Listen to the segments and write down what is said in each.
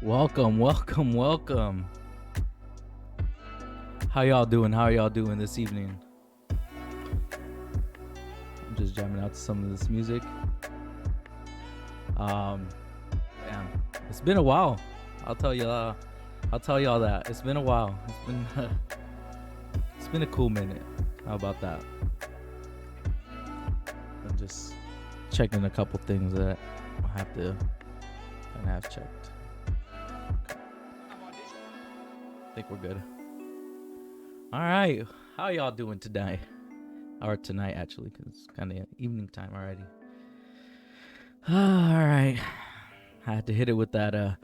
Welcome. How y'all doing? How y'all doing this evening? I'm just jamming out to some of this music. Um, Damn, it's been a while. I'll tell you. I'll tell y'all that it's been a while. It's been a cool minute. How about that? I'm just checking a couple things that I have to kind of have checked. I think we're good. All right, how y'all doing today? Or tonight, actually, because it's kind of evening time already. All right, I had to hit it with that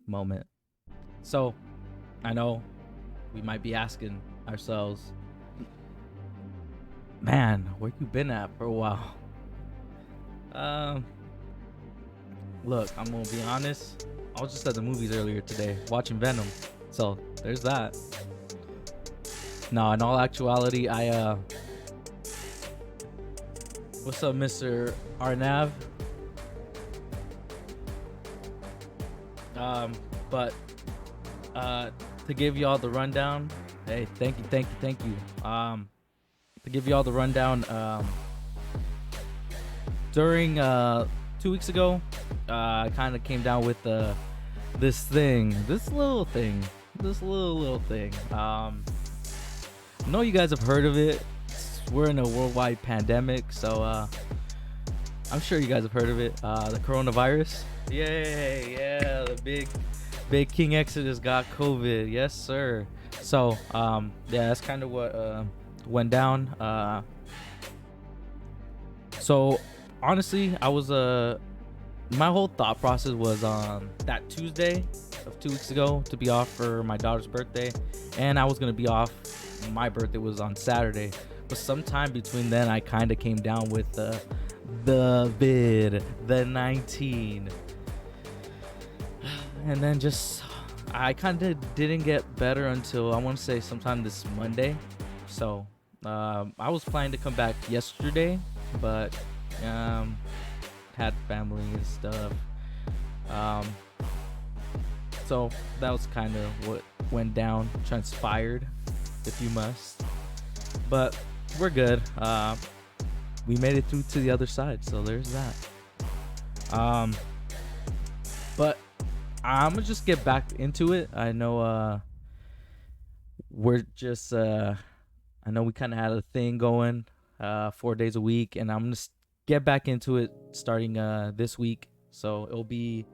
moment. So, I know we might be asking ourselves, man, where you been at for a while? Look, I'm gonna be honest. I was just at the movies earlier today watching Venom, so there's that. No, in all actuality, what's up, Mr. Arnav? But to give y'all the rundown, hey, thank you. To give y'all the rundown, during 2 weeks ago, I kind of came down with this little thing. I know you guys have heard of it. We're in a worldwide pandemic, so I'm sure you guys have heard of it. The coronavirus. Yay! Yeah, the big King Exodus got COVID. Yes, sir. So yeah, that's kind of what went down. So honestly, I was my whole thought process was that Tuesday of 2 weeks ago to be off for my daughter's birthday, and I was gonna be off. My birthday was on Saturday, but sometime between then, I kind of came down with the 19, and then just I kind of didn't get better until I want to say sometime this Monday. So I was planning to come back yesterday, but had family and stuff. So that was kind of what went down, transpired, if you must. But we're good. We made it through to the other side, so there's that. But I'm gonna just get back into it. I know we're just I know we kind of had a thing going 4 days a week, and I'm gonna get back into it starting this week. So it'll be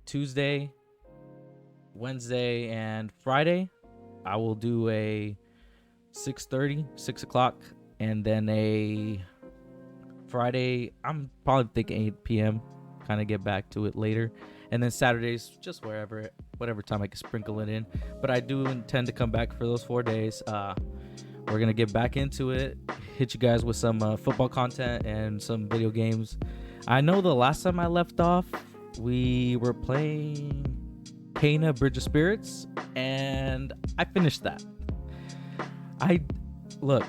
Tuesday, Wednesday, and Friday. I will do a 6:30, 6 o'clock, and then a Friday. I'm probably thinking 8 p.m. Kind of get back to it later, and then Saturdays just whatever time I can sprinkle it in. But I do intend to come back for those 4 days. We're gonna get back into it, hit you guys with some football content and some video games. I know the last time I left off, we were playing Kena Bridge of Spirits, and I finished that. Look,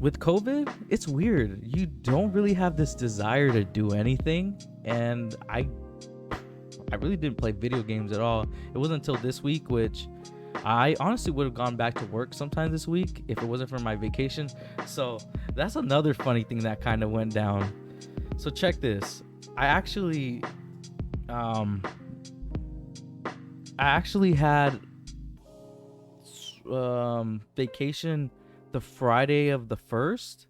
with COVID, it's weird. You don't really have this desire to do anything, and I really didn't play video games at all. It wasn't until this week, which I honestly would have gone back to work sometime this week if it wasn't for my vacation. So that's another funny thing that kind of went down. So check this. I actually had vacation the Friday of the 1st,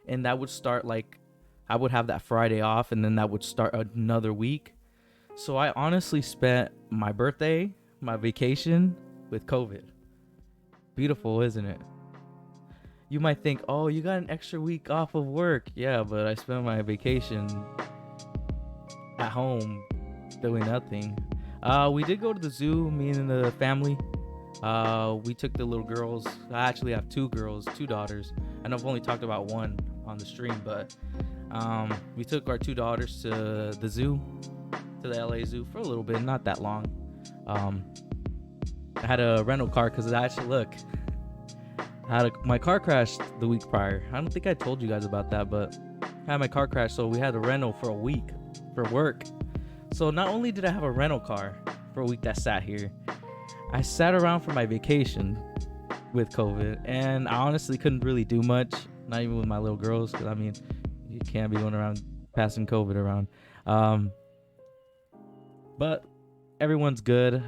and that would start I would have that Friday off, and then that would start another week. So I honestly spent my birthday, my vacation, with COVID. Beautiful, isn't it? You might think, oh, you got an extra week off of work. Yeah, but I spent my vacation at home doing nothing. We did go to the zoo, me and the family. We took the little girls. I actually have two daughters. I know I've only talked about one on the stream, but we took our two daughters to the zoo, to the LA Zoo for a little bit, not that long. I had a rental car because my car crashed the week prior. I don't think I told you guys about that, but I had my car crashed, so we had a rental for a week for work. So not only did I have a rental car for a week that sat here, I sat around for my vacation with COVID, and I honestly couldn't really do much, not even with my little girls, because I mean, you can't be going around passing COVID around. But everyone's good.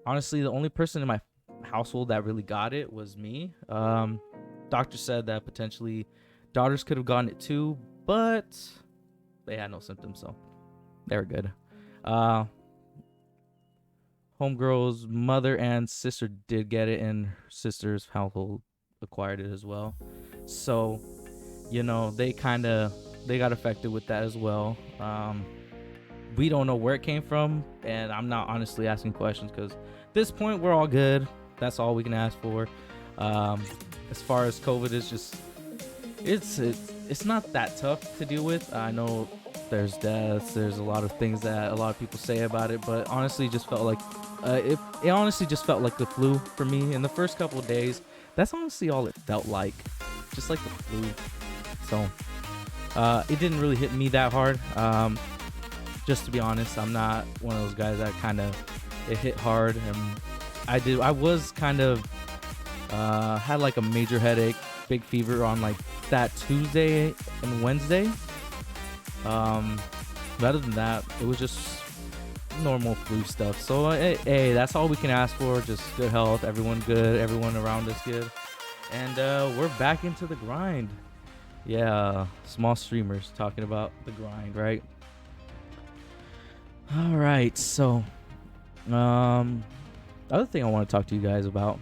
Honestly, the only person in my household that really got it was me. Doctor said that potentially daughters could have gotten it too, but they had no symptoms, so they were good. Homegirl's mother and sister did get it, and her sister's household acquired it as well. So, they got affected with that as well. We don't know where it came from, and I'm not honestly asking questions because at this point we're all good. That's all we can ask for. As far as COVID is just, it's not that tough to deal with. I know there's deaths, there's a lot of things that a lot of people say about it, but honestly, just felt like it honestly just felt like the flu for me in the first couple of days. That's honestly all it felt like, just like the flu. So it didn't really hit me that hard. Just to be honest, I'm not one of those guys that kind of it hit hard, and I was kind of had like a major headache, big fever on like that Tuesday and Wednesday. But other than that, it was just normal flu stuff. So hey, that's all we can ask for. Just good health, everyone good, everyone around us good, and we're back into the grind. Yeah, small streamers talking about the grind, right? All right, so the other thing I want to talk to you guys about,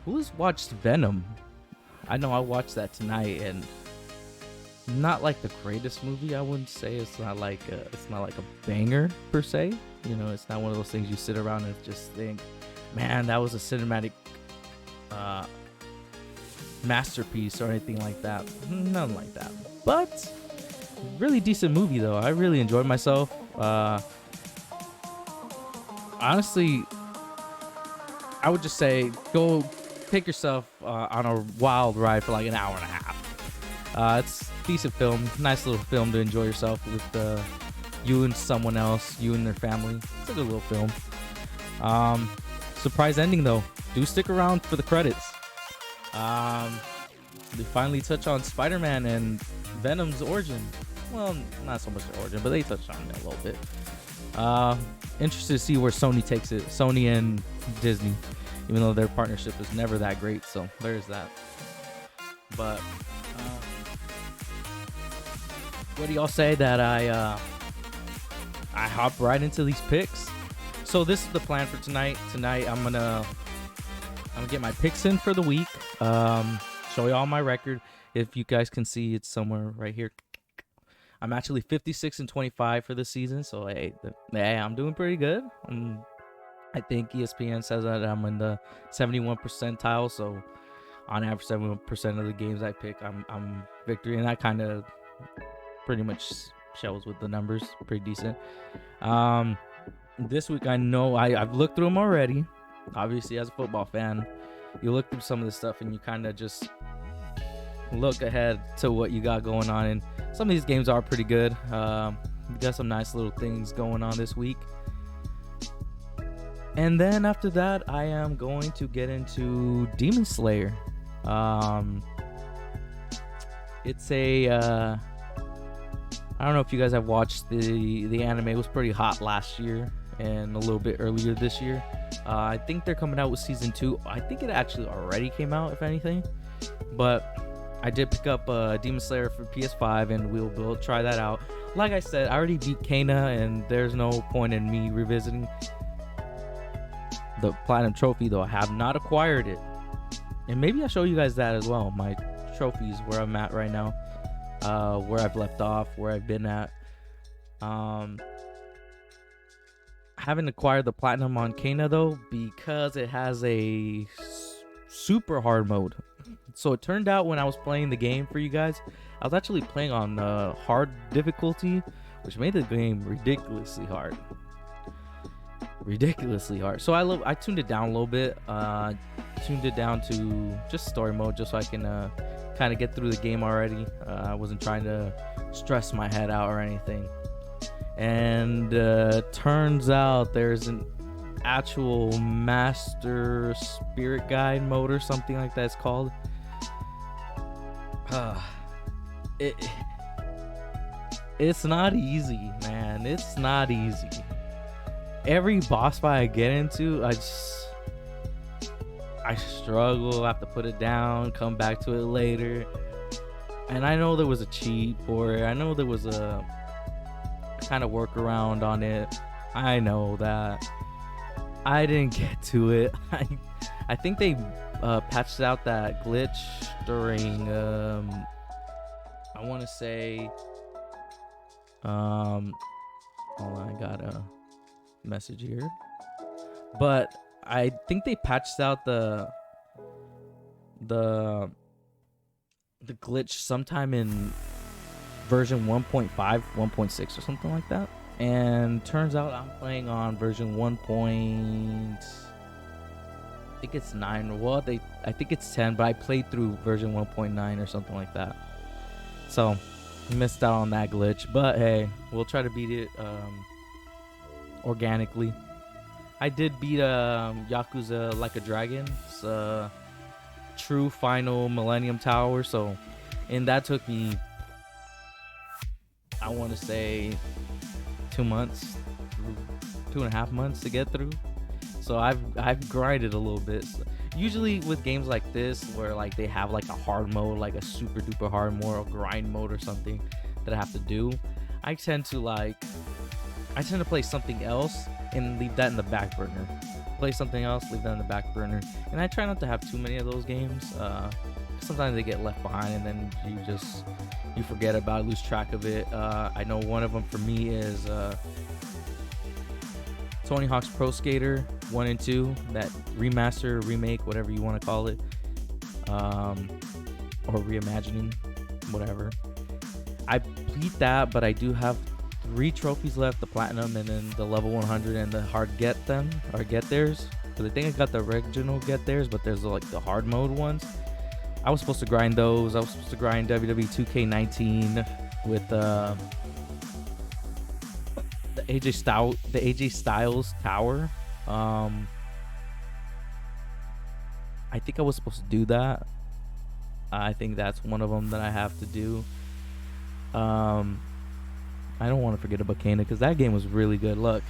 who's watched Venom? I know I watched that tonight, and not like the greatest movie. I wouldn't say it's not like a banger per se. It's not one of those things you sit around and just think, man, that was a cinematic masterpiece or anything like that. Nothing like that. But really decent movie though. I really enjoyed myself. Honestly, I would just say go take yourself on a wild ride for like an hour and a half. It's a decent film, nice little film to enjoy yourself with you and someone else, you and their family. It's a good little film. Surprise ending though. Do stick around for the credits. They finally touch on Spider-Man and Venom's origin. Well, not so much the origin, but they touched on it a little bit. Interested to see where Sony takes it. Sony and Disney, even though their partnership is never that great. So there's that. But what do y'all say that I hop right into these picks? So this is the plan for tonight. Tonight I'm gonna get my picks in for the week. Show y'all my record. If you guys can see, it's somewhere right here. I'm actually 56-25 for this season, so hey, I'm doing pretty good. I think ESPN says that I'm in the 71 percentile, so on average, 71% of the games I pick, I'm victory, and that kind of pretty much shows with the numbers. Pretty decent. This week, I know I've looked through them already. Obviously, as a football fan, you look through some of this stuff and you kind of just look ahead to what you got going on, and some of these games are pretty good. We got some nice little things going on this week. And then after that, I am going to get into Demon Slayer. It's a I don't know if you guys have watched the anime. It was pretty hot last year and a little bit earlier this year. I think they're coming out with season 2. I think it actually already came out, if anything. But I did pick up Demon Slayer for PS5, and we'll try that out. Like I said, I already beat Kena, and there's no point in me revisiting the Platinum Trophy, though I have not acquired it. And maybe I'll show you guys that as well. My trophies, where I'm at right now, where I've left off, where I've been at. I haven't acquired the Platinum on Kena, though, because it has a super hard mode. So it turned out when I was playing the game for you guys, I was actually playing on hard difficulty, which made the game ridiculously hard. So I tuned it down a little bit. Tuned it down to just story mode, just so I can kind of get through the game already. I wasn't trying to stress my head out or anything. And turns out there's an actual master spirit guide mode or something like that it's called. it it's not easy, man. It's not easy. Every boss fight I get into, I struggle. I have to put it down, come back to it later. And I know there was a cheat for it. I know there was a kind of workaround on it. I know that. I didn't get to it. I think they patched out that glitch during I want to say hold on, I got a message here. But I think they patched out the glitch sometime in version 1.5, 1.6 or something like that. And turns out I'm playing on version 1. I think it's 9. Well, I think it's 10, but I played through version 1.9 or something like that. So missed out on that glitch, but hey, we'll try to beat it organically. I did beat Yakuza Like a Dragon. It's true final Millennium Tower. So, and that took me, I want to say, 2 months, 2.5 months to get through. So I've grinded a little bit. So usually with games like this, where like they have like a hard mode, like a super duper hard mode or grind mode or something that I have to do, I tend to play something else and leave that in the back burner. Play something else, leave that in the back burner. And I try not to have too many of those games. Sometimes they get left behind and then you forget about it, lose track of it. I know one of them for me is Tony Hawk's Pro Skater 1 and 2, that remaster, remake, whatever you want to call it, or reimagining, whatever. I beat that, but I do have 3 trophies left: the platinum, and then the level 100 and the hard get theirs. Because I think I got the original get theirs, but there's like the hard mode ones. I was supposed to grind those. I was supposed to grind WWE 2K19 with the AJ Styles Tower. I think I was supposed to do that. I think that's one of them that I have to do. I don't want to forget about Kena, because that game was really good. Look,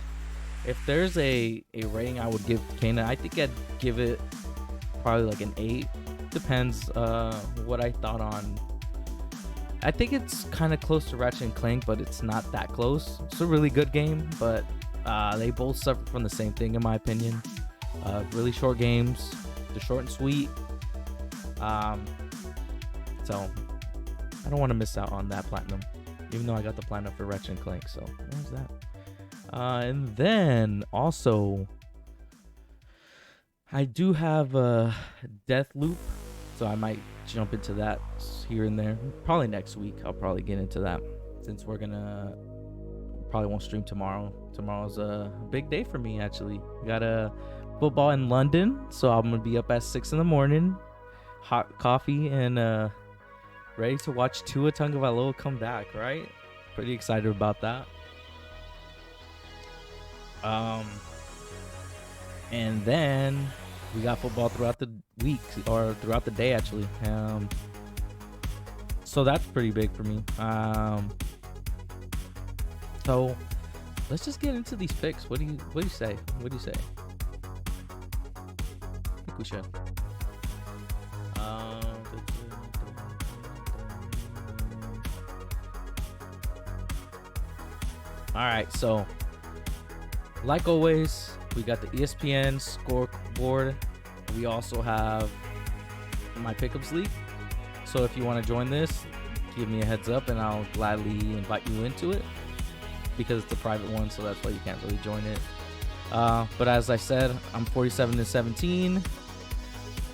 if there's a rating I would give Kena, I think I'd give it probably like an 8. Depends what I thought on. I think it's kind of close to Ratchet and Clank, but it's not that close. It's a really good game, but they both suffer from the same thing in my opinion. Really short games. They're short and sweet. So I don't want to miss out on that platinum, even though I got the platinum for Ratchet and Clank. So there's that. And then also, I do have a Deathloop, so I might jump into that here and there. Probably next week I'll probably get into that, since we're gonna probably won't stream tomorrow. Tomorrow's a big day for me, actually. We got a football in London, so I'm gonna be up at 6 in the morning, hot coffee, and ready to watch Tua Tagovailoa come back, right? Pretty excited about that. And then we got football throughout the week, or throughout the day actually. So that's pretty big for me. So let's just get into these picks. What do you say? What do you say? I think we should. All right, so like always, we got the ESPN scoreboard. We also have my Pickups League. So if you want to join this, give me a heads up and I'll gladly invite you into it, because it's a private one, so that's why you can't really join it. But as I said, I'm 47-17.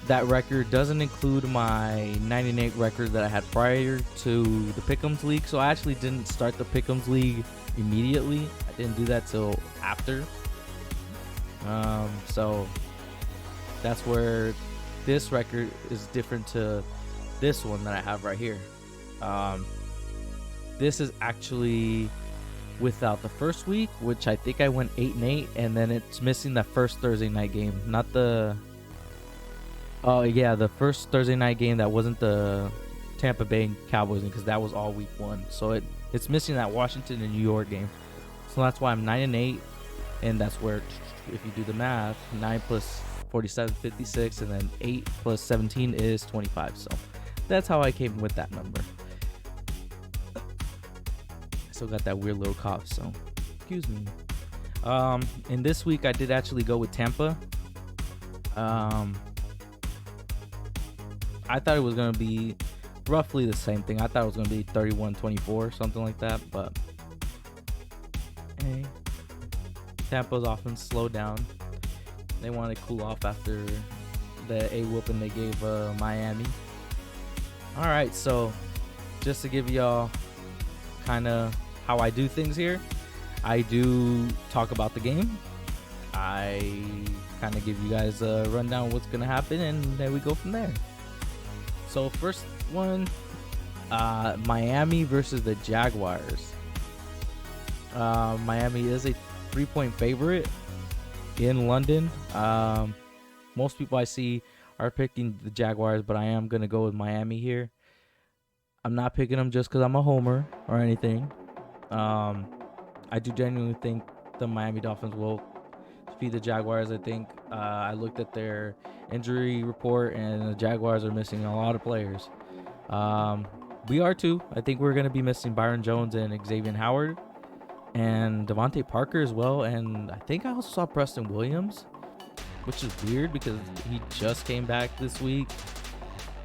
That record doesn't include my 98 record that I had prior to the Pick'ems League. So I actually didn't start the Pick'ems League immediately. I didn't do that till after. So that's where this record is different to this one that I have right here. This is actually without the first week, which I think I went 8-8, and then it's missing that first Thursday night game, not the. Oh yeah, the first Thursday night game that wasn't the Tampa Bay Cowboys, because that was all week 1. So it's missing that Washington and New York game. So that's why I'm 9-8, and that's where, if you do the math, 9 plus 47, 56, and then 8 plus 17 is 25. So that's how I came with that number. I still got that weird little cough, so excuse me. And this week I did actually go with Tampa. I thought it was going to be roughly the same thing. I thought it was going to be 31-24, something like that. But, hey, Tampa's offense slowed down. They wanted to cool off after the A-whooping they gave Miami. All right, so just to give y'all kind of how I do things here, I do talk about the game. I kind of give you guys a rundown of what's going to happen, and then we go from there. So first one, Miami versus the Jaguars. Miami is a 3-point favorite in London. Most people I see are picking the Jaguars, but I am going to go with Miami here. I'm not picking them just because I'm a homer or anything. I do genuinely think the Miami Dolphins will defeat the Jaguars. I think I looked at their injury report, and the Jaguars are missing a lot of players. We are too. I think we're going to be missing Byron Jones and Xavier Howard and Devontae Parker as well. And I think I also saw Preston Williams, which is weird because he just came back this week.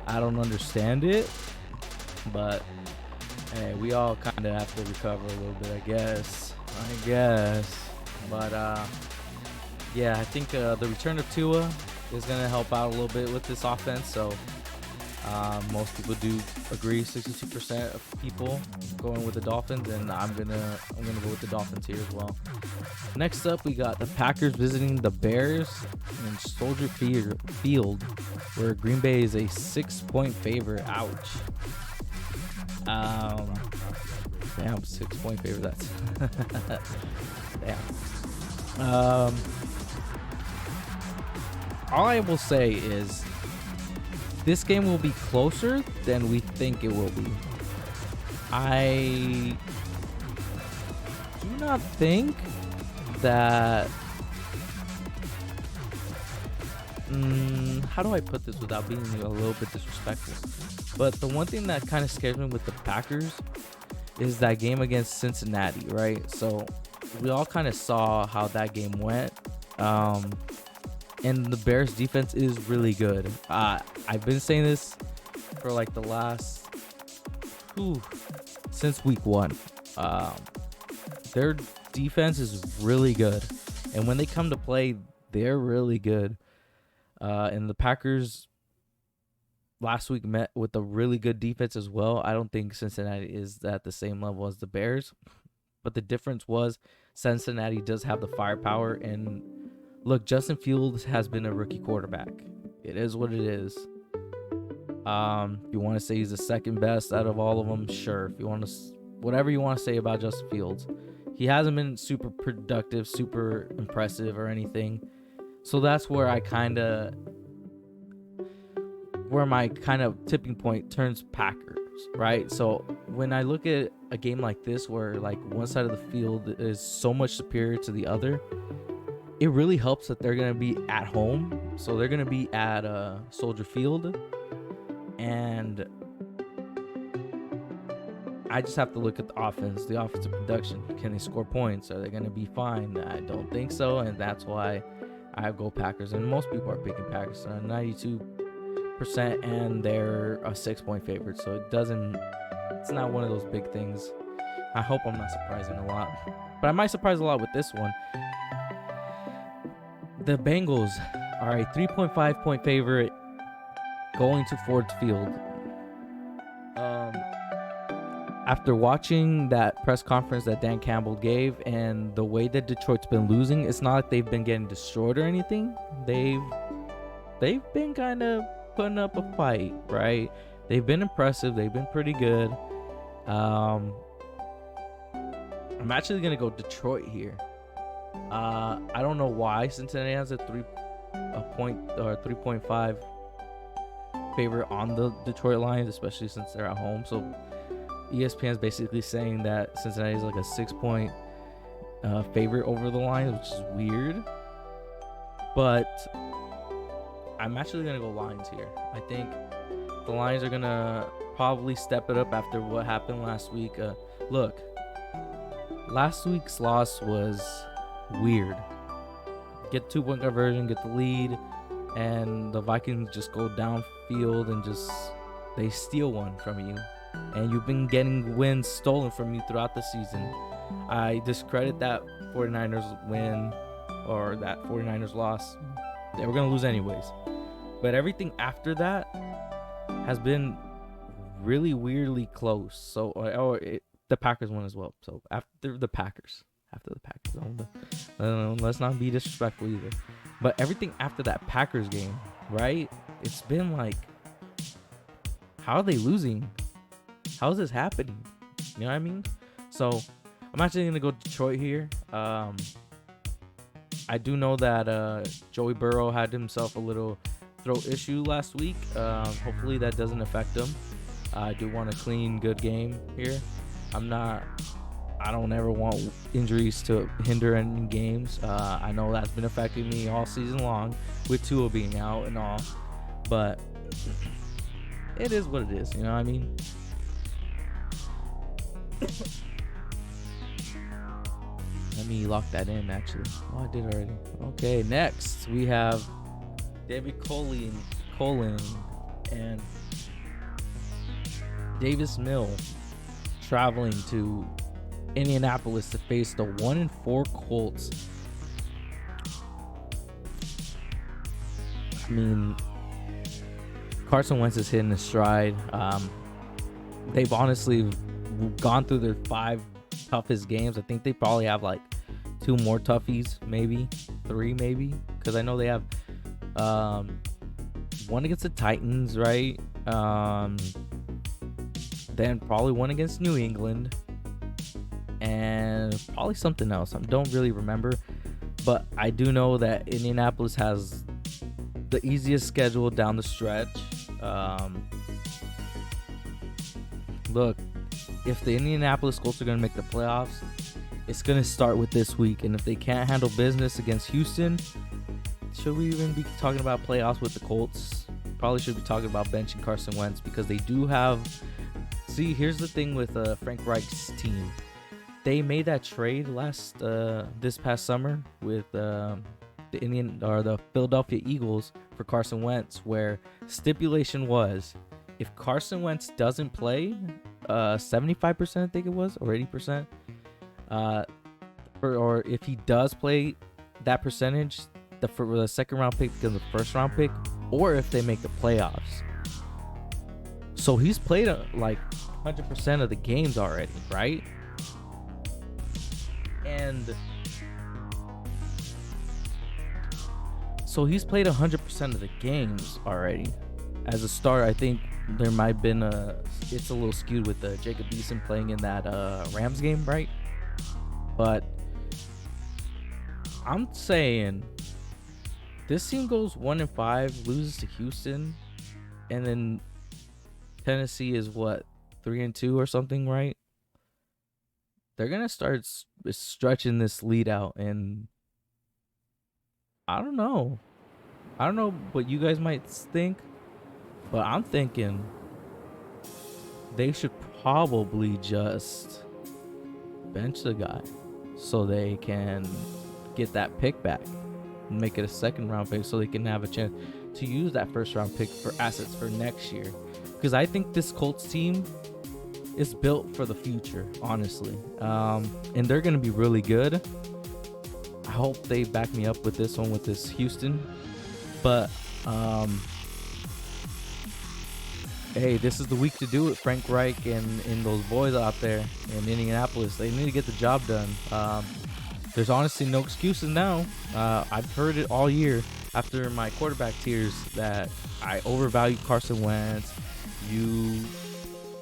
I don't understand it, but hey, we all kind of have to recover a little bit, I guess. But yeah, I think the return of Tua is going to help out a little bit with this offense. So most people do agree. 62% of people going with the Dolphins, and I'm gonna go with the Dolphins here as well. Next up, we got the Packers visiting the Bears in Soldier Field, where Green Bay is a 6-point favorite. Ouch. Damn, 6-point favorite. That's damn. All I will say is this game will be closer than we think it will be. I do not think that... how do I put this without being a little bit disrespectful? But the one thing that kind of scares me with the Packers is that game against Cincinnati, right? So we all kind of saw how that game went. And the Bears defense is really good. I've been saying this for like the last since week 1. Their defense is really good, and when they come to play, they're really good. And the Packers last week met with a really good defense as well. I don't think Cincinnati is at the same level as the Bears, but the difference was Cincinnati does have the firepower. And look, Justin Fields has been a rookie quarterback. It is what it is. If you want to say he's the second best out of all of them, sure. If you want to, whatever you want to say about Justin Fields, he hasn't been super productive, super impressive or anything. So that's where my kind of tipping point turns Packers, right? So when I look at a game like this, where like one side of the field is so much superior to the other, it really helps that they're going to be at home. So they're going to be at Soldier Field. And I just have to look at the offense, the offensive production. Can they score points? Are they going to be fine? I don't think so. And that's why I go Packers. And most people are picking Packers. 92%, and they're a 6-point favorite. So it's not one of those big things. I hope I'm not surprising a lot. But I might surprise a lot with this one. The Bengals are a 3.5-point favorite going to Ford Field. After watching that press conference that Dan Campbell gave and the way that Detroit's been losing, it's not like they've been getting destroyed or anything. They've been kind of putting up a fight, right? They've been impressive. They've been pretty good. I'm actually gonna go Detroit here. I don't know why Cincinnati has a 3.5 favorite on the Detroit Lions, especially since they're at home. So ESPN is basically saying that Cincinnati is like a 6-point favorite over the Lions, which is weird. But I'm actually gonna go Lions here. I think the Lions are gonna probably step it up after what happened last week. Look, last week's loss was weird. Get 2-point conversion, get the lead, and the Vikings just go downfield and they steal one from you. And you've been getting wins stolen from you throughout the season. I discredit that 49ers win or that 49ers loss. They were going to lose anyways. But everything after that has been really weirdly close. So, the Packers won as well. So, after the Packers. Let's not be disrespectful either. But everything after that Packers game, right? It's been like, how are they losing? How is this happening? You know what I mean? So I'm actually gonna go Detroit here. I do know that Joey Burrow had himself a little throat issue last week. Hopefully that doesn't affect him. I do want a clean, good game here. I don't ever want injuries to hinder any games. I know that's been affecting me all season long with Tua being out and all, but it is what it is. You know what I mean? Let me lock that in, actually. Oh, I did already. Okay, next we have David Coley and Davis Mill traveling to Indianapolis to face the 1-4 Colts. I mean, Carson Wentz is hitting his stride. They've honestly gone through their 5 toughest games. I think they probably have like 2 more toughies, maybe 3, maybe, because I know they have one against the Titans, right? Then probably one against New England, and probably something else. I don't really remember, but I do know that Indianapolis has the easiest schedule down the stretch. Look, if the Indianapolis Colts are going to make the playoffs, it's going to start with this week. And if they can't handle business against Houston, should we even be talking about playoffs with the Colts? Probably should be talking about benching Carson Wentz, because they do have... See, here's the thing with Frank Reich's team. They made that trade this past summer with the Philadelphia Eagles for Carson Wentz, where stipulation was, if Carson Wentz doesn't play 75%, I think it was, or 80%, or if he does play that percentage, the second round pick becomes the first round pick, or if they make the playoffs. So he's played like 100% of the games already, right? And so he's played 100% of the games already as a starter. I think there might have been it's a little skewed with Jacob Eason playing in that Rams game, right? But I'm saying this team goes 1-5, loses to Houston, and then Tennessee is what, 3-2 or something, right? They're gonna start stretching this lead out, and I don't know what you guys might think, but I'm thinking they should probably just bench the guy so they can get that pick back and make it a second round pick, so they can have a chance to use that first round pick for assets for next year. Because I think this Colts team is built for the future, honestly, and they're gonna be really good. I hope they back me up with this one, with this Houston. But hey, this is the week to do it. Frank Reich and those boys out there in Indianapolis, they need to get the job done. There's honestly no excuses now. I've heard it all year after my quarterback tiers that I overvalue Carson Wentz. You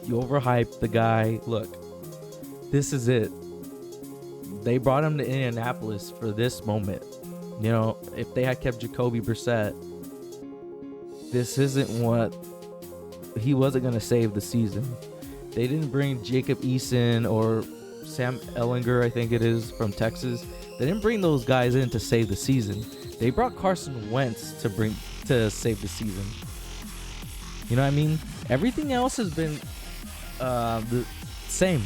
overhype the guy. Look, this is it. They brought him to Indianapolis for this moment. You know, if they had kept Jacoby Brissett, this isn't what he wasn't going to save the season. They didn't bring Jacob Eason or Sam Ellinger, I think it is, from Texas. They didn't bring those guys in to save the season. They brought Carson Wentz to save the season. You know what I mean? Everything else has been the same,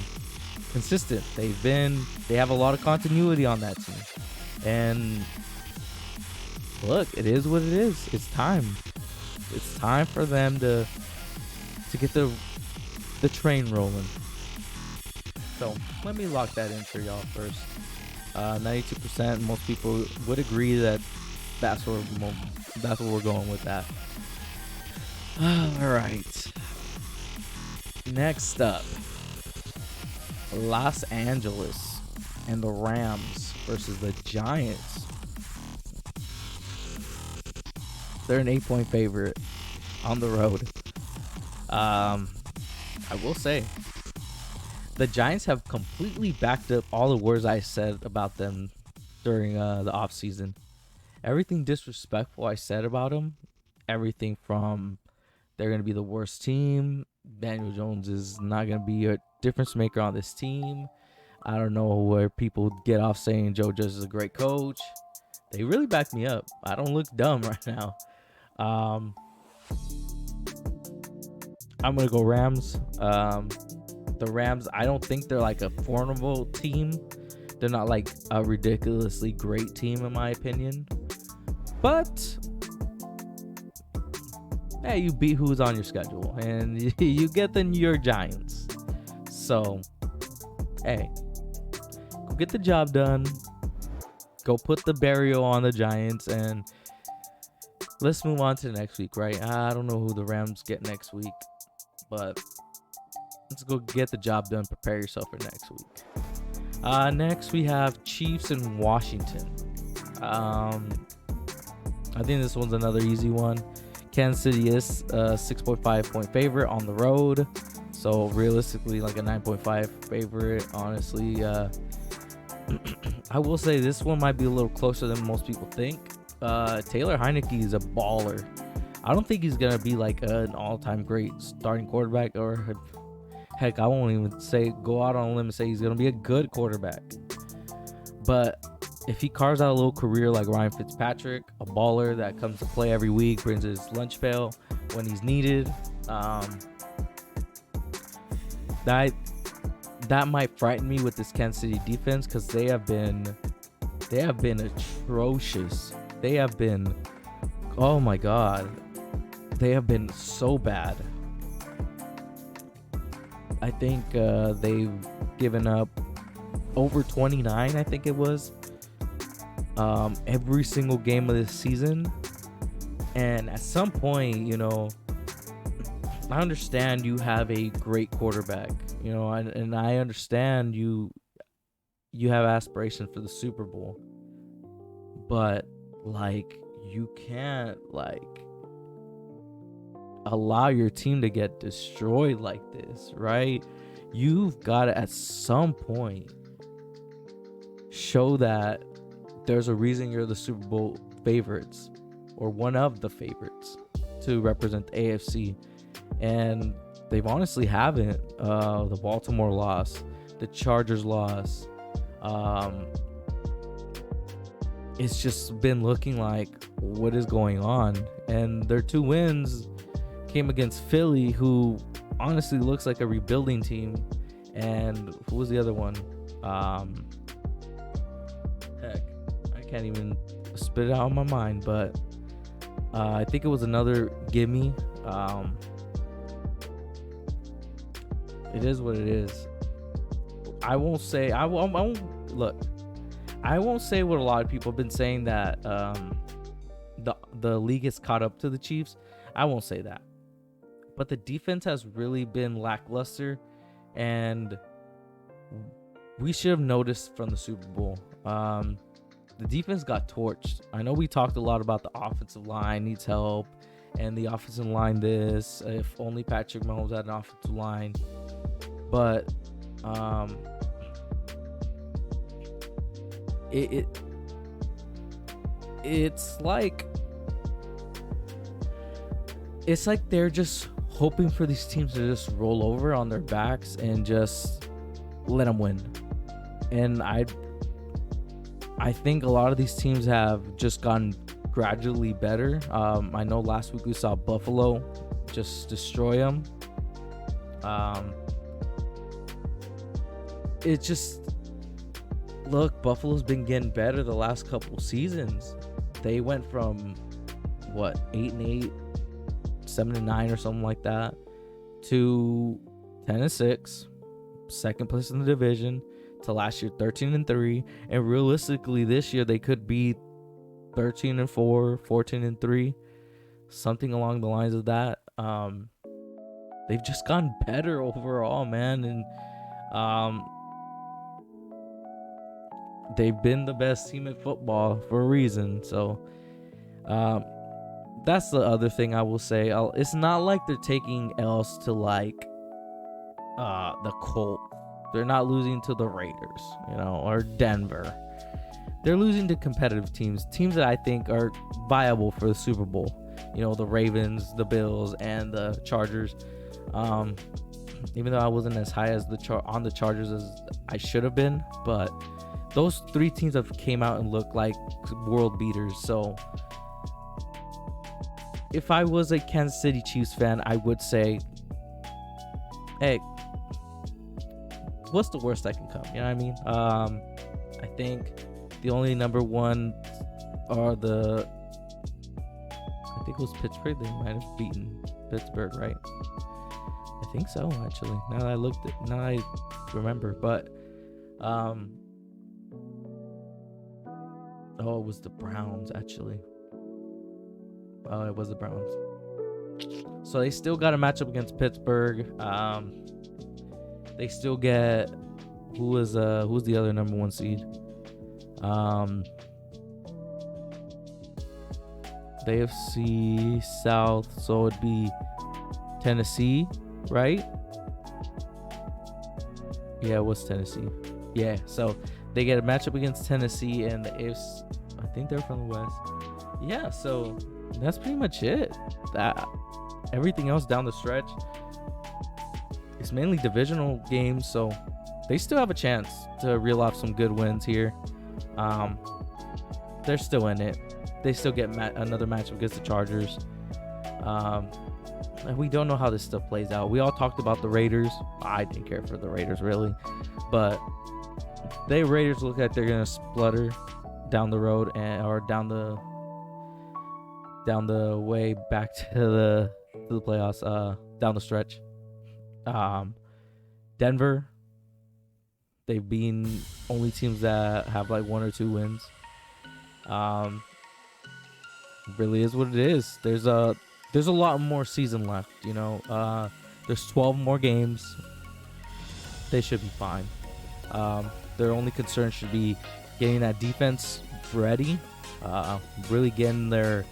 consistent. They have a lot of continuity on that team. And look, it is what it is. It's time. It's time for them to get the train rolling. So let me lock that in for y'all first. 92%. Most people would agree that that's where we're going with that. All right. Next up, Los Angeles and the Rams versus the Giants. They're an 8-point favorite on the road. I will say, the Giants have completely backed up all the words I said about them during the offseason. Everything disrespectful I said about them, everything from they're going to be the worst team, Daniel Jones is not going to be a difference maker on this team. I don't know where people get off saying Joe Judge is a great coach. They really backed me up. I don't look dumb right now. I'm going to go Rams. The Rams, I don't think they're like a formidable team. They're not like a ridiculously great team in my opinion. But hey, you beat who's on your schedule, and you get the New York Giants. So, hey, go get the job done. Go put the burial on the Giants, and let's move on to the next week, right? I don't know who the Rams get next week, but let's go get the job done. Prepare yourself for next week. Next, we have Chiefs and Washington. I think this one's another easy one. Kansas City is a 6.5 point favorite on the road. So realistically, like a 9.5 favorite, honestly. I will say this one might be a little closer than most people think. Taylor Heineke is a baller. I don't think he's going to be like an all-time great starting quarterback, or heck, I won't even say go out on a limb and say he's going to be a good quarterback. But if he carves out a little career like Ryan Fitzpatrick, a baller that comes to play every week, brings his lunch pail when he's needed, that might frighten me with this Kansas City defense, because they have been atrocious. They have been, oh my god, they have been so bad. I think they've given up over 29, I think it was, every single game of this season. And at some point, you know, I understand you have a great quarterback, you know, and I understand you have aspirations for the Super Bowl, but like, you can't like allow your team to get destroyed like this, right? You've got to at some point show that there's a reason you're the Super Bowl favorites, or one of the favorites to represent the AFC. And they've honestly haven't. The Baltimore loss, the Chargers loss. It's just been looking like, what is going on? And their 2 wins came against Philly, who honestly looks like a rebuilding team. And who was the other one? Heck, I can't even spit it out of my mind, but I think it was another gimme. It is what it is. I won't say I won't say what a lot of people have been saying, that the league has caught up to the Chiefs. I won't say that. But the defense has really been lackluster, and we should have noticed from the Super Bowl. The defense got torched. I know we talked a lot about the offensive line needs help, and the offensive line this. If only Patrick Mahomes had an offensive line. But it it's like they're just hoping for these teams to just roll over on their backs and just let them win. And I think a lot of these teams have just gotten gradually better. I know last week we saw Buffalo just destroy them. It just, look, Buffalo's been getting better the last couple seasons. They went from 8-8, 7-9 or something like that, to 10-6, second place in the division, to last year 13-3, and realistically this year they could be 13-4, 14-3, something along the lines of that. They've just gotten better overall, man, and they've been the best team in football for a reason. So that's the other thing I will say. It's not like they're taking L's to like the Colts. They're not losing to the Raiders, or Denver. They're losing to competitive teams that I think are viable for the Super Bowl. The Ravens, the Bills, and the Chargers. Even though I wasn't as high as on the Chargers as I should have been, but those three teams have came out and looked like world beaters. So if I was a Kansas City Chiefs fan, I would say, hey, what's the worst that can come? You know what I mean? I think the only number one are I think it was Pittsburgh. They might have beaten Pittsburgh, right? I think so, actually. Now that I remember. But it was the Browns, actually. Oh, it was the Browns. So they still got a matchup against Pittsburgh. They still get who's the other number one seed? The AFC South, so it'd be Tennessee, right? Yeah, it was Tennessee. Yeah, so they get a matchup against Tennessee, and the AFC, I think they're from the West. Yeah, so that's pretty much it. Everything else down the stretch, it's mainly divisional games, so they still have a chance to reel off some good wins here. They're still in it. They still get another matchup against the Chargers. And we don't know how this stuff plays out. We all talked about the Raiders. I didn't care for the Raiders, really. But the Raiders look like they're going to splutter down the road or down the way back to the playoffs, down the stretch. Denver, they've been only teams that have like 1 or 2 wins. Really is what it is. There's a lot more season left, there's 12 more games. They should be fine. Their only concern should be getting that defense ready, really getting their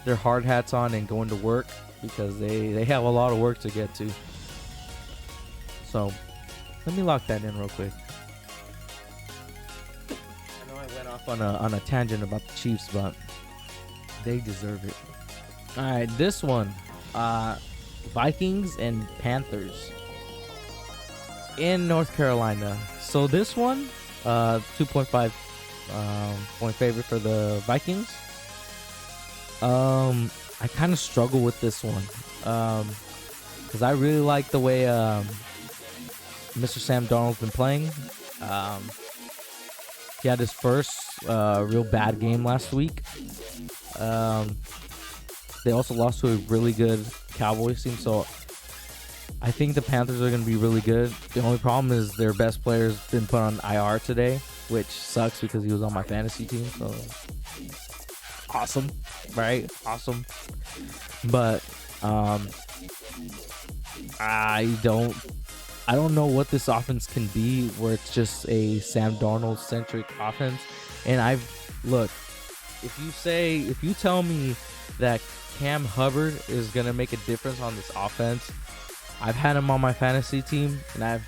hard hats on and going to work, because they have a lot of work to get to. So let me lock that in real quick. I know I went off on a tangent about the Chiefs, but they deserve it. All right, this one, Vikings and Panthers in North Carolina. So this one, 2.5 point favorite for the Vikings. I kind of struggle with this one because I really like the way Mr. Sam Darnold's been playing. He had his first real bad game last week. They also lost to a really good Cowboys team, so I think the Panthers are going to be really good. The only problem is their best player's been put on IR today, which sucks because he was on my fantasy team. So awesome, right? Awesome. But I don't know what this offense can be where it's just a Sam Darnold centric offense. And if you tell me that Cam Hubbard is going to make a difference on this offense, I've had him on my fantasy team and I've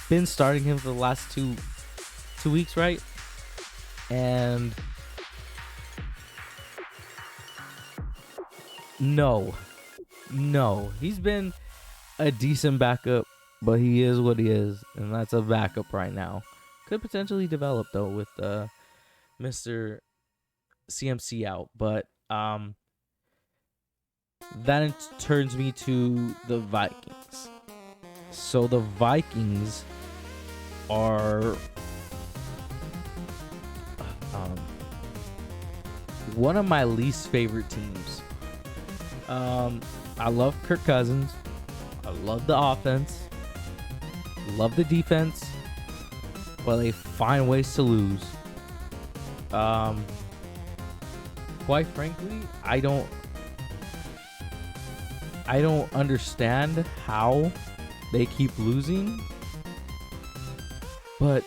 been starting him for the last two weeks, right? And no, he's been a decent backup, but he is what he is, and that's a backup right now. Could potentially develop though with Mr. CMC out, but that turns me to the Vikings. So the Vikings are one of my least favorite teams. I love Kirk Cousins. I love the offense. Love the defense. But they find ways to lose. Quite frankly, I don't understand how they keep losing. But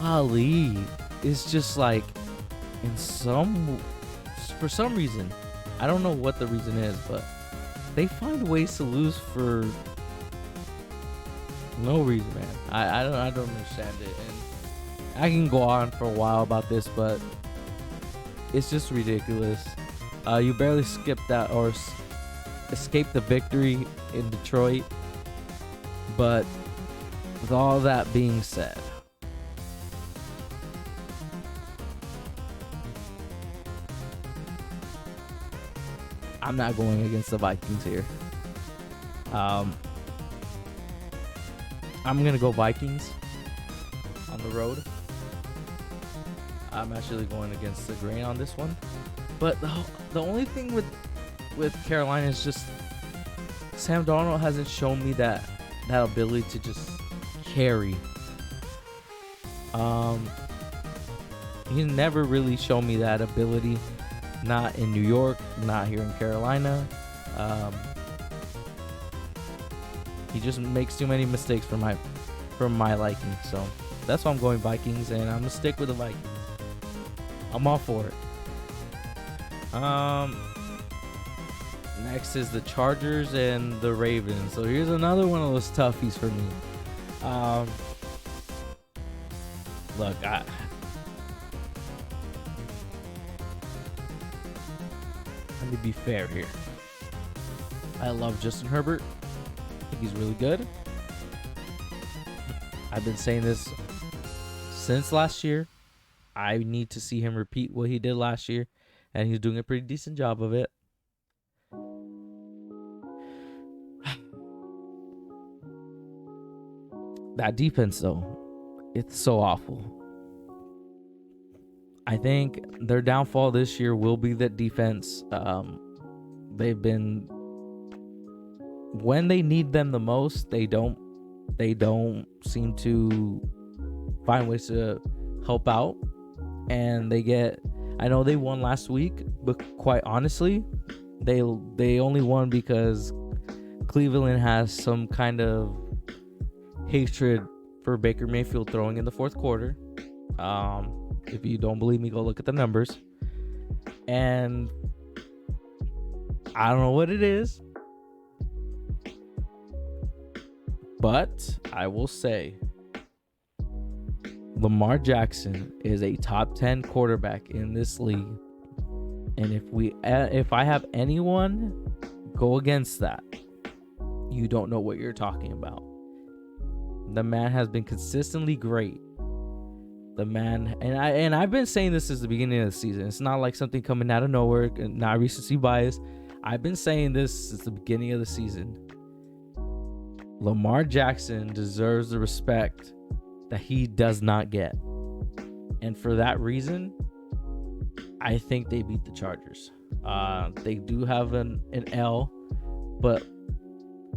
golly, it's just like for some reason, I don't know what the reason is, but they find ways to lose for no reason, man. I don't understand it, and I can go on for a while about this, but it's just ridiculous. You barely skipped that or escaped the victory in Detroit, but with all that being said, I'm not going against the Vikings here. I'm gonna go Vikings on the road. I'm actually going against the grain on this one, but the only thing with Carolina is just Sam Darnold hasn't shown me that ability to just carry. He's never really shown me that ability. Not in New York, not here in Carolina. He just makes too many mistakes for my liking. So that's why I'm going Vikings, and I'm gonna stick with the Vikings. I'm all for it. Next is the Chargers and the Ravens. So here's another one of those toughies for me. Look, let me be fair here. I love Justin Herbert. I think he's really good. I've been saying this since last year. I need to see him repeat what he did last year, and he's doing a pretty decent job of it. That defense, though, it's so awful. I think their downfall this year will be that defense. They've been, when they need them the most, they don't seem to find ways to help out. And I know they won last week, but quite honestly, they only won because Cleveland has some kind of hatred for Baker Mayfield throwing in the fourth quarter. If you don't believe me, go look at the numbers. And I don't know what it is, but I will say Lamar Jackson is a top 10 quarterback in this league. And if I have anyone go against that, you don't know what you're talking about. The man has been consistently great. The man, and I've been saying this since the beginning of the season. It's not like something coming out of nowhere, not recency bias. I've been saying this since the beginning of the season. Lamar Jackson deserves the respect that he does not get. And for that reason, I think they beat the Chargers. They do have an L, but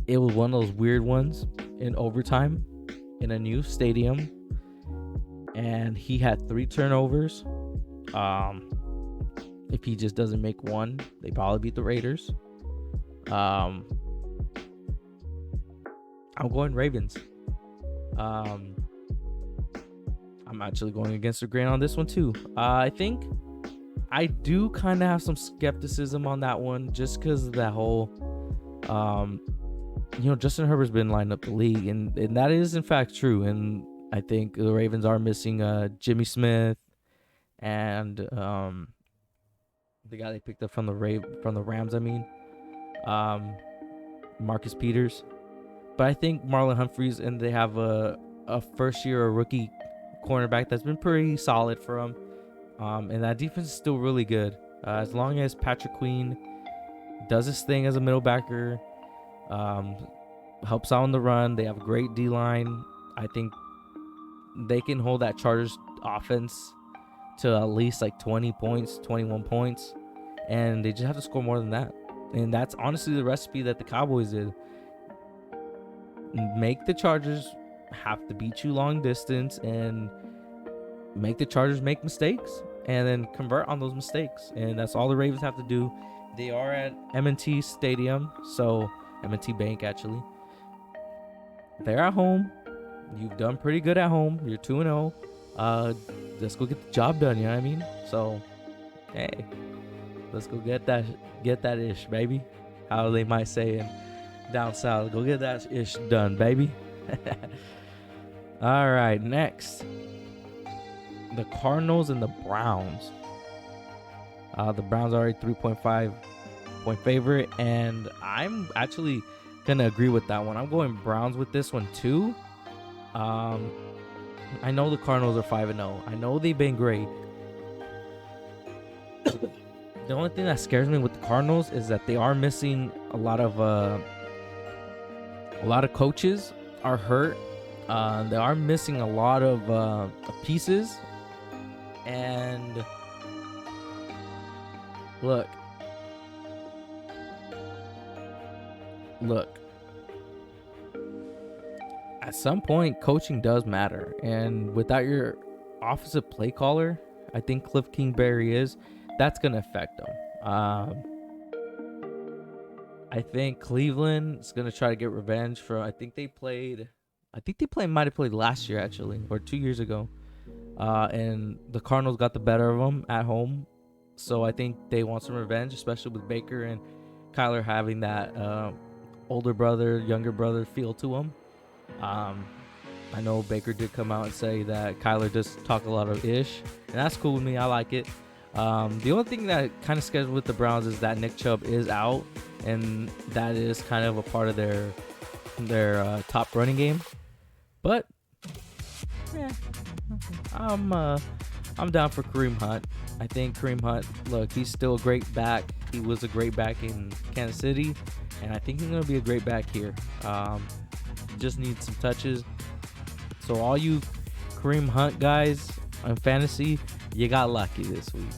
it was one of those weird ones in overtime in a new stadium. And he had 3 turnovers. If he just doesn't make one, they probably beat the Raiders. I'm going Ravens. I'm actually going against the grain on this one too. I think I do kind of have some skepticism on that one, just because of that whole, Justin Herbert's been lining up the league, and that is in fact true. And I think the Ravens are missing Jimmy Smith and the guy they picked up from the Rams. I mean, um, Marcus Peters. But I think Marlon Humphreys, and they have a first year or rookie cornerback that's been pretty solid for them. And that defense is still really good. As long as Patrick Queen does his thing as a middle backer, um, helps out on the run. They have a great D line. I think they can hold that Chargers offense to at least like 20 points, 21 points, and they just have to score more than that. And that's honestly the recipe that the Cowboys did. Make the Chargers have to beat you long distance and make the Chargers make mistakes and then convert on those mistakes. And that's all the Ravens have to do. They are at M&T Stadium, so M&T Bank actually. They're at home. You've done pretty good at home. You're 2-0. Let's go get the job done, you know what I mean? So, hey, let's go get that ish, baby. How they might say it down south. Go get that ish done, baby. All right, next. The Cardinals and the Browns. The Browns are already 3.5 point favorite, and I'm actually gonna agree with that one. I'm going Browns with this one too. I know the Cardinals are 5-0. I know they've been great. The only thing that scares me with the Cardinals is that they are missing a lot of coaches are hurt. They are missing a lot of pieces. And look. At some point, coaching does matter, and without your offensive play caller, I think Cliff Kingsbury that's gonna affect them. I think Cleveland is gonna try to get revenge for. I think they might have played last year actually, or 2 years ago, and the Cardinals got the better of them at home. So I think they want some revenge, especially with Baker and Kyler having that older brother, younger brother feel to them. I know Baker did come out and say that Kyler does talk a lot of ish, and that's cool with me. I like it. The only thing that kind of scares with the Browns is that Nick Chubb is out, and that is kind of a part of their top running game. But yeah, I'm down for Kareem Hunt. I think Kareem Hunt, look, he's still a great back. He was a great back in Kansas City, and I think he's gonna be a great back here. Just need some touches. So all you Kareem Hunt guys on fantasy, you got lucky this week.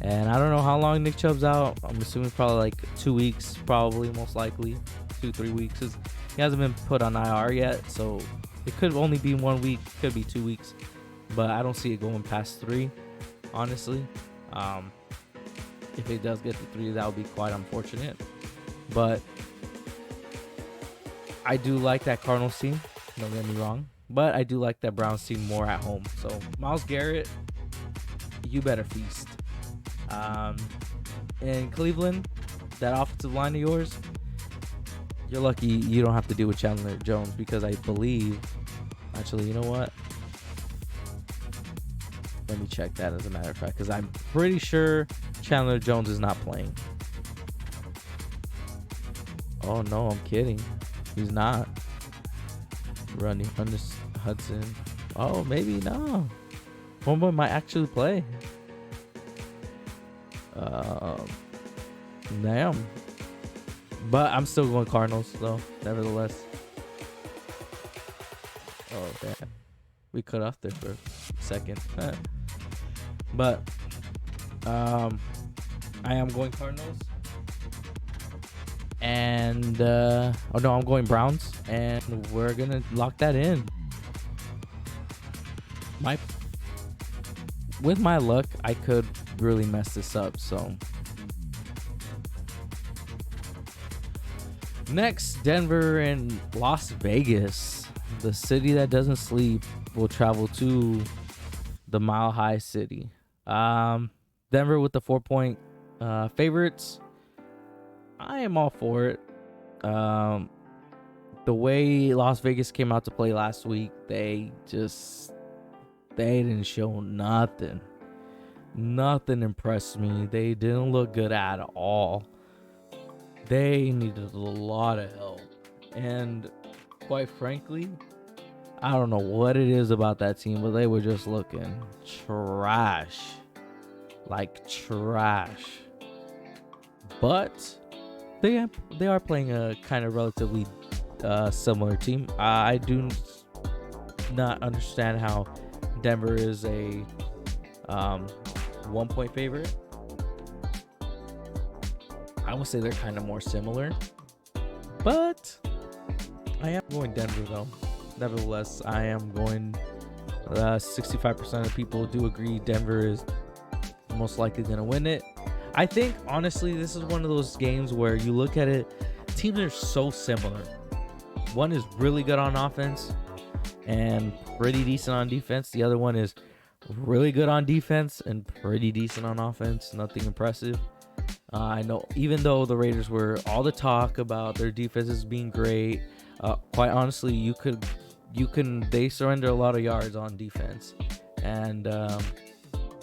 And I don't know how long Nick Chubb's out. I'm assuming probably like 2 weeks, probably most likely 2-3 weeks. He hasn't been put on IR yet, so it could only be 1 week, could be 2 weeks, but I don't see it going past 3, honestly. If it does get to 3, that would be quite unfortunate. But I do like that Cardinals team, don't get me wrong, but I do like that Browns team more at home. So Myles Garrett, you better feast. In Cleveland, that offensive line of yours, you're lucky you don't have to deal with Chandler Jones, because I believe, actually, you know what? Let me check that as a matter of fact, because I'm pretty sure Chandler Jones is not playing. Oh no, I'm kidding. He's not. Running Hudson. Oh, maybe no. Homeboy might actually play. Damn. But I'm still going Cardinals, though, nevertheless. Oh, damn. We cut off there for a second. But, I am going Cardinals. And, I'm going Browns. And we're going to lock that in. With my luck, I could really mess this up, so. Next, Denver and Las Vegas. The city that doesn't sleep will travel to the Mile High City. Denver with the 4-point favorites. I am all for it. The way Las Vegas came out to play last week, they didn't show nothing. Nothing impressed me. They didn't look good at all. They needed a lot of help. And quite frankly, I don't know what it is about that team, but they were just looking trash. Like trash. But they are playing a kind of relatively similar team. I do not understand how Denver is a 1-point favorite. I would say they're kind of more similar, but I am going Denver though. Nevertheless, I am going. 65% of people do agree Denver is most likely going to win it. I think honestly, this is one of those games where you look at it, teams are so similar. One is really good on offense and pretty decent on defense. The other one is really good on defense and pretty decent on offense. Nothing impressive. I know even though the Raiders were all the talk about their defenses being great, quite honestly, they surrender a lot of yards on defense, and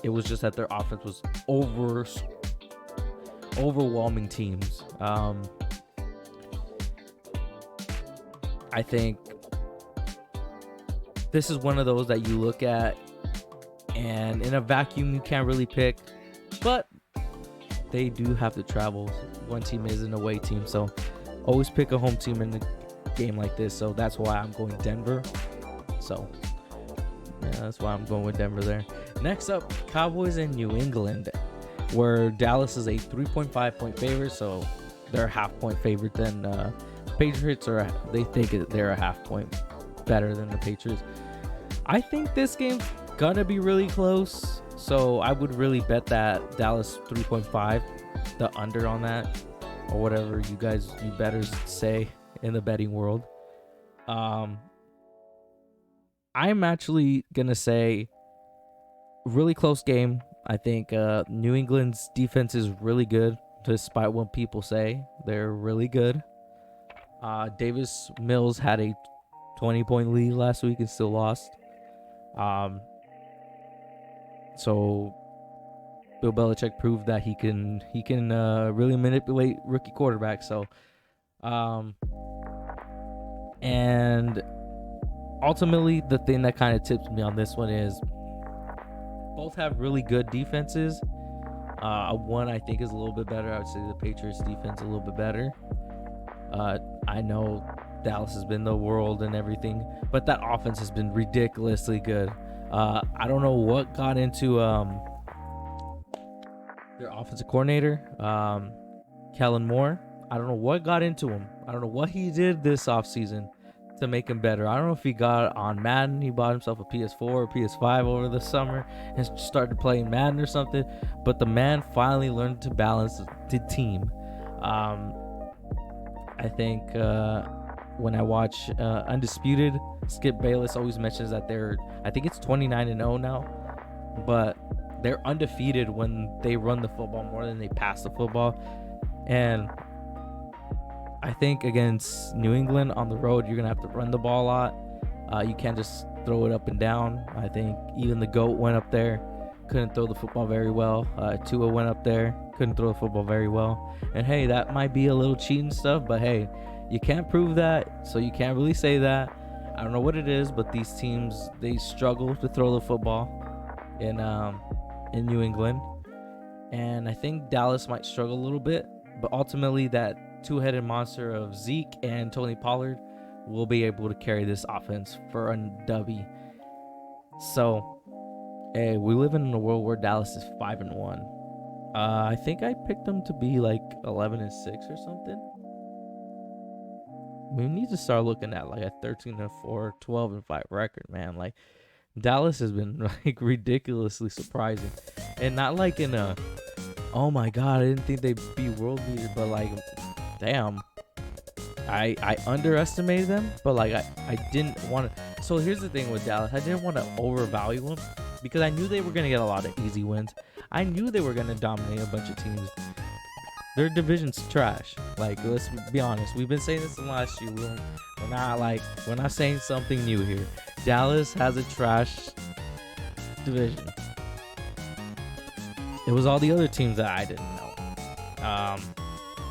it was just that their offense was overwhelming teams. I think this is one of those that you look at, and in a vacuum you can't really pick, but they do have to travel. One team is an away team, so always pick a home team in a game like this. So that's why I'm going Denver. So yeah, that's why I'm going with Denver there. Next up, Cowboys in New England, where Dallas is a 3.5 point favorite, so they're a half-point favorite than Patriots, or they think they're a half-point better than the Patriots. I think this game's gonna be really close, so I would really bet that Dallas 3.5, the under on that, or whatever you bettors say in the betting world. I'm actually gonna say really close game. I think New England's defense is really good, despite what people say. They're really good. Davis Mills had a 20-point lead last week and still lost. So Bill Belichick proved that he can really manipulate rookie quarterbacks. So, and ultimately, the thing that kind of tips me on this one is both have really good defenses. One I think is a little bit better. I would say the Patriots defense a little bit better. I know Dallas has been the world and everything, but that offense has been ridiculously good. I don't know what got into their offensive coordinator, Kellen Moore. I don't know what got into him. I don't know what he did this offseason to make him better. I don't know if he got on Madden. He bought himself a PS4 or PS5 over the summer and started playing Madden or something. But the man finally learned to balance the team. I think when I watch Undisputed, Skip Bayless always mentions that I think it's 29-0 now, but they're undefeated when they run the football more than they pass the football. And I think against New England on the road, you're going to have to run the ball a lot. You can't just throw it up and down. I think even the GOAT went up there, couldn't throw the football very well. Tua went up there, couldn't throw the football very well. And hey, that might be a little cheating stuff, but hey, you can't prove that, so you can't really say that. I don't know what it is, but these teams, they struggle to throw the football in New England. And I think Dallas might struggle a little bit, but ultimately that two-headed monster of Zeke and Tony Pollard will be able to carry this offense for a W. So, hey, we live in a world where Dallas is 5-1. I think I picked them to be like 11-6 or something. We need to start looking at like a 13-4, 12-5 record, man. Like Dallas has been like ridiculously surprising, and not like in a, oh my god, I didn't think they'd be world beaters, but like, damn, I underestimated them, but like I didn't want to. So here's the thing with Dallas, I didn't want to overvalue them because I knew they were gonna get a lot of easy wins. I knew they were gonna dominate a bunch of teams. Their division's trash. Like, let's be honest. We've been saying this the last year. We're not saying something new here. Dallas has a trash division. it was all the other teams that I didn't know.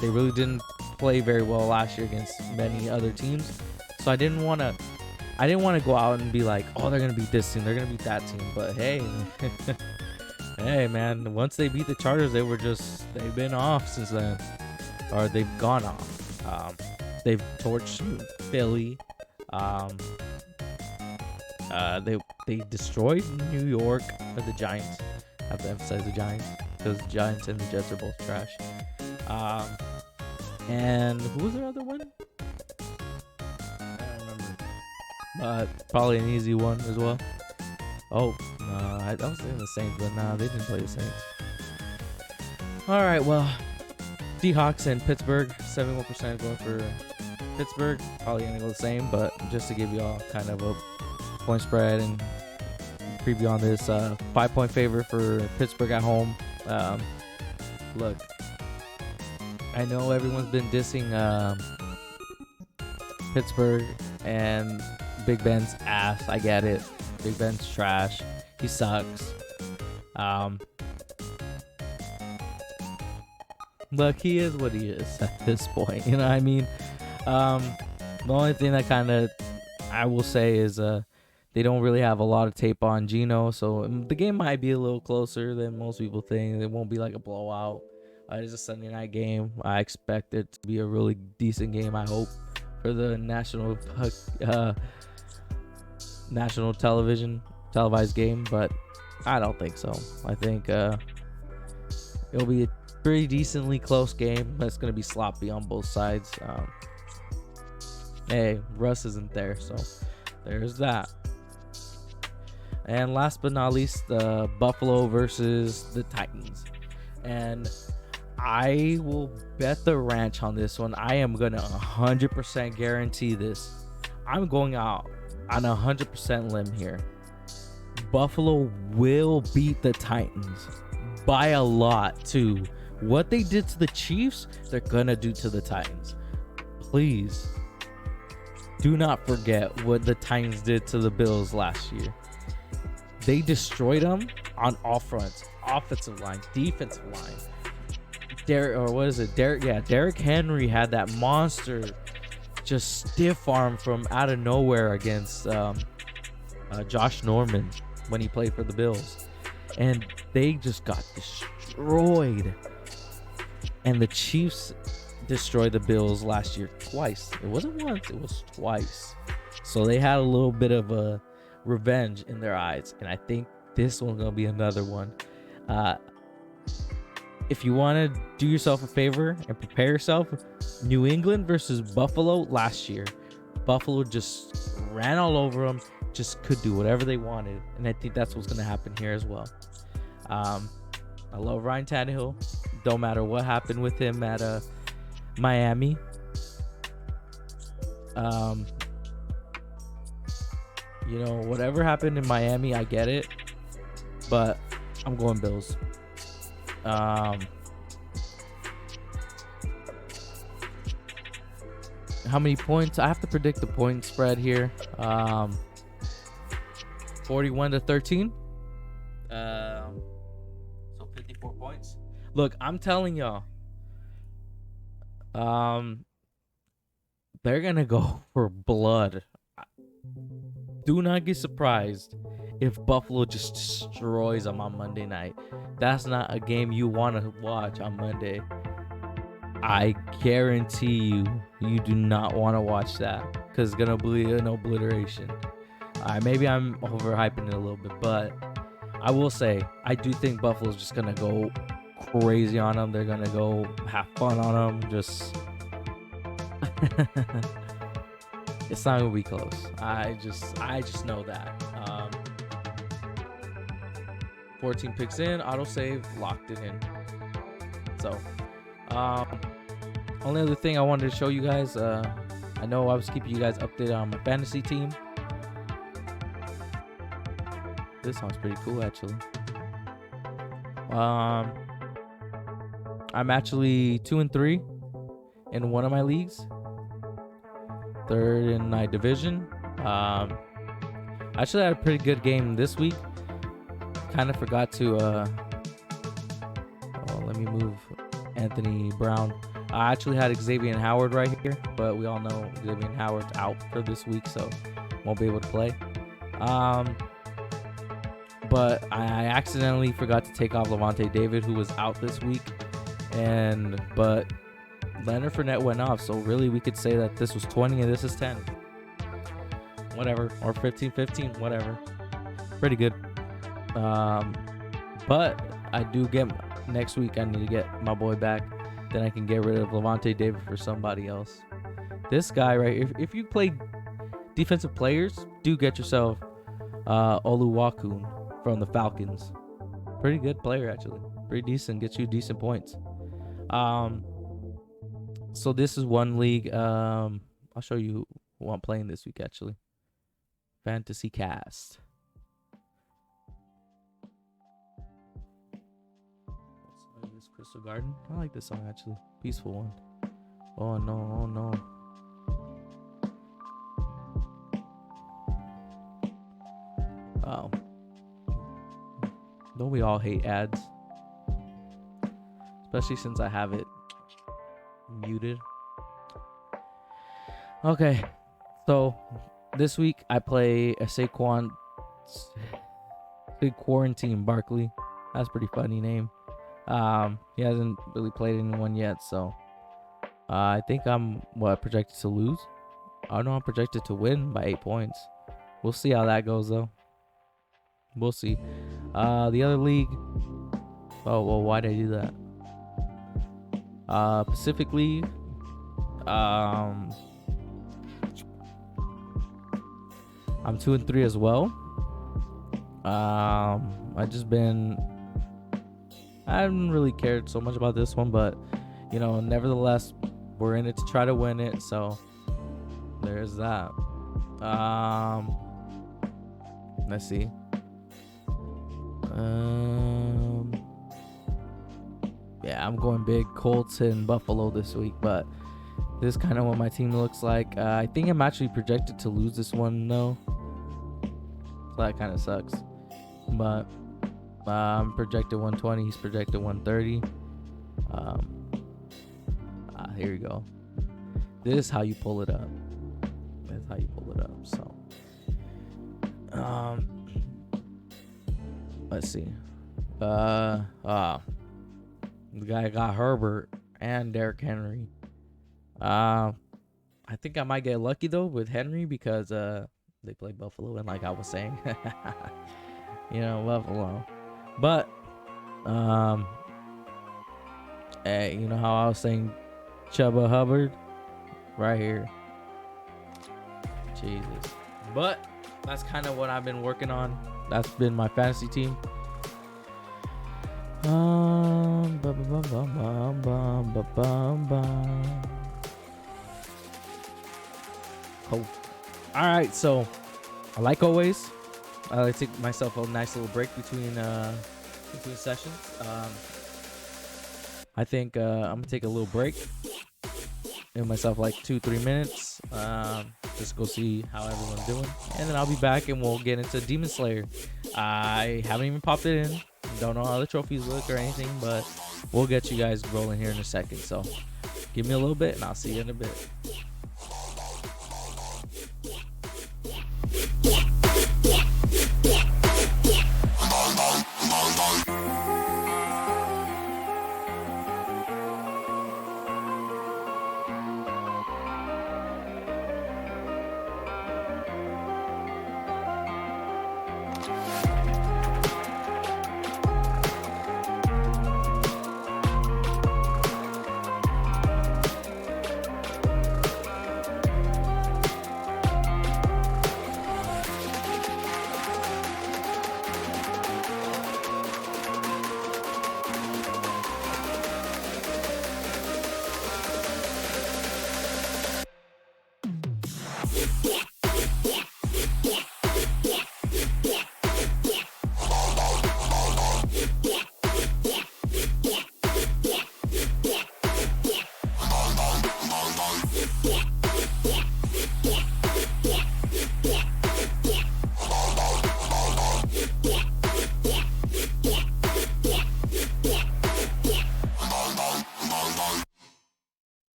They really didn't play very well last year against many other teams, so I didn't want to go out and be like, oh, they're gonna beat this team, they're gonna beat that team. But hey, hey man, once they beat the Chargers, they've been off since then, or they've gone off. They've torched Philly. They destroyed New York, or the Giants. I have to emphasize the Giants because the Giants and the Jets are both trash. And who was their other one? I don't remember. But probably an easy one as well. Oh, I was thinking the Saints, but nah, they didn't play the Saints. All right, well, Seahawks and Pittsburgh, 71% going for Pittsburgh. Probably gonna go the same, but just to give you all kind of a point spread and preview on this, 5-point favor for Pittsburgh at home. Look, I know everyone's been dissing Pittsburgh and Big Ben's ass. I get it. Big Ben's trash. He sucks. Look, he is what he is at this point. You know what I mean? The only thing that kind of I will say is they don't really have a lot of tape on Geno, so the game might be a little closer than most people think. It won't be like a blowout. It's a Sunday night game. I expect it to be a really decent game, I hope, for the national televised game, but I don't think so. I think it'll be a pretty decently close game, but it's going to be sloppy on both sides. Hey, Russ isn't there, so there's that. And last but not least, Buffalo versus the Titans. And I will bet the ranch on this one. I am going to 100% guarantee this. I'm going out on a 100% limb here. Buffalo will beat the Titans by a lot, too. What they did to the Chiefs, they're going to do to the Titans. Please do not forget what the Titans did to the Bills last year. They destroyed them on all fronts. Offensive line, defensive line. Derrick Henry had that monster just stiff arm from out of nowhere against Josh Norman when he played for the Bills. And they just got destroyed. And the Chiefs destroyed the Bills last year twice. It wasn't once, it was twice. So they had a little bit of a revenge in their eyes, and I think this one's gonna be another one. If you want to do yourself a favor and prepare yourself, New England versus Buffalo last year, Buffalo just ran all over them, just could do whatever they wanted, and I think that's what's gonna happen here as well. I love Ryan Tannehill. Don't matter what happened with him at Miami. You know, whatever happened in Miami, I get it, but I'm going Bills. How many points? I have to predict the point spread here. 41-13. So 54 points. Look, I'm telling y'all, they're gonna go for blood. Do not get surprised if Buffalo just destroys them on Monday night. That's not a game you want to watch on Monday. I guarantee you do not want to watch that, because it's going to be an obliteration. Maybe I'm overhyping it a little bit, but I will say, I do think Buffalo's just going to go crazy on them. They're going to go have fun on them. Just... It's not gonna be close. I just know that. 14 picks in, autosave, locked it in. So, only other thing I wanted to show you guys, I know I was keeping you guys updated on my fantasy team. This sounds pretty cool, actually. I'm actually 2-3 in one of my leagues. Third in my division. Actually had a pretty good game this week. Kind of forgot to Anthony Brown. I actually had Xavier Howard right here, but we all know Xavier Howard's out for this week, so won't be able to play. But I accidentally forgot to take off Levante David, who was out this week, but Leonard Fournette went off, so really we could say that this was 20 and this is 10. Whatever, or 15-15, whatever. Pretty good. But I do get next week. I need to get my boy back. Then I can get rid of Levante David for somebody else. This guy right, if you play defensive players, do get yourself Oluwakun from the Falcons. Pretty good player actually. Pretty decent. Gets you decent points. So this is one league. I'll show you who I'm playing this week actually. Fantasy Cast. This Crystal Garden. I like this song actually. Peaceful one. Oh no, oh no. Oh. Don't we all hate ads? Especially since I have it muted. Okay. So this week I play a Saquon Quarantine Barkley. That's a pretty funny name. He hasn't really played anyone yet, so I think I'm projected to lose. I know I'm projected to win by 8 points. We'll see how that goes though. We'll see. The other league. Oh well, why did I do that? Pacific League. I'm 2-3 as well. I haven't really cared so much about this one, but nevertheless, we're in it to try to win it. So there's that. Let's see. Yeah, I'm going big Colts and Buffalo this week, but this is kind of what my team looks like. I think I'm actually projected to lose this one though. So that kind of sucks. But I'm projected 120. He's projected 130. Here you go. This is how you pull it up. So, let's see. The guy got Herbert and Derrick Henry. I think I might get lucky though with Henry because they play Buffalo, and like I was saying, Buffalo. But hey, you know how I was saying Chuba Hubbard right here. Jesus. But that's kind of what I've been working on. That's been my fantasy team. Cool. All right, so like always, I take myself a nice little break between sessions. I think I'm gonna take a little break. Give myself like 2-3 minutes. Just go see how everyone's doing, and then I'll be back and we'll get into Demon Slayer. I haven't even popped it in. Don't know how the trophies look or anything, but we'll get you guys rolling here in a second. So give me a little bit, and I'll see you in a bit.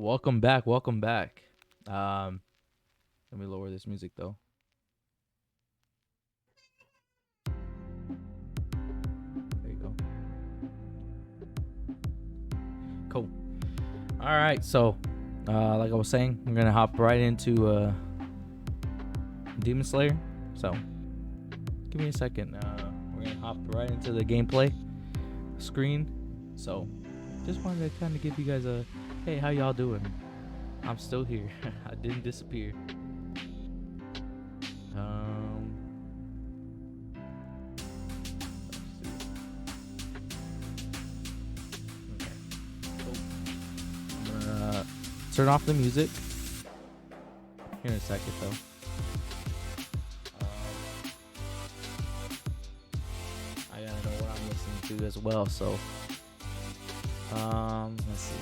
welcome back. Welcome back. Um, let me lower this music though. There you go. Cool. All right. So, like I was saying, I'm gonna hop right into Demon Slayer. So, give me a second. We're gonna hop right into the gameplay screen. So, just wanted to kind of give you guys a, hey, how y'all doing? I'm still here. I didn't disappear. Okay. Cool. I'm gonna turn off the music here in a second, though. I gotta know what I'm listening to as well. So, let's see.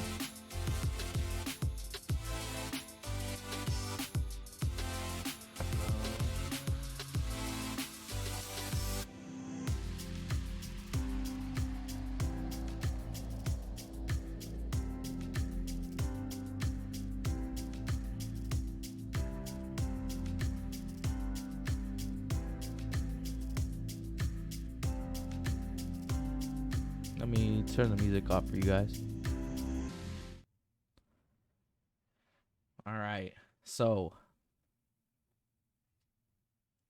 Let me turn the music off for you guys. All right. So,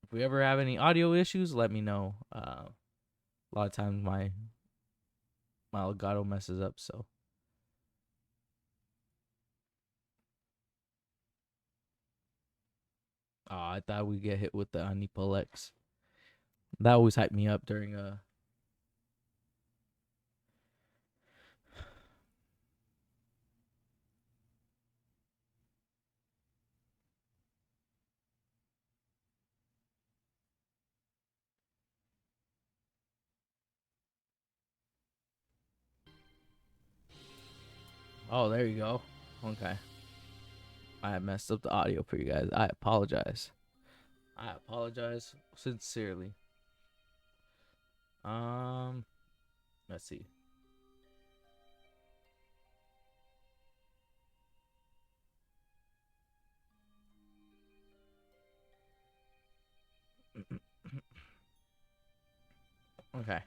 if we ever have any audio issues, let me know. A lot of times my Elgato messes up, so. Oh, I thought we'd get hit with the Anipolex. That always hyped me up during Oh, there you go. Okay. I messed up the audio for you guys. I apologize. I apologize sincerely. Let's see. Okay.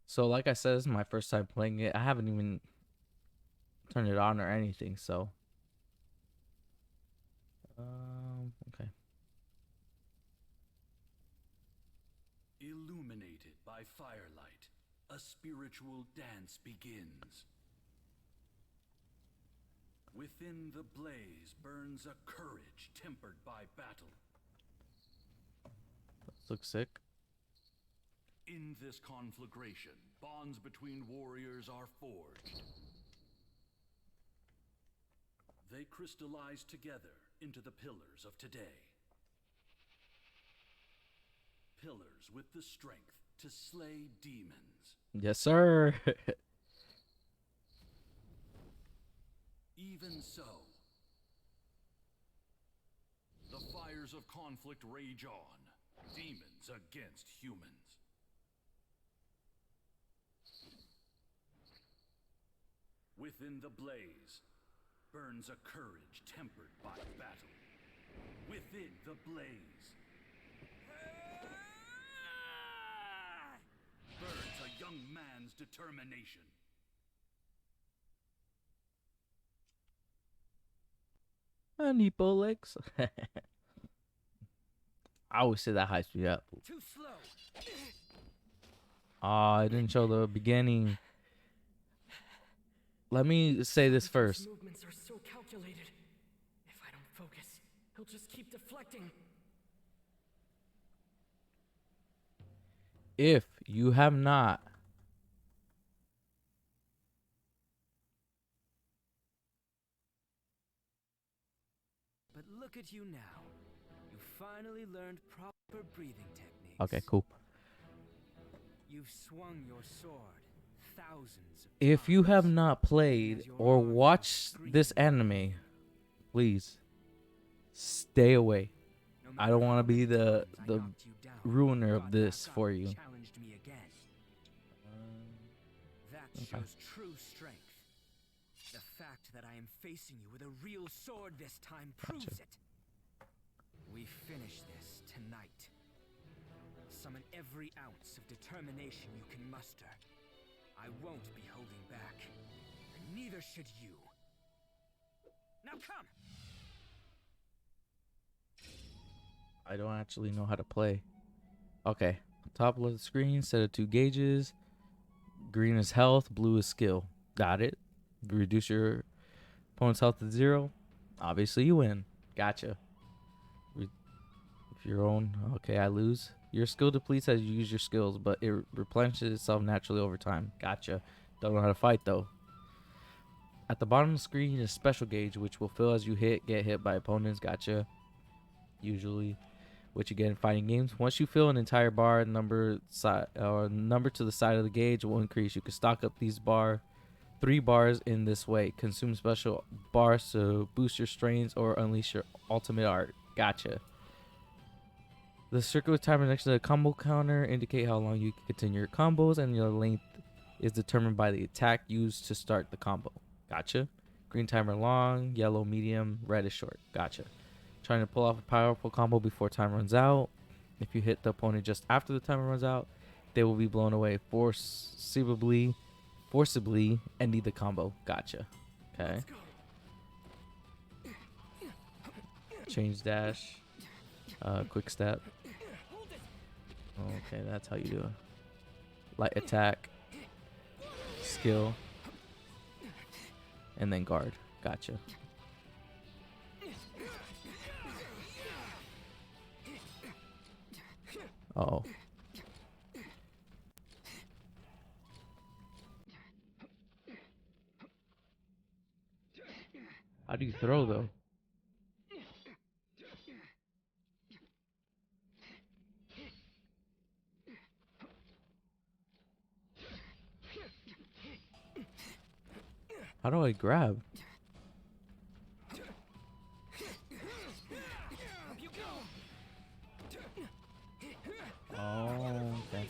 So, like I said, this is my first time playing it. I haven't even turned it on or anything, so. Okay. Illuminated by firelight, a spiritual dance begins. Within the blaze burns a courage tempered by battle. This looks sick. In this conflagration, bonds between warriors are forged. They crystallize together into the pillars of today. Pillars with the strength to slay demons. Yes, sir. Even so, the fires of conflict rage on, demons against humans. Within the blaze burns a courage tempered by battle. Within the blaze burns a young man's determination. Anipolex. I always say that hypes me up. Too slow. Oh, I didn't show the beginning. Let me say this first. His movements are so calculated. If I don't focus, he'll just keep deflecting. If you have not But look at you now. You finally learned proper breathing techniques. Okay, cool. You've swung your sword thousands of If you have times. not played or watched this anime, please stay away. No I matter don't want how to be many the times I knocked you down, ruiner you of got this back for up and you. challenged me again. shows true strength. The fact that I am facing you with a real sword this time proves it. We finish this tonight. Summon every ounce of determination you can muster. I won't be holding back, and neither should you. Now come! I don't actually know how to play. Okay. Top left screen, set of 2 gauges. Green is health, blue is skill. Got it. Reduce your opponent's health to 0. Obviously, you win. Gotcha. If your own. Okay, I lose. Your skill depletes as you use your skills, but it replenishes itself naturally over time. Gotcha. Don't know how to fight, though. At the bottom of the screen is special gauge, which will fill as you get hit by opponents. Gotcha. Usually, which you get in fighting games. Once you fill an entire bar, number to the side of the gauge will increase. You can stock up these 3 bars in this way. Consume special bars to boost your strains or unleash your ultimate art. Gotcha. The circular timer next to the combo counter indicate how long you can continue your combos, and your length is determined by the attack used to start the combo. Gotcha. Green timer long, yellow medium, red is short. Gotcha. Trying to pull off a powerful combo before time runs out. If you hit the opponent just after the timer runs out, they will be blown away forcibly, ending the combo. Gotcha. Okay. Change dash. Quick step. Okay, that's how you do it. Light attack. Skill. And then guard. Gotcha. Oh. How do you throw, though? How do I grab? Oh, okay.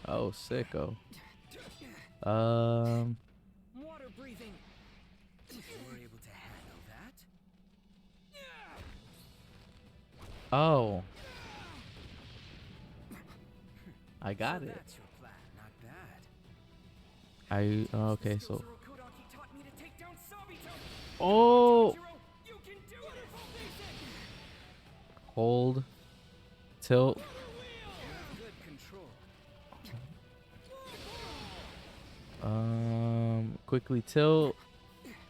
Oh, sicko. Water breathing. You were able to handle that? Oh. I got So it. that's your plan, not bad. Okay, so. Urokodaki taught me to take down Sabito. Oh. Tanjiro, you can do it! Hold. Tilt. Good control. Quickly tilt.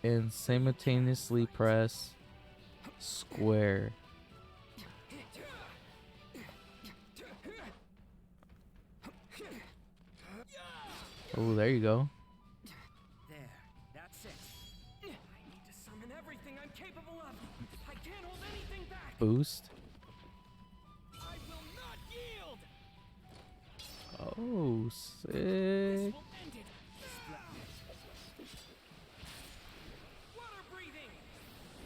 And simultaneously press square. Oh, there you go. There, that's it. I need to summon everything I'm capable of. I can't hold anything back. Boost. I will not yield. Oh, This sick. will end it. Water breathing.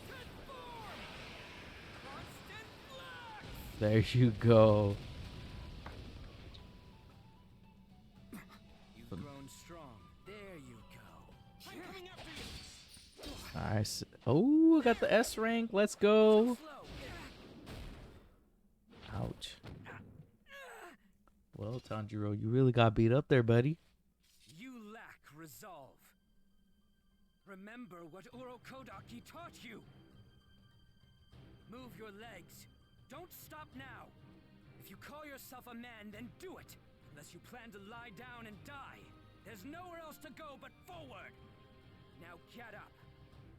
Transform. Constant flux. There you go. You've grown strong. There you go. I'm coming after you. Nice. Oh, I got the S rank. Let's go. Slow. Ouch. Well, Tanjiro, you really got beat up there, buddy. You lack resolve. Remember what Urokodaki taught you. Move your legs. Don't stop now. If you call yourself a man, then do it. Unless you plan to lie down and die. There's nowhere else to go but forward. Now get up.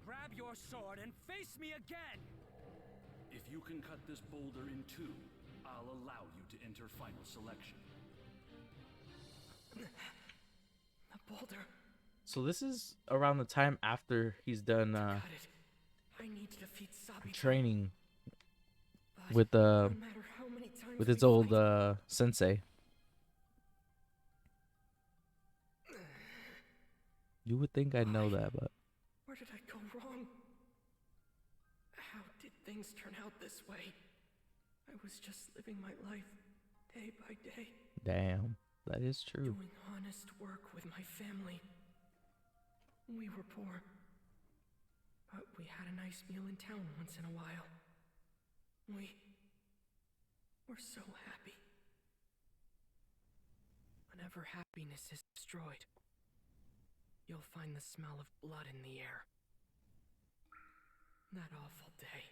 Grab your sword and face me again. If you can cut this boulder in 2, I'll allow you to enter final selection. The boulder. So this is around the time after he's done Got it. I need to defeat Sabito. training But with no matter how many times with his we old fight, sensei. You would think I'd know that, but where did I go wrong? How did things turn out this way? I was just living my life day by day, Damn, that is true. doing honest work with my family. We were poor, but we had a nice meal in town once in a while. We were so happy. Whenever happiness is destroyed, you'll find the smell of blood in the air. That awful day.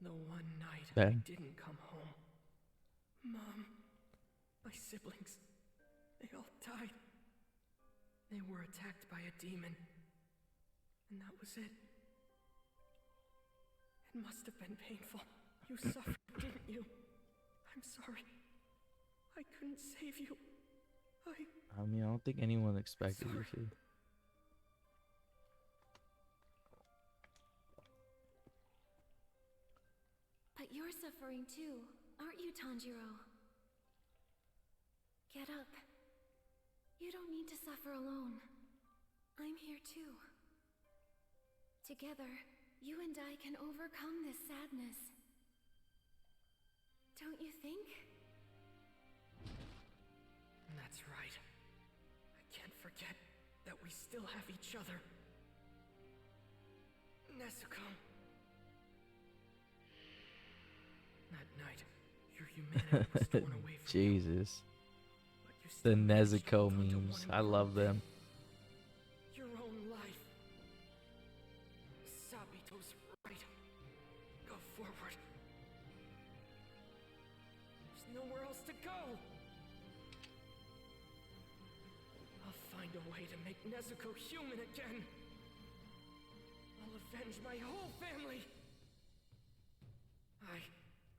The one night I Okay. didn't come home. Mom, my siblings, they all died. They were attacked by a demon. And that was it. It must have been painful. You suffered, didn't you? I'm sorry. I couldn't save you. I mean, I don't think anyone expected you to. But you're suffering too, aren't you, Tanjiro? Get up. You don't need to suffer alone. I'm here too. Together, you and I can overcome this sadness. Don't you think? That's right. I can't forget that we still have each other. Nezuko. That night, your humanity was torn away from you, Jesus. but you The still managed to Nezuko hold on to memes. one I love them. Your own life. Sabito's right. Go forward. There's nowhere else to go. I'll find a way to make Nezuko human again. I'll avenge my whole family. I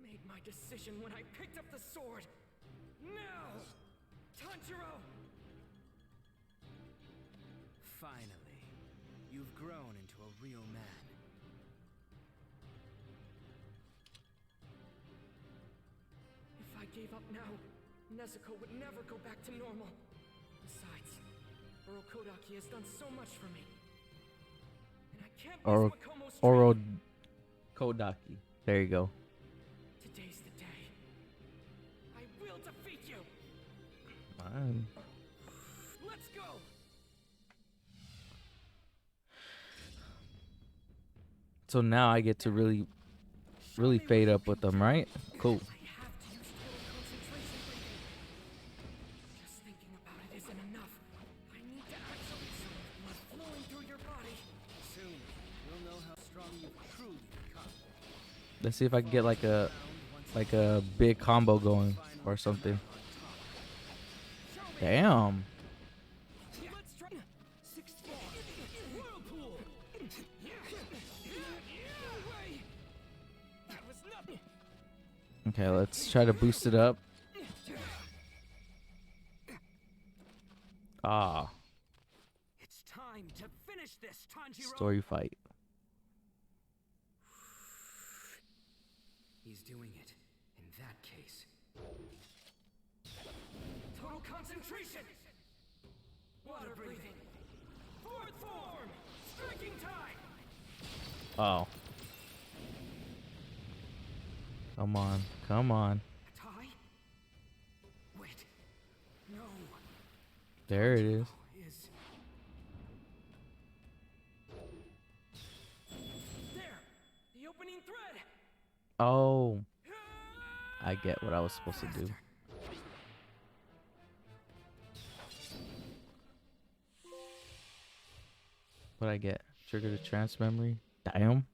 made my decision when I picked up the sword. Now! Tanjiro! Finally, you've grown into a real man. If I gave up now, Nezuko would never go back to normal. Besides, Orokodaki has done so much for me. And I can't Oro- miss Makomo's training. Kodaki. There you go. Today's the day. I will defeat you. Fine. Let's go. So now I get to really fade up with them, right? Cool. I have to use total concentration breathing. Just thinking about it isn't enough. I need to actually feel blood flowing through your body. Soon, you'll know how strong you've truly become. Let's see if I can get like a big combo going or something. Damn. Let's try 16 whirlpool. That was nothing. Okay, let's try to boost it up. Ah, It's time to finish this, Tanjiro. story fight. He's doing it. In that case, Total concentration. Water breathing. Fourth form. Striking time. Oh. Come on, come on. A tie? Wait. No. There it is. Is there. The opening thread. Oh, I get what I was supposed to do. What I get? Trigger the trance memory. Damn.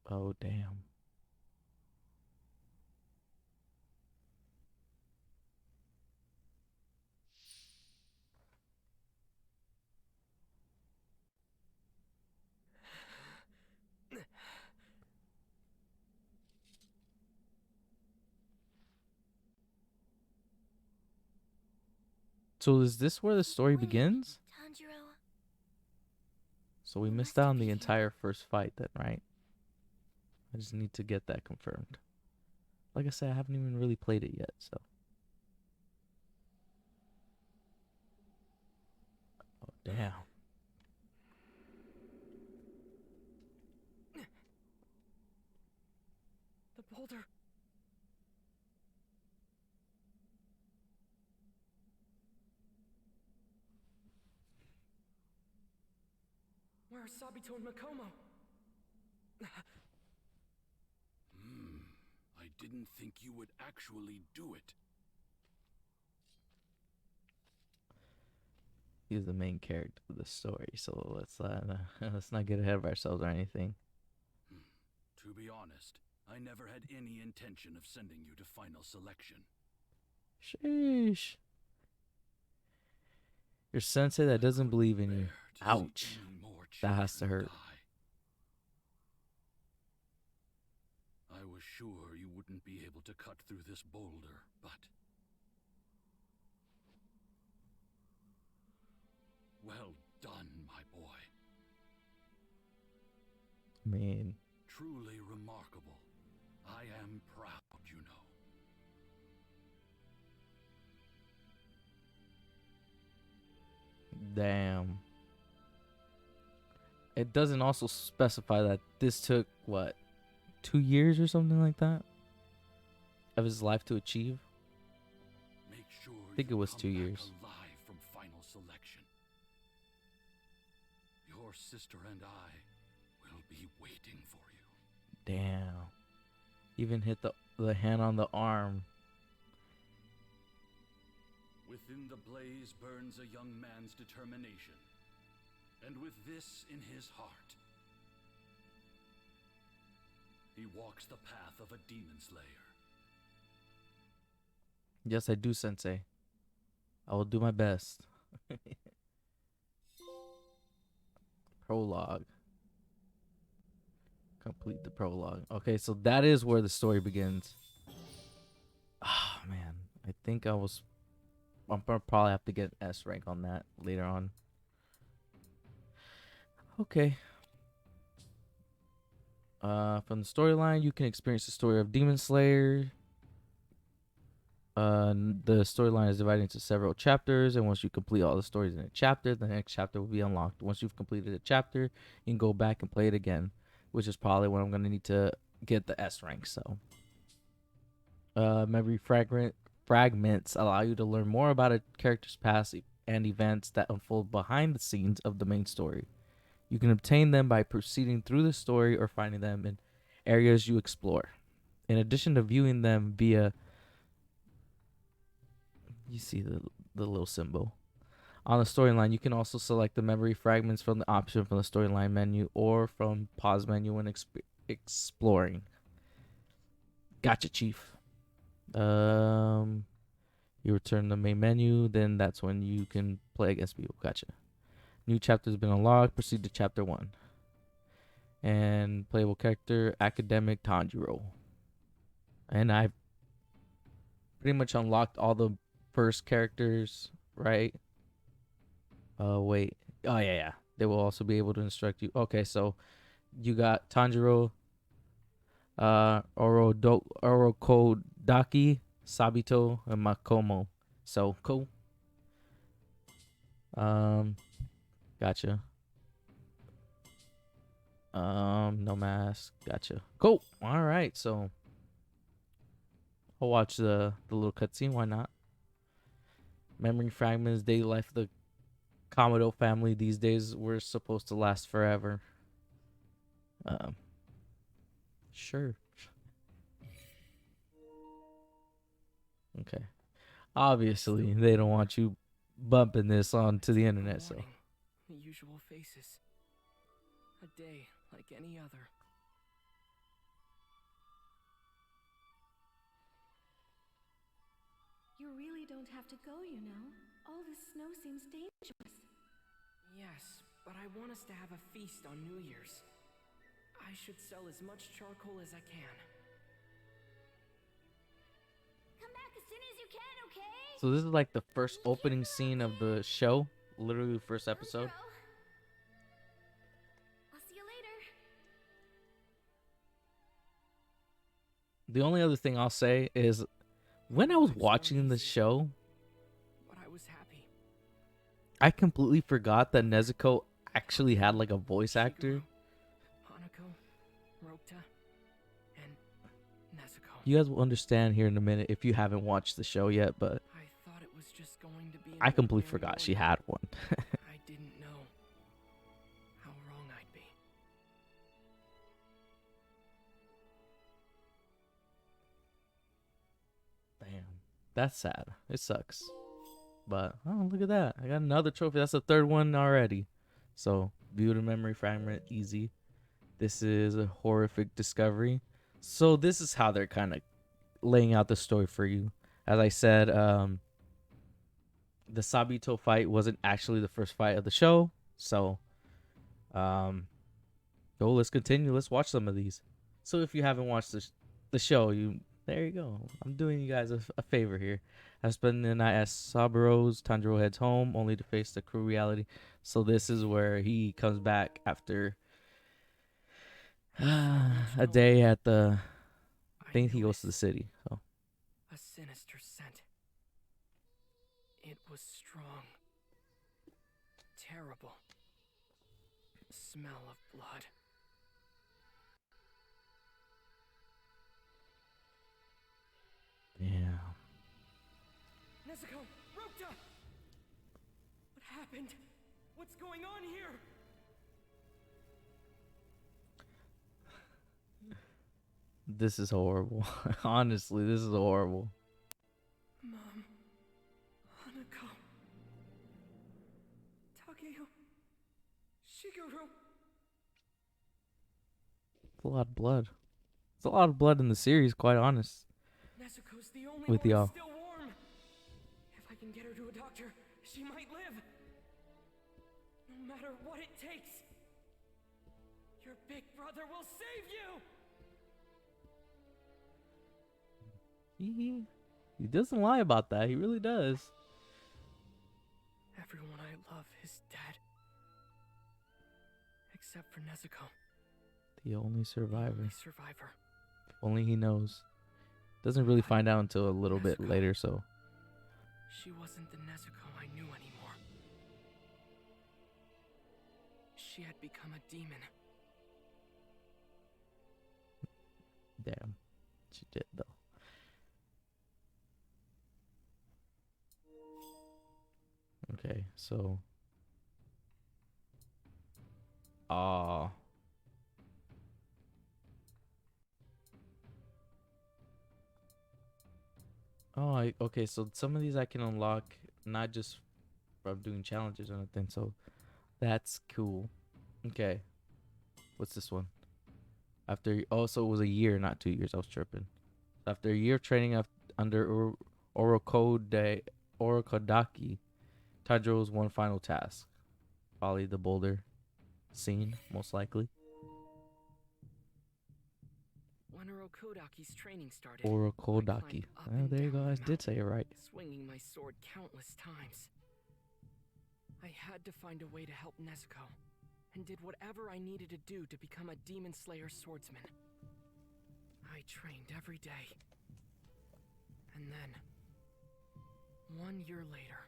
Oh damn. So is this where the story Wait, begins? Tanjiro, So we You missed must out on the be here. entire first fight then, right? I just need to get that confirmed. Like I said, I haven't even really played it yet, so. Oh, damn. The boulder. Where are Sabito and Makomo? I didn't think you would actually do it. He's the main character of the story, so let's not get ahead of ourselves or anything. To be honest, I never had any intention of sending you to final selection. Sheesh. Your sensei that doesn't believe in you. Ouch. That has to hurt. I was sure you wouldn't be able to cut through this boulder, but... Well done, my boy. I mean, Truly remarkable. I am proud, you know. damn. It doesn't also specify that this took, what, 2 years or something like that? Of his life to achieve? Make sure I think you it was come 2 back years. alive from final selection. Your sister and I will be waiting for you. Damn. Even hit the hand on the arm. Within the blaze burns a young man's determination, and with this in his heart, he walks the path of a demon slayer. Yes, I do, Sensei. I will do my best. Prologue. Complete the prologue. Okay, so that is where the story begins. Ah, man. I think I'm gonna probably have to get S rank on that later on. Okay. From the storyline, you can experience the story of Demon Slayer. The storyline is divided into several chapters, and once you complete all the stories in a chapter, the next chapter will be unlocked. Once you've completed a chapter, you can go back and play it again, which is probably when I'm gonna need to get the S rank. So, memory fragments allow you to learn more about a character's past and events that unfold behind the scenes of the main story. You can obtain them by proceeding through the story or finding them in areas you explore. In addition to viewing them via, you see the little symbol on the storyline, you can also select the memory fragments from the option from the storyline menu or from pause menu when exploring. Gotcha, Chief. You return the main menu, then that's when you can play against people. Gotcha. New chapter has been unlocked. Proceed to chapter 1. And playable character, Academic Tanjiro. And I've pretty much unlocked all the first characters, right? Wait. Oh, yeah. They will also be able to instruct you. Okay, so you got Tanjiro, Orokodaki, Sabito, and Makomo. So, cool. Gotcha. No mask. Gotcha. Cool. All right. So I'll watch the little cutscene. Why not? Memory fragments, daily life of the Kamado family these days were supposed to last forever. Sure. Okay. Obviously, they don't want you bumping this onto the internet, so. Morning, the usual faces. A day like any other. You really don't have to go, you know. All this snow seems dangerous. Yes, but I want us to have a feast on New Year's. I should sell as much charcoal as I can. Come back as soon as you can, okay? So this is like the first opening scene of the show, literally the first episode. I'll see you later. The only other thing I'll say is when I was Life's not watching the easy, show, but I was happy. I completely forgot that Nezuko actually had like a voice actor. Shigeru, Hanako, Rokta, and Nezuko. You guys will understand here in a minute if you haven't watched the show yet, but I thought it was just going to be an I completely ordinary forgot she warrior. had one. I didn't know how wrong I'd be. Damn. That's sad. It sucks. But oh, look at that. I got another trophy. That's the third one already. So, view the memory fragment, easy. This is a horrific discovery. So this is how they're kind of laying out the story for you. As I said, the Sabito fight wasn't actually the first fight of the show. So, let's continue. Let's watch some of these. So if you haven't watched the show, there you go. I'm doing you guys a favor here. I spend the night at Saburo's. Tanjiro heads home, only to face the cruel reality. So this is where he comes back after a day at the. I think he goes to the city. So A sinister scent. It was strong. Terrible. Smell of blood. yeah. Nezuko! Rokta! What happened? What's going on here? This is horrible. Honestly, this is horrible. Mom. Hanako. Takeo. Shigeru. It's a lot of blood. It's a lot of blood in the series, quite honest. Nezuko's the only With one y'all. still warm. If I can get her to a doctor, she might live. No matter what it takes. Your big brother will save you! He doesn't lie about that. He really does. Everyone I love is dead. Except for Nezuko, The only the survivor. only survivor. If only he knows. Doesn't really find out until a little bit Nezuko. later, so. She wasn't the Nezuko I knew anymore. She had become a demon. Damn. She did, though. Okay, so. Ah. Okay, so some of these I can unlock not just from doing challenges or anything, so that's cool. Okay. What's this one? So it was a year, not 2 years. I was tripping. After a year of training under Orokodaki, Tanjiro's one final task. Probably the boulder scene, most likely. When Orokodaki's training started, Orokodaki. I climbed up Oh, and there you down go. I the did say it right. swinging my sword countless times. I had to find a way to help Nezuko, and did whatever I needed to do to become a Demon Slayer swordsman. I trained every day. And then, 1 year later,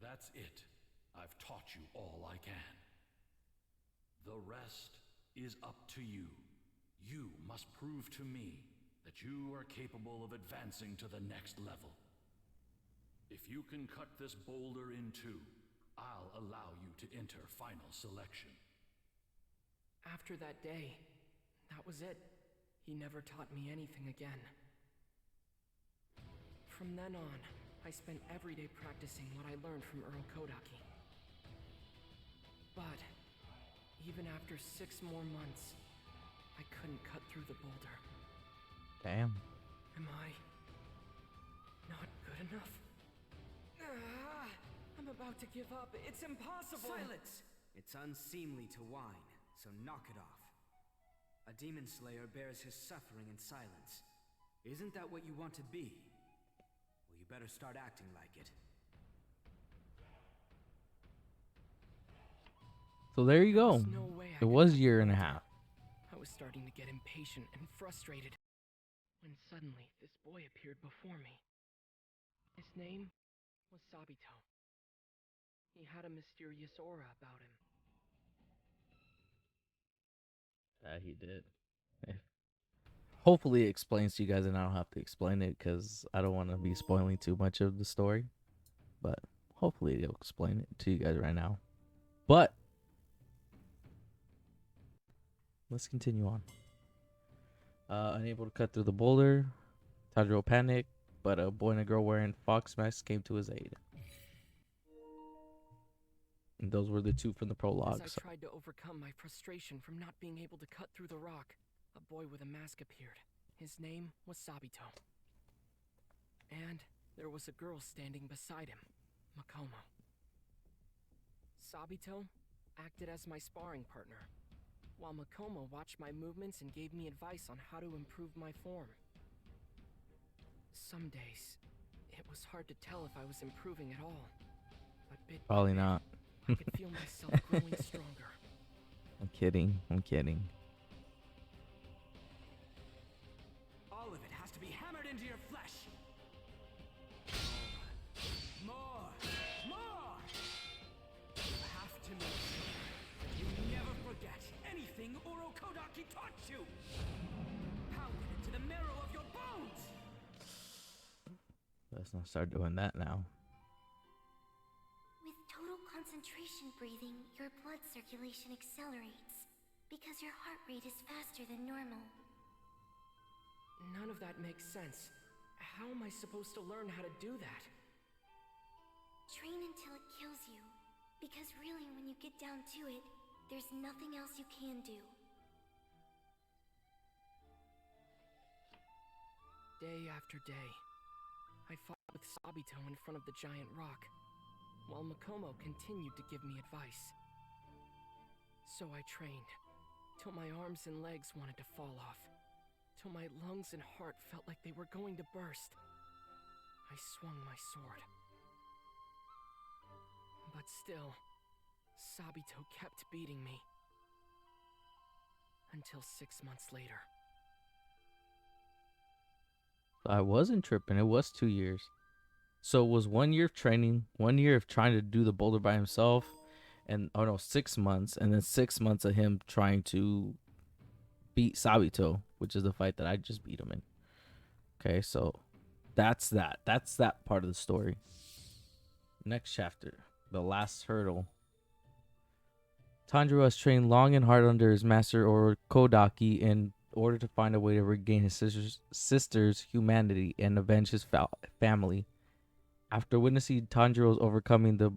That's it. I've taught you all I can. The rest is up to you. You must prove to me that you are capable of advancing to the next level. If you can cut this boulder in two, I'll allow you to enter final selection. after that day, that was it. He never taught me anything again. From then on, I spent every day practicing what I learned from Earl Kodaki. But, even after 6 more months, I couldn't cut through the boulder. Damn. Am I not good enough? I'm about to give up. It's impossible. Silence! It's unseemly to whine, so knock it off. A demon slayer bears his suffering in silence. Isn't that what you want to be? Well, you better start acting like it. So there you There go. was no way I It could was cut a year through and a it. half. I was starting to get impatient and frustrated when suddenly this boy appeared before me. His name was Sabito. He had a mysterious aura about him. He did. Hopefully it explains to you guys, and I don't have to explain it because I don't want to be spoiling too much of the story. But hopefully it'll explain it to you guys right now. But let's continue on. Unable to cut through the boulder, Tanjiro panicked, but a boy and a girl wearing fox masks came to his aid. And those were the two from the prologue. As So. I tried to overcome my frustration from not being able to cut through the rock, a boy with a mask appeared. His name was Sabito. And there was a girl standing beside him, Makomo. Sabito acted as my sparring partner, while Makomo watched my movements and gave me advice on how to improve my form. Some days, it was hard to tell if I was improving at all, but bit by Probably bit, not. I could feel myself growing stronger. I'm kidding. I'm kidding. All of it has to be hammered into your flesh. More! More! You have to make sure that you never forget anything Urokodaki taught you. Pound it into the marrow of your bones. Let's not start doing that now. With total concentration breathing, your blood circulation accelerates because your heart rate is faster than normal. None of that makes sense. How am I supposed to learn how to do that? Train until it kills you, because really when you get down to it, there's nothing else you can do. Day after day, I fought with Sabito in front of the giant rock, while Makomo continued to give me advice. So I trained, till my arms and legs wanted to fall off, till my lungs and heart felt like they were going to burst. I swung my sword. But still, Sabito kept beating me. Until 6 months later. I wasn't tripping. It was 2 years. So it was 1 year of training, 1 year of trying to do the boulder by himself, and 6 months, and then 6 months of him trying to beat Sabito, which is the fight that I just beat him in. Okay, so that's that. That's that part of the story. Next chapter, the last hurdle. Tanjiro has trained long and hard under his master Kodaki in order to find a way to regain his sister's humanity and avenge his family. After witnessing Tanjiro's overcoming the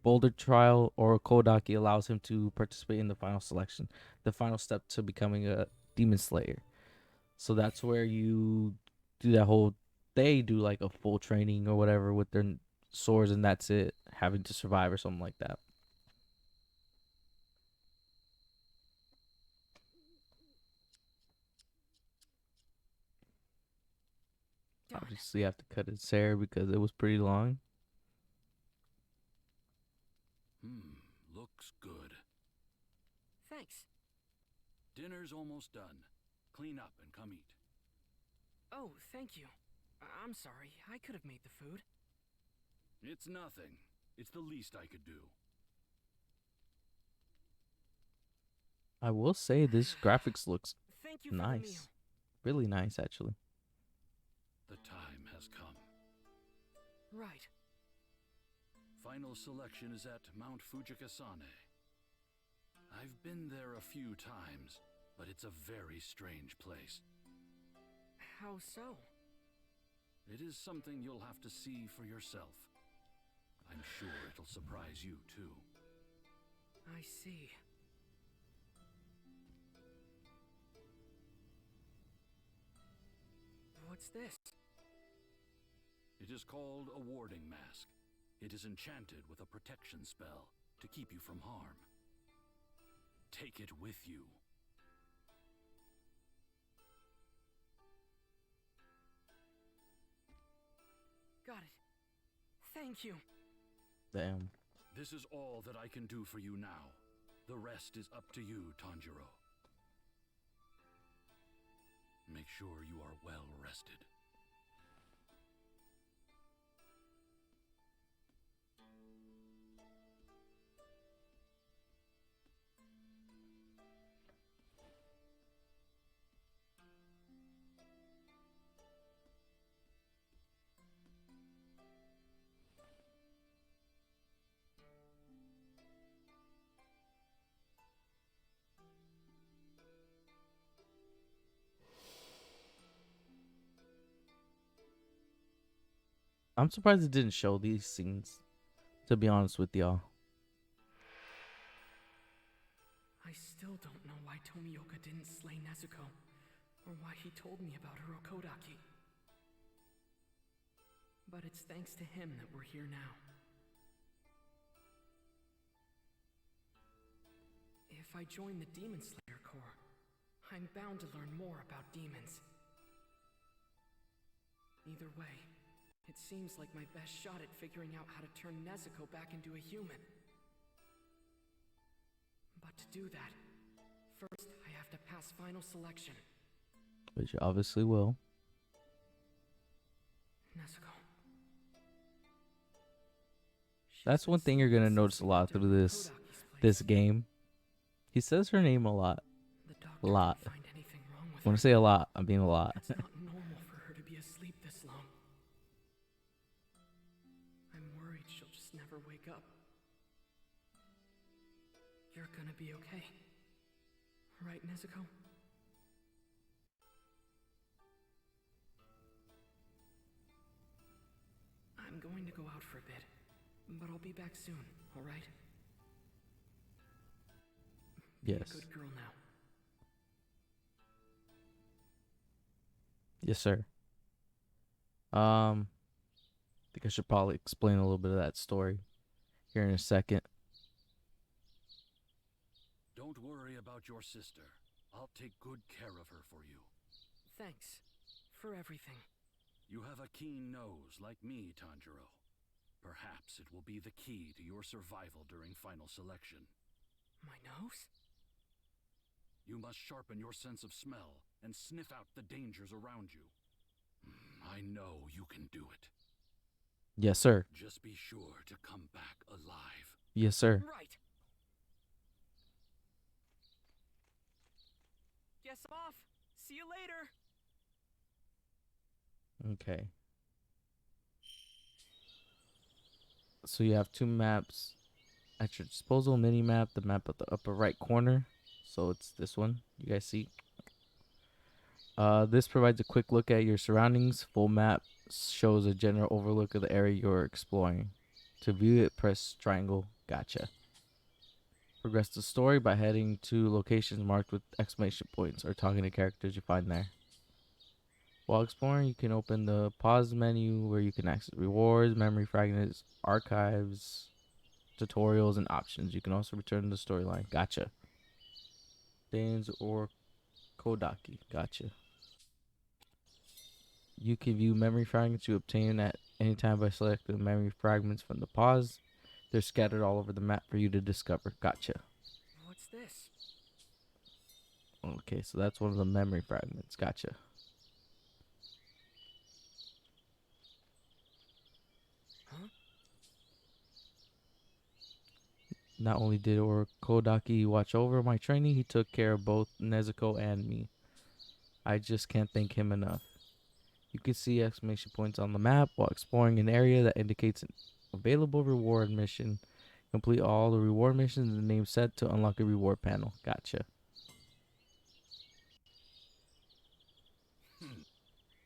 boulder trial, Kodaki allows him to participate in the final selection, the final step to becoming a demon slayer. So that's where you do that whole, they do like a full training or whatever with their swords, and that's it, having to survive or something like that. Done. Obviously, I have to cut his hair because it was pretty long. Looks good. Thanks. Dinner's almost done. Clean up and come eat. Oh, thank you. I'm sorry. I could have made the food. It's nothing. It's the least I could do. I will say this graphics looks Thank you for the meal. nice. Really nice, actually. The time has come. Right. Final selection is at Mount Fujikasane. I've been there a few times, but it's a very strange place. How so? It is something you'll have to see for yourself. I'm sure it'll surprise you, too. I see. What's this? It is called a warding mask. It is enchanted with a protection spell to keep you from harm. Take it with you. Got it. Thank you. Damn. This is all that I can do for you now. The rest is up to you, Tanjiro. Make sure you are well rested. I'm surprised it didn't show these scenes, to be honest with y'all. I still don't know why Tomioka didn't slay Nezuko, or why he told me about Urokodaki. But it's thanks to him that we're here now. If I join the Demon Slayer Corps, I'm bound to learn more about demons. Either way, it seems like my best shot at figuring out how to turn Nezuko back into a human. But to do that, first I have to pass final selection. Which you obviously will. Nezuko. That's one thing you're gonna notice a lot through this game. He says her name a lot. A lot. When I say a lot, I mean a lot. It's not normal for her to be asleep this long. I'm worried she'll just never wake up. You're gonna be okay. Right, Nezuko? I'm going to go out for a bit, but I'll be back soon, alright? Be Yes. a good girl now. Yes, sir. I think I should probably explain a little bit of that story here in a second. Don't worry about your sister. I'll take good care of her for you. Thanks for everything. You have a keen nose like me, Tanjiro. Perhaps it will be the key to your survival during final selection. My nose? You must sharpen your sense of smell and sniff out the dangers around you. I know you can do it. Yes, sir. Just be sure to come back alive. Yes, sir. Right. Guess I'm off. See you later. Okay. So you have two maps at your disposal. Mini map, the map at the upper right corner. So it's this one. You guys see? This provides a quick look at your surroundings. Full map shows a general overlook of the area you're exploring. To view it, press triangle. Gotcha. Progress the story by heading to locations marked with exclamation points or talking to characters you find there. While exploring, you can open the pause menu where you can access rewards, memory fragments, archives, tutorials, and options. You can also return to the storyline. Gotcha. Danes or Kodaki. Gotcha. You can view memory fragments you obtain at any time by selecting memory fragments from the pause. They're scattered all over the map for you to discover. Gotcha. What's this? Okay, so that's one of the memory fragments. Gotcha. Huh? Not only did Kodaki watch over my training, he took care of both Nezuko and me. I just can't thank him enough. You can see exclamation points on the map while exploring an area that indicates an available reward mission. Complete all the reward missions in the name set to unlock a reward panel. Gotcha.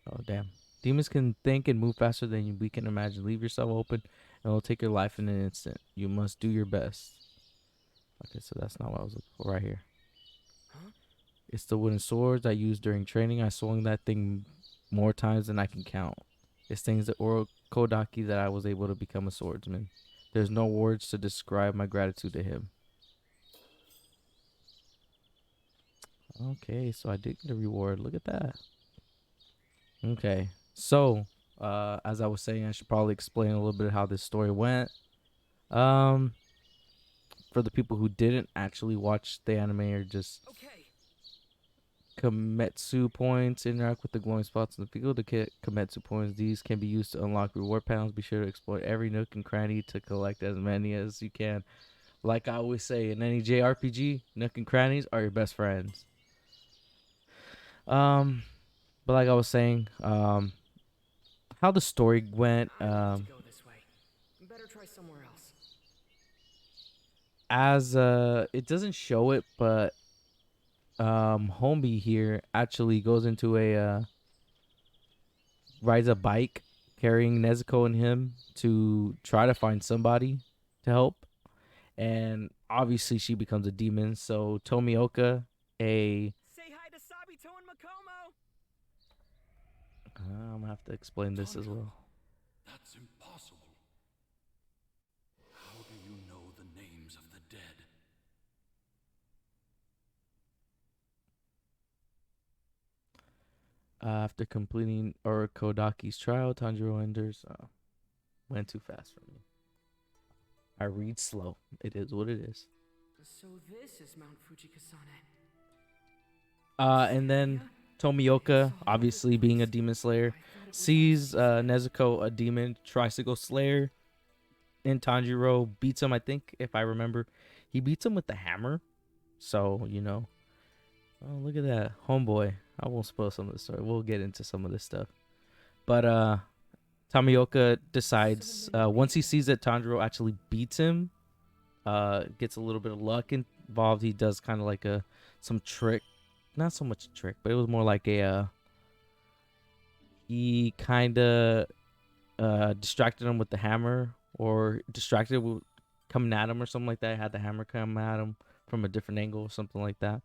Oh, damn. Demons can think and move faster than we can imagine. Leave yourself open and it'll take your life in an instant. You must do your best. Okay, so that's not what I was looking for right here. Huh? It's the wooden swords I used during training. I swung that thing more times than I can count. It's things that Kodaki that I was able to become a swordsman. There's no words to describe my gratitude to him. Okay, so I did get a reward. Look at that. Okay, so as I was saying, I should probably explain a little bit how this story went. for the people who didn't actually watch the anime or just Okay. Kometsu points, interact with the glowing spots in the field to get Kometsu points. These can be used to unlock reward panels. Be sure to explore every nook and cranny to collect as many as you can. Like I always say in any JRPG, nook and crannies are your best friends. But like I was saying, how the story went, I don't need to go this way. Better try somewhere else. as it doesn't show it, but Homie here actually goes into a rides a bike carrying Nezuko and him to try to find somebody to help. And obviously she becomes a demon. So Tomioka, a Say hi to Sabito and Makomo. I'm gonna have to explain this as well. That's impossible. How do you know the names of the dead? After completing Orokodaki's trial, Tanjiro enters. Went too fast for me. I read slow. It is what it is. So this is Mount Fujikasane. And then Tomioka, obviously being a demon slayer, sees Nezuko, a demon, tries to go slay her, and Tanjiro beats him. I think, if I remember, he beats him with the hammer. So oh, look at that, homeboy. I won't spoil some of the story. We'll get into some of this stuff. But Tomioka decides once he sees that Tanjiro actually beats him, gets a little bit of luck involved. He does kind of like some trick, not so much a trick, but it was more like he kind of distracted him with the hammer, or distracted with coming at him or something like that. Had the hammer come at him from a different angle or something like that.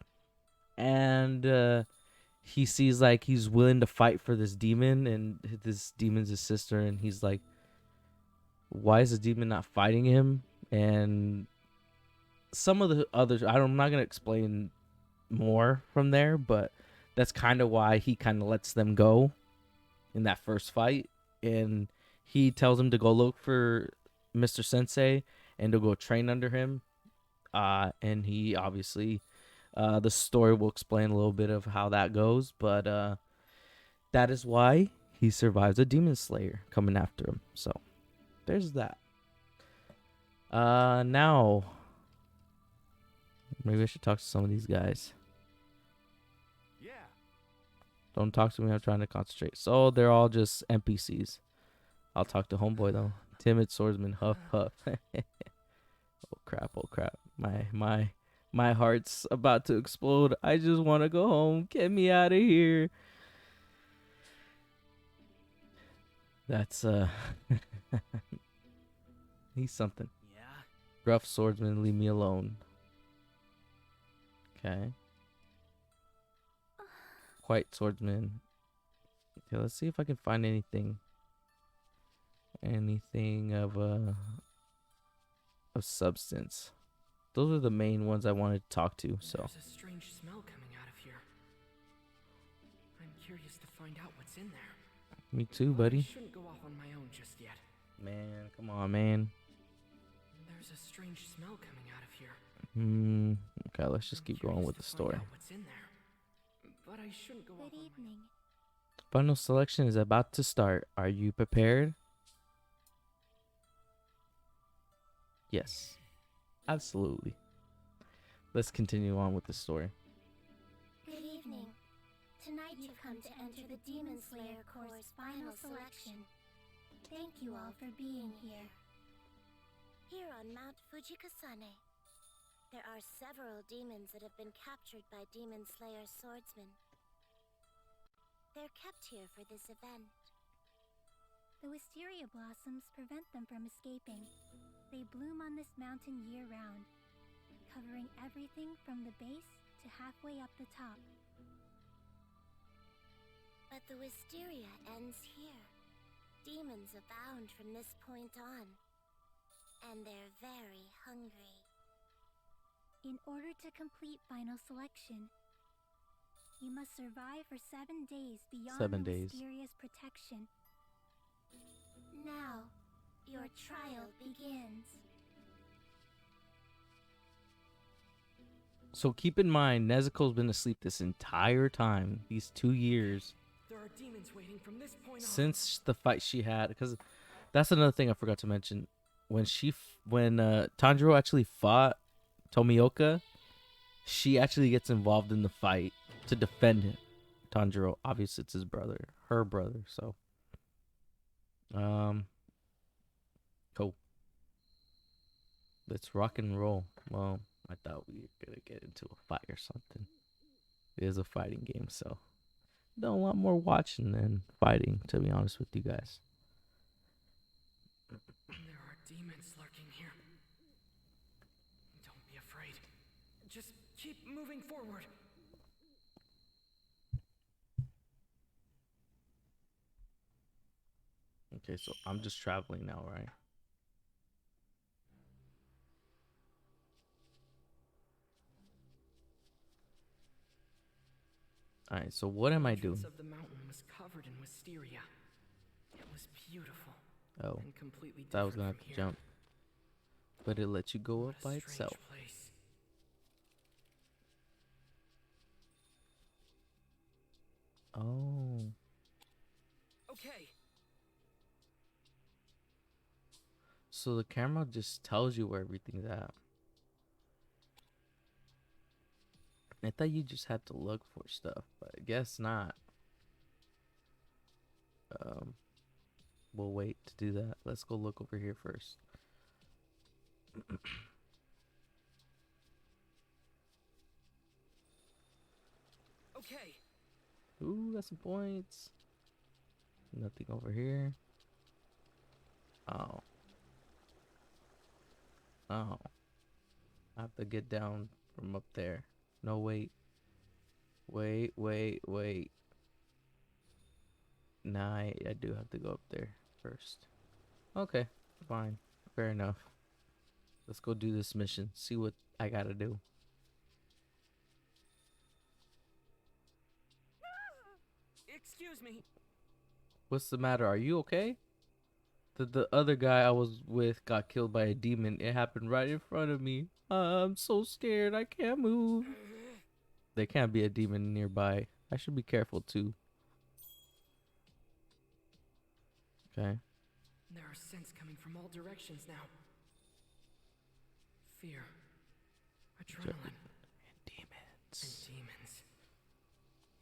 And he sees like he's willing to fight for this demon, and this demon's his sister, and he's like, why is the demon not fighting him? And some of the others, I'm not gonna explain more from there, but that's kind of why he kind of lets them go in that first fight. And he tells him to go look for Mr. Sensei and to go train under him. And he obviously, the story will explain a little bit of how that goes, but that is why he survives a demon slayer coming after him. So there's that. Now maybe I should talk to some of these guys. Yeah. Don't talk to me, I'm trying to concentrate. So they're all just NPCs. I'll talk to homeboy though. Timid swordsman, huff huff. Oh crap. My heart's about to explode. I just want to go home. Get me out of here. That's he's something. Yeah. Gruff swordsman, leave me alone. Okay. White swordsman. Okay, let's see if I can find anything of substance. Those are the main ones I wanted to talk to. So There's a strange smell coming out of here. I'm curious to find out what's in there. me too, But I buddy. shouldn't go off on my own just yet. Man, come on, man. There's a strange smell coming out of here. Okay, let's just I'm keep going curious with to the find story. out what's in there. But I shouldn't go off Good on my evening. Final selection is about to start. Are you prepared? Yes. Absolutely. Let's continue on with the story. Good evening. Tonight you've come to enter the Demon Slayer Corps' final selection. Thank you all for being here. Here on Mount Fujikasane, there are several demons that have been captured by Demon Slayer swordsmen. They're kept here for this event. The wisteria blossoms prevent them from escaping. They bloom on this mountain year-round, covering everything from the base to halfway up the top. But the wisteria ends here. Demons abound from this point on, and they're very hungry. In order to complete final selection, you must survive for 7 days beyond 7 the days. Wisteria's protection. Now, your trial begins. So keep in mind, Nezuko's been asleep this entire time, these 2 years, There are demons waiting from this point on. since the fight she had. Because that's another thing I forgot to mention. When Tanjiro actually fought Tomioka, she actually gets involved in the fight to defend him. Tanjiro, obviously it's his brother, her brother. So, cool. Let's rock and roll. Well, I thought we were gonna get into a fight or something. It is a fighting game, so done a lot more watching than fighting, to be honest with you guys. There are demons lurking here. Don't be afraid. Just keep moving forward. Okay, so I'm just traveling now, right? All right, so what am I The entrance doing? of the mountain was covered in wisteria. It was beautiful Oh, and completely that was different gonna have from to here. jump. But it lets you go What up a by strange itself. place. Oh. Okay. So the camera just tells you where everything's at. I thought you just had to look for stuff, but I guess not. We'll wait to do that. Let's go look over here first. Okay. Ooh, got some points. Nothing over here. Oh. Oh. I have to get down from up there. No, wait. Wait. Nah, I do have to go up there first. Okay, fine. Fair enough. Let's go do this mission. See what I gotta do. Excuse me. What's the matter? Are you okay? The other guy I was with got killed by a demon. It happened right in front of me. I'm so scared. I can't move. There can't be a demon nearby. I should be careful too. Okay. There are scents coming from all directions now. Fear, adrenaline, And and demons. demons.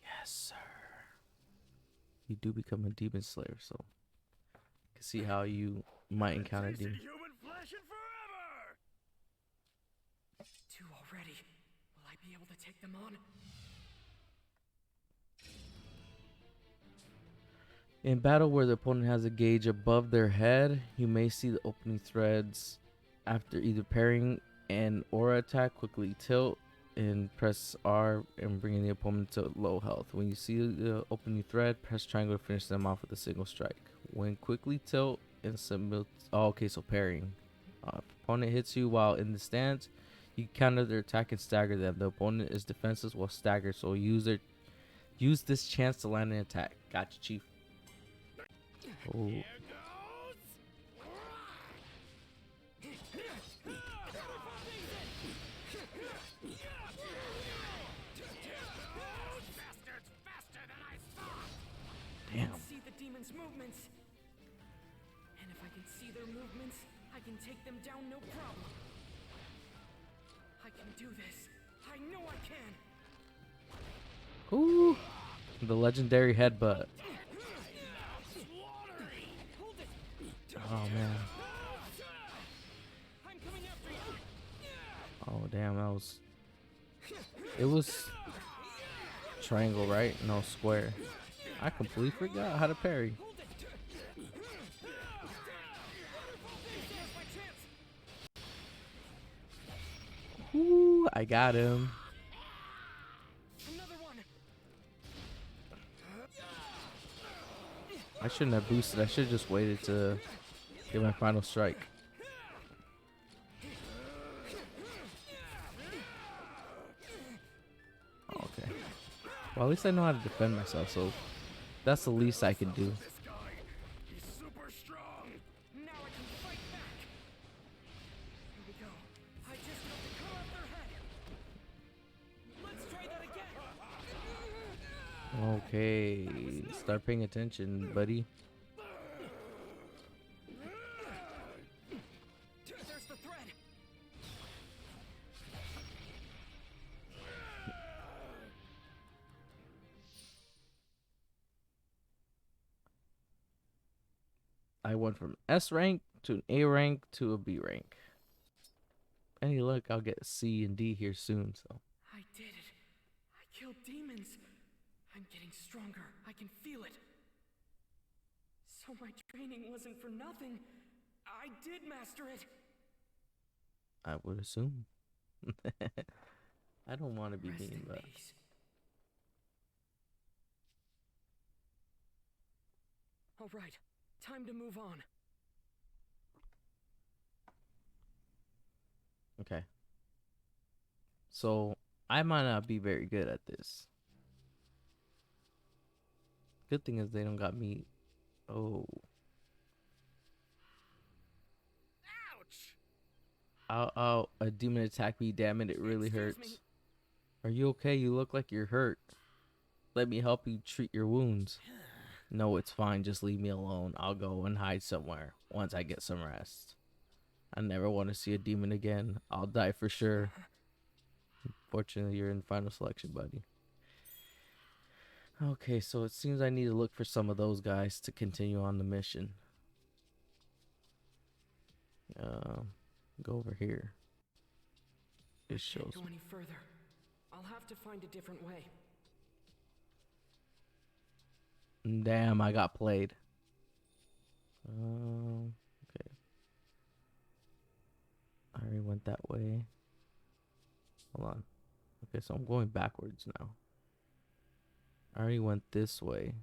Yes, sir. You do become a demon slayer, so I can see how you might encounter demons. Human flesh and forever! 2 already. Will I be able to take them on? In battle where the opponent has a gauge above their head, you may see the opening threads. After either parrying an aura attack, quickly tilt and press R and bringing the opponent to low health. When you see the opening thread, press triangle to finish them off with a single strike. When quickly tilt and submit, oh, okay, so parrying. If opponent hits you while in the stance, you counter their attack and stagger them. The opponent is defenseless while staggered, so use this chance to land an attack. Gotcha, chief. Oh. Damn. See the demons' movements. And if I can see their movements, I can take them down no problem. I can do this. I know I can. Ooh. The legendary headbutt. Oh man. I'm coming after you. Oh damn, that was. It was triangle, right? No, square. I completely forgot how to parry. Ooh, I got him. Another one. I shouldn't have boosted. I should have just waited to get my final strike. Okay. Well, at least I know how to defend myself, so that's the least I can do. This guy, he's super strong. Now I can fight back. Here we go. I just have to cut off their head. Okay, start paying attention, buddy. There's the thread. I went from S rank to an A rank to a B rank. Any luck, I'll get C and D here soon, so. I did it. I killed demons. I'm getting stronger. I can feel it. So my training wasn't for nothing. I did master it. I would assume. I don't want to be Rest mean, in but peace. All right, time to move on. okay. So I might not be very good at this. Good thing is they don't got me. Oh, Ouch! ow! A demon attacked me. Damn it! It really Excuse hurts. me. Are you okay? You look like you're hurt. Let me help you treat your wounds. No, it's fine. Just leave me alone. I'll go and hide somewhere once I get some rest. I never want to see a demon again. I'll die for sure. Fortunately, you're in final selection, buddy. Okay, so it seems I need to look for some of those guys to continue on the mission. Go over here. It Can't shows. go any further. I'll have to find a different way. Damn, I got played. Okay. I already went that way. Hold on. Okay, so I'm going backwards now. I already went this way.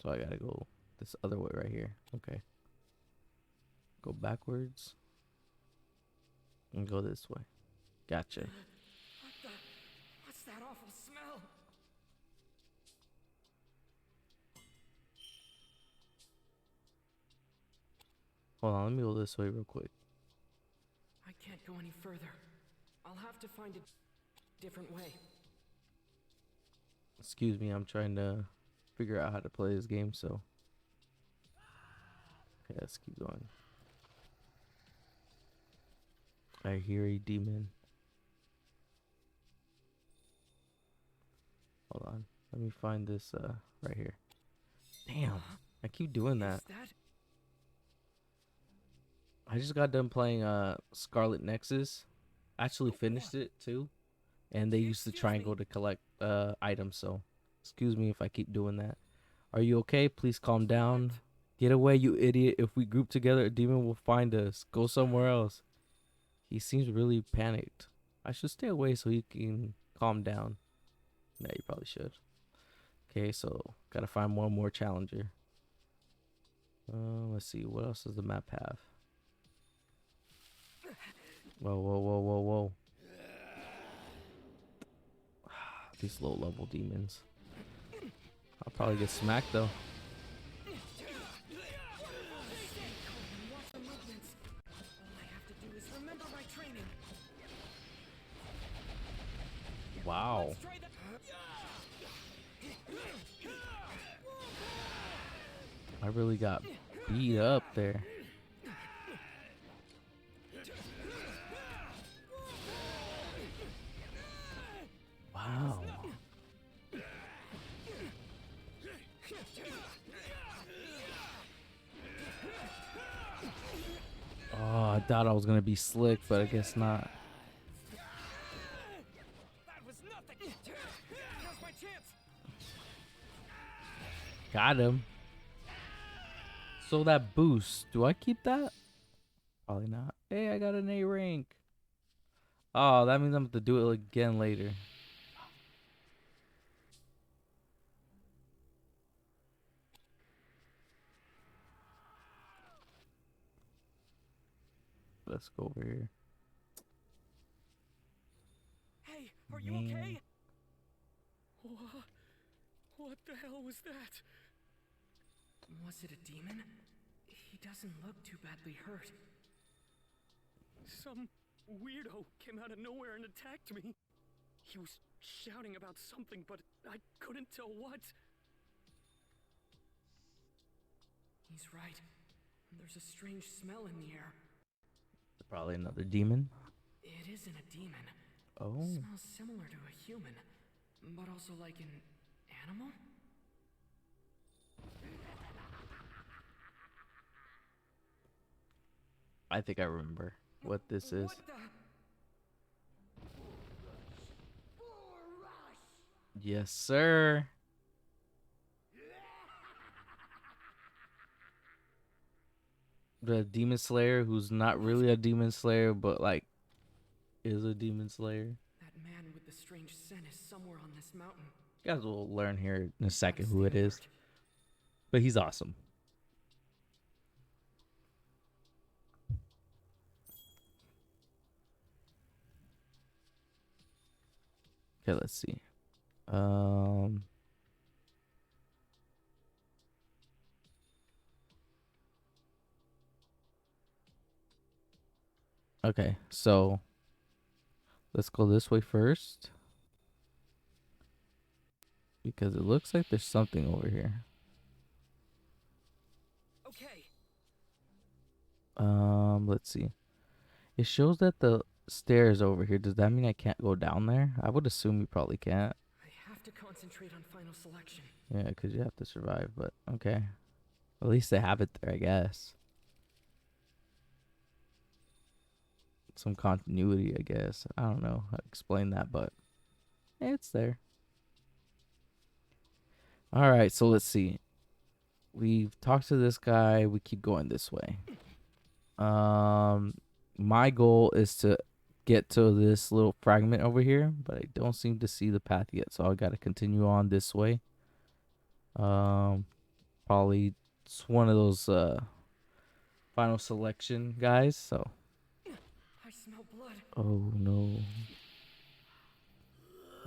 So I gotta go this other way right here. Okay. Go backwards. And go this way. Gotcha. What's that awful smell? Hold on, let me go this way real quick. I can't go any further. I'll have to find a different way. Excuse me, I'm trying to figure out how to play this game, so. Okay, let's keep going. I hear a demon. Hold on. Let me find this right here. Damn, I keep doing that. Is that? I just got done playing Scarlet Nexus. Actually finished it too. And they use the Excuse triangle me. to collect items, so excuse me if I keep doing that. Are you okay? Please calm down. Get away, you idiot. If we group together, a demon will find us. Go somewhere else. He seems really panicked. I should stay away so he can calm down. Yeah, you probably should. Okay, so gotta find one more challenger. Let's see. What else does the map have? Whoa, whoa, whoa, whoa, whoa. These low level demons. I'll probably get smacked though. Watch the movements. All I have to do is remember my training. Wow. Let's try that. I really got beat up there. Wow. Oh, I thought I was gonna be slick, but I guess not. That was nothing. Now's my chance. Got him. So that boost, do I keep that? Probably not. Hey, I got an A rank. Oh, that means I'm going to do it again later. Let's go over here. Hey, are you Man. okay? What the hell was that? Was it a demon? He doesn't look too badly hurt. Some weirdo came out of nowhere and attacked me. He was shouting about something, but I couldn't tell what. He's right. There's a strange smell in the air. Probably another demon. It isn't a demon. Oh. It smells similar to a human, but also like an animal? I think I remember what this is. What the? Yes, sir. The demon slayer who's not really a demon slayer, but like is a demon slayer. That man with the strange scent is somewhere on this mountain. You guys will learn here in a second Gotta who stay it is. alert. But he's awesome. Okay, let's see. Okay, so let's go this way first. Because it looks like there's something over here. Okay. Let's see. It shows that the stairs over here. Does that mean I can't go down there? I would assume you probably can't. I have to concentrate on final selection. Yeah, because you have to survive, but okay. At least they have it there, I guess. Some continuity, I guess. I don't know how to explain that, but it's there. All right, so let's see. We've talked to this guy. We keep going this way. My goal is to get to this little fragment over here, but I don't seem to see the path yet, so I got to continue on this way. Probably it's one of those final selection guys, so. I smell blood. Oh no.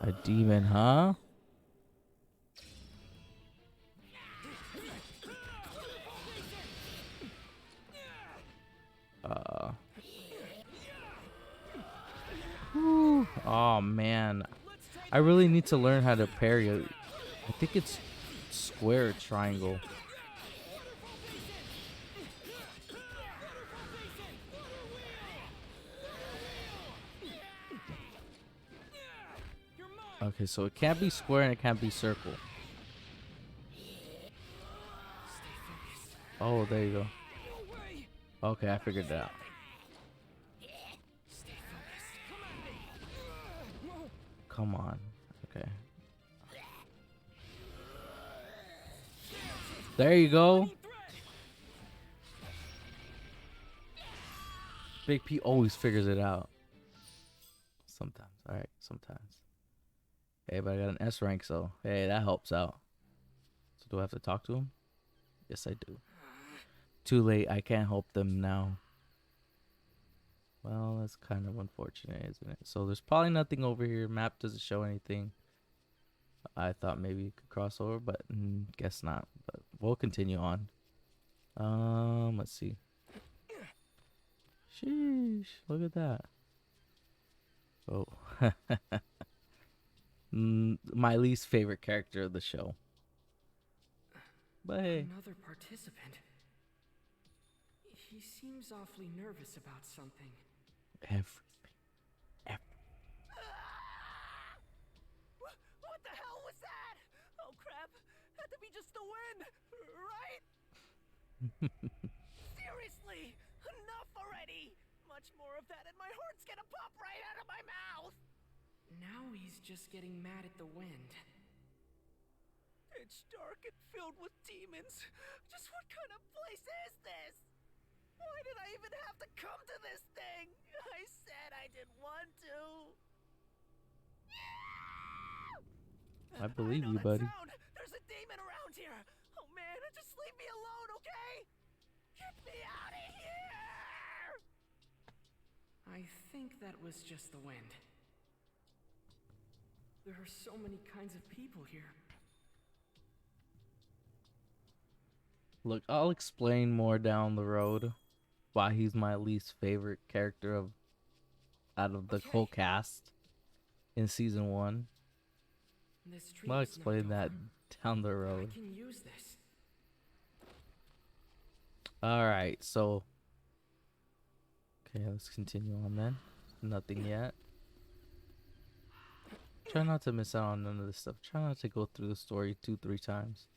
A demon, huh? Whew. Oh man. I really need to learn how to parry. I think it's square or triangle. Okay, so it can't be square and it can't be circle. Oh, there you go. Okay, I figured it out. Come on. Okay. There you go. Big P always figures it out. Sometimes. Alright, sometimes. Hey, but I got an S rank, so hey, that helps out. So do I have to talk to him? Yes, I do. Too late. I can't help them now. Well, that's kind of unfortunate, isn't it? So there's probably nothing over here. Map doesn't show anything. I thought maybe you could cross over, but guess not. But we'll continue on. Let's see. Sheesh, look at that. Oh. My least favorite character of the show. But hey. Another participant. He seems awfully nervous about something. Everything. What the hell was that? Oh crap! Had to be just the wind, right? Seriously, enough already! Much more of that, and my heart's gonna pop right out of my mouth. Now he's just getting mad at the wind. It's dark and filled with demons. Just what kind of place is this? Why did I even have to come to this thing? I said I didn't want to. I believe know you, that buddy. sound. There's a demon around here. Oh man, just leave me alone, okay? Get me out of here! I think that was just the wind. There are so many kinds of people here. Look, I'll explain more down the road why he's my least favorite character out of the whole cast. in season 1. This tree I'll was knocked explain that over. down the I road. can use this. Alright, so. Okay, let's continue on then. Nothing yet. Try not to miss out on none of this stuff. Try not to go through the story 2-3 times.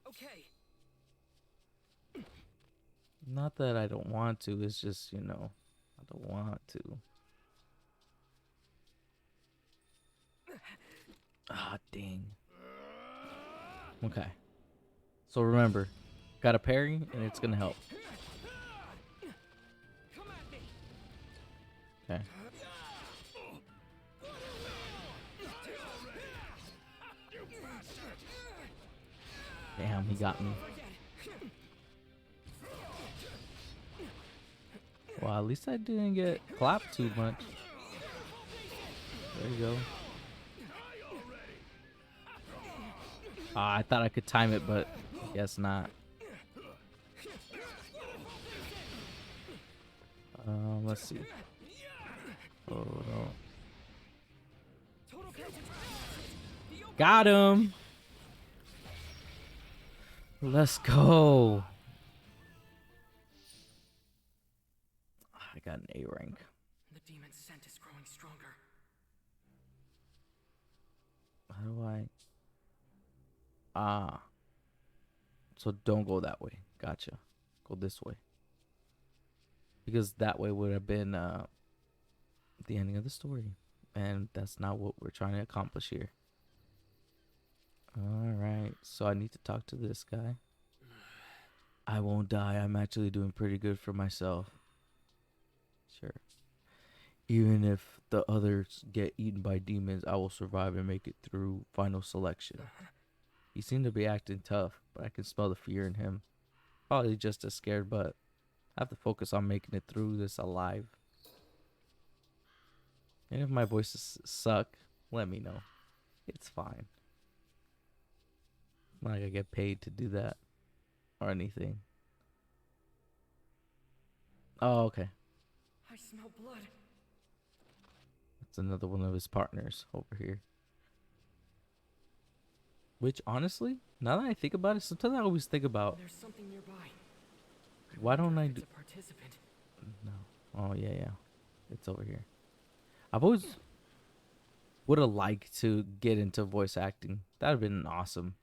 Okay. Not that I don't want to, it's just, you know, I don't want to. Ah, dang. Okay. So remember, got a parry and it's gonna help. Come at me. Okay. Damn, he got me. Well, at least I didn't get clapped too much. There you go. I thought I could time it, but I guess not. Let's see. Oh no. Got him. Let's go. I got an A rank. The demon's scent is growing stronger. How do I? Ah. So don't go that way. Gotcha. Go this way. Because that way would have been the ending of the story. And that's not what we're trying to accomplish here. Alright. So I need to talk to this guy. I won't die. I'm actually doing pretty good for myself. Sure. Even if the others get eaten by demons, I will survive and make it through final selection. He seemed to be acting tough, but I can smell the fear in him. Probably just as scared, but I have to focus on making it through this alive. And if my voices suck, let me know. It's fine. Not like I get paid to do that or anything. Oh, okay. I smell blood. That's another one of his partners over here. Which, honestly, now that I think about it, sometimes I always think about, There's something nearby. why don't wonder I if do... it's a participant. No. Oh, yeah. It's over here. I've always would have liked to get into voice acting. That would have been awesome.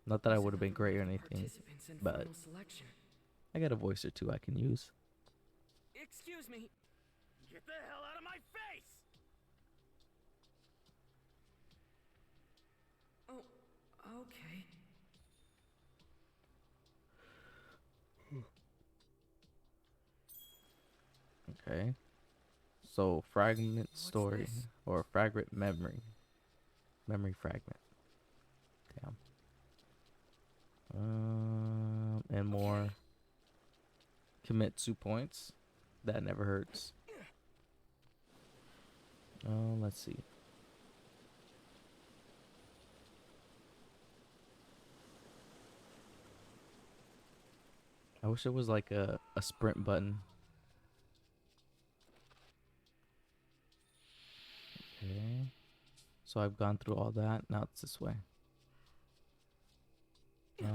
Not that I would have been great or anything, Participants in but final selection. I got a voice or two I can use. Excuse me. Get the hell out of my face! Oh, okay. Okay. So, fragment What's story this? or fragment memory. Memory fragment. Damn. And more. Commit 2 points. That never hurts. Let's see. I wish it was like a sprint button. Okay. So I've gone through all that. Now it's this way. I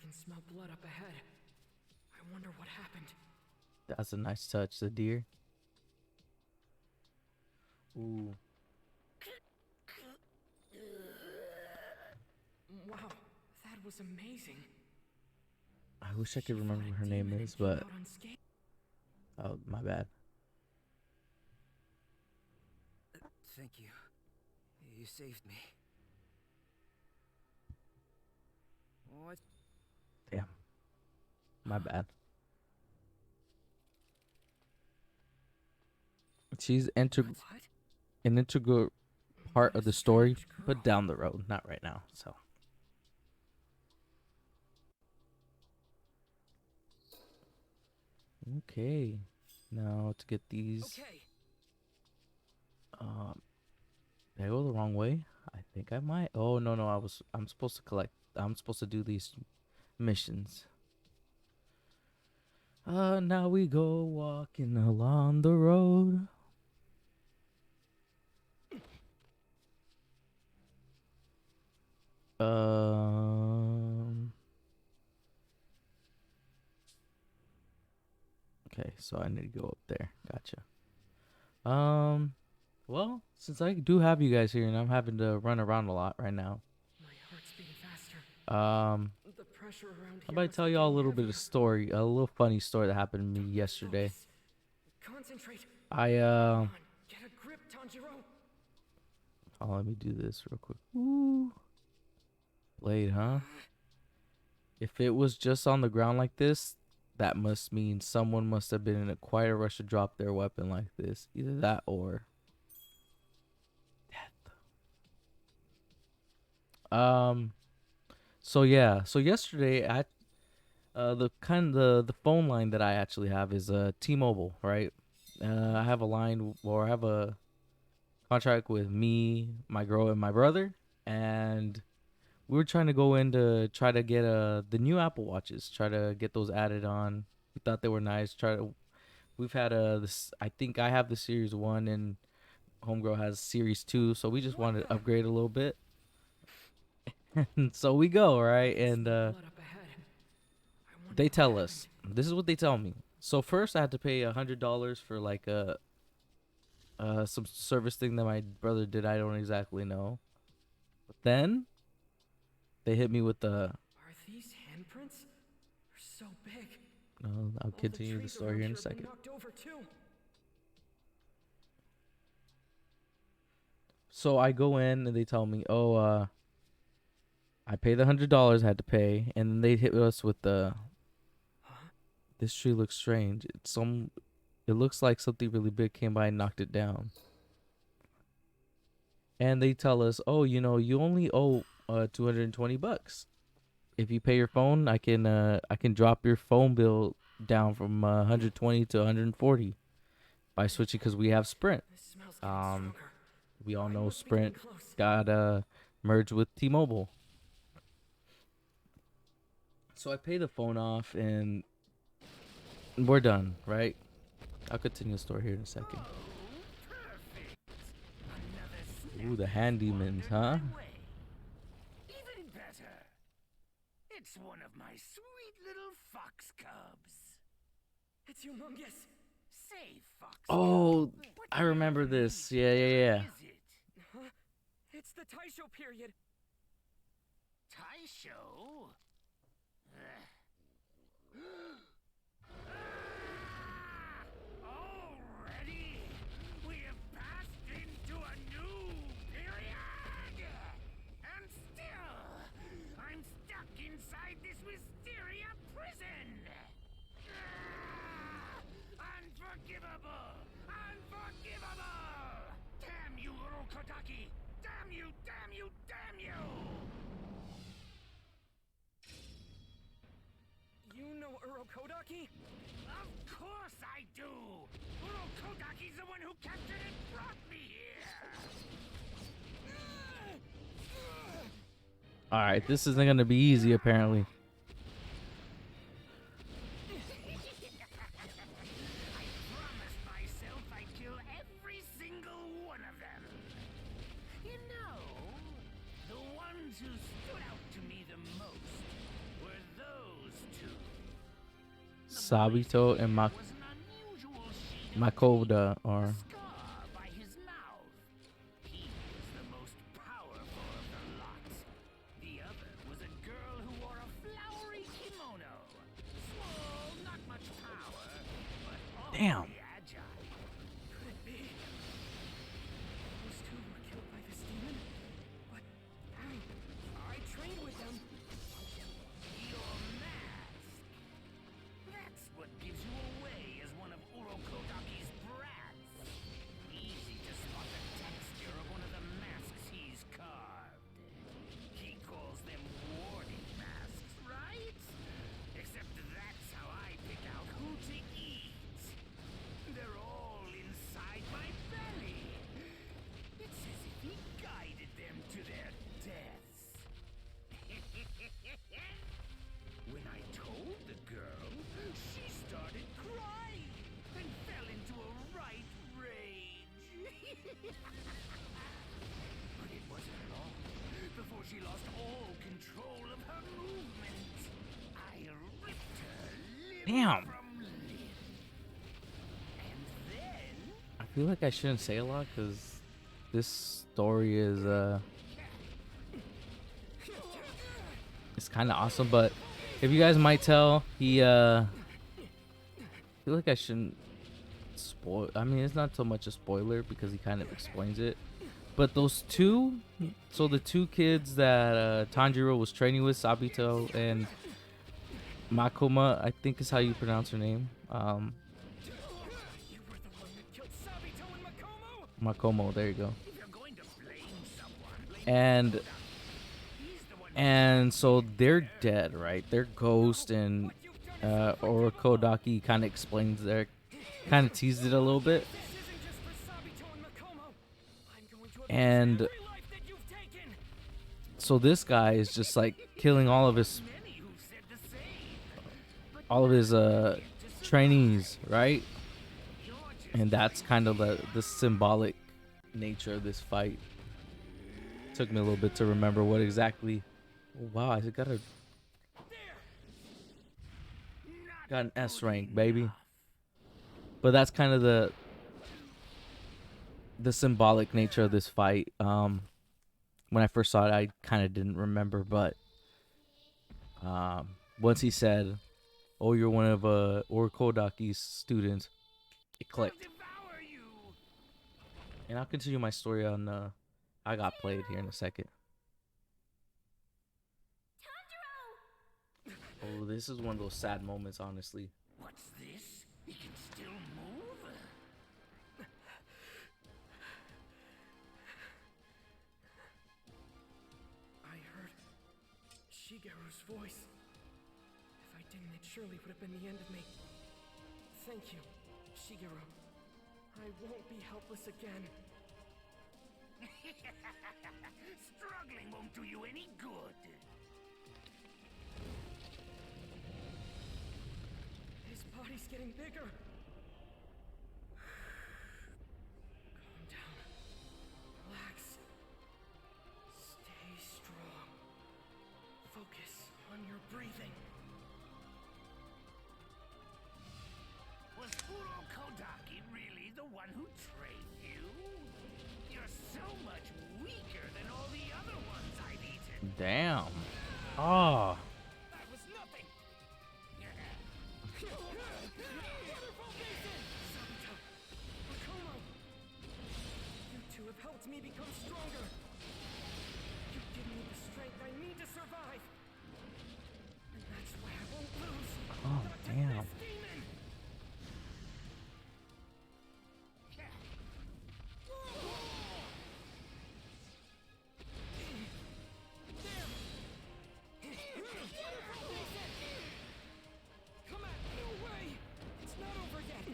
can smell blood up ahead. I wonder what happened. That's a nice touch. The deer. Ooh. Wow, that was amazing. I wish I could She remember fought what a her name demon is, and came but out unscathed. oh, my bad. Thank you. You saved me. What? Damn. My bad. She's an integral part of the story, but down the road, not right now. So. Okay. Now to get these. Okay. Did I go the wrong way? I think I might. Oh no, no, I'm supposed to collect. I'm supposed to do these missions. Now we go walking along the road. Um. Okay, so I need to go up there. Gotcha. Well, since I do have you guys here and I'm having to run around a lot right now, My heart's beating faster. The pressure around how here about I must tell be y'all a getting little bit heavier. of story, a little funny story that happened to me yesterday. Focus. Concentrate. I Come on, get a grip, Tanjiro. oh, let me do this real quick. Ooh. Blade, huh? If it was just on the ground like this, that must mean someone must have been in a quite a rush to drop their weapon like this. Either that or death. So yeah, so yesterday I the phone line that I actually have is T-Mobile, right? I have a line or I have a contract with me, my girl, and my brother, and we were trying to go in to try to get the new Apple Watches, try to get those added on. We thought they were nice. We've had this. I think I have the Series 1 and Homegirl has Series 2, so we just wanted to upgrade a little bit. And so we go, right? And Blood up ahead. I wonder they what tell happened. us. This is what they tell me. So first I had to pay $100 for like a some service thing that my brother did. I don't exactly know. But then they hit me with the. Are these handprints? They're so big. I'll All continue the trees story around here in a here have been second. knocked over too. So I go in and they tell me, oh, I pay the $100 I had to pay, and then they hit us with the. Huh? This tree looks strange. It looks like something really big came by and knocked it down. And they tell us, oh, you only owe $220. If you pay your phone, I can drop your phone bill down from 120 to 140 by switching because we have Sprint. This smells getting Um, stronger. we all I know must be getting Sprint close. got merged with T-Mobile. So I pay the phone off and we're done, right? I'll continue the story here in a second. Ooh, the handymans, huh? Even better. It's one of my sweet little fox cubs. It's humongous. Say, fox Oh, cub, what I remember year this. is Yeah, yeah, yeah. it? Huh? It's the Taisho period. Taisho? Already? We have passed into a new period! And still, I'm stuck inside this Wisteria prison! Unforgivable! Unforgivable! Damn you, Urokodaki! Damn you, damn you, damn you! You know Urokodaki? Of course I do! Urokodaki's the one who captured and brought me here! All right, this isn't gonna be easy apparently. I promised myself I'd kill every single one of them! You know, the ones who stood out to me the most were those two. Sabito and Was an unusual shade of Makoda or scar by his mouth. He was the most powerful of the lot. The other was a girl who wore a flowery kimono. Small, not much power, but Damn. awfully agile. Could it be? Those two were killed by this demon? But I trained with them. Your mask. That's what gives you away as one of Urokodaki's brats. Easy to spot the texture of one of the masks he's carved. He calls them warning masks, right? Except that's how I pick out who to eat. But it wasn't long before she lost all control of her movement. I ripped her limb Damn. from limb. And then I feel like I shouldn't say a lot because this story is it's kind of awesome. But if you guys might tell, I feel like I shouldn't spoil. I mean, it's not so much a spoiler because he kind of explains it. But those two, so the two kids that Tanjiro was training with, Sabito and Makoma, I think is how you pronounce her name. You were the one that killed Sabito and Makomo? Makomo, there you go. if you're going to blame someone, blame And he's the one and so they're dead, right? They're ghost, and Orokodaki kind of explains their, kind of teased it a little bit. This isn't just for Sabito and Makomo. I'm going to avenge And every life that you've taken. so this guy is just like killing all of his many who said the same. trainees, right? You're just And that's kind of the symbolic nature of this fight. Took me a little bit to remember what exactly. Oh, wow, I got an S rank, baby. But that's kind of the symbolic nature of this fight. When I first saw it, I kind of didn't remember, but once he said, "Oh, you're one of Orokodaki's students," it clicked. devour you. And I'll continue my story on I Got Played here in a second. Oh, this is one of those sad moments, honestly. What's this? He can still move? I heard Shigeru's voice. If I didn't, it surely would have been the end of me. Thank you, Shigeru. I won't be helpless again. Struggling won't do you any good. His body's getting bigger. Calm down. Relax. Stay strong. Focus on your breathing. Was Urokodaki really the one who trained you? You're so much weaker than all the other ones I've eaten. Damn. Oh. That was nothing. Sabito, Makomo, you two have helped me become stronger. You've given me the strength I need to survive. And that's why I won't lose. Oh, Not to damn. this demon. Come on, no way! It's not over yet!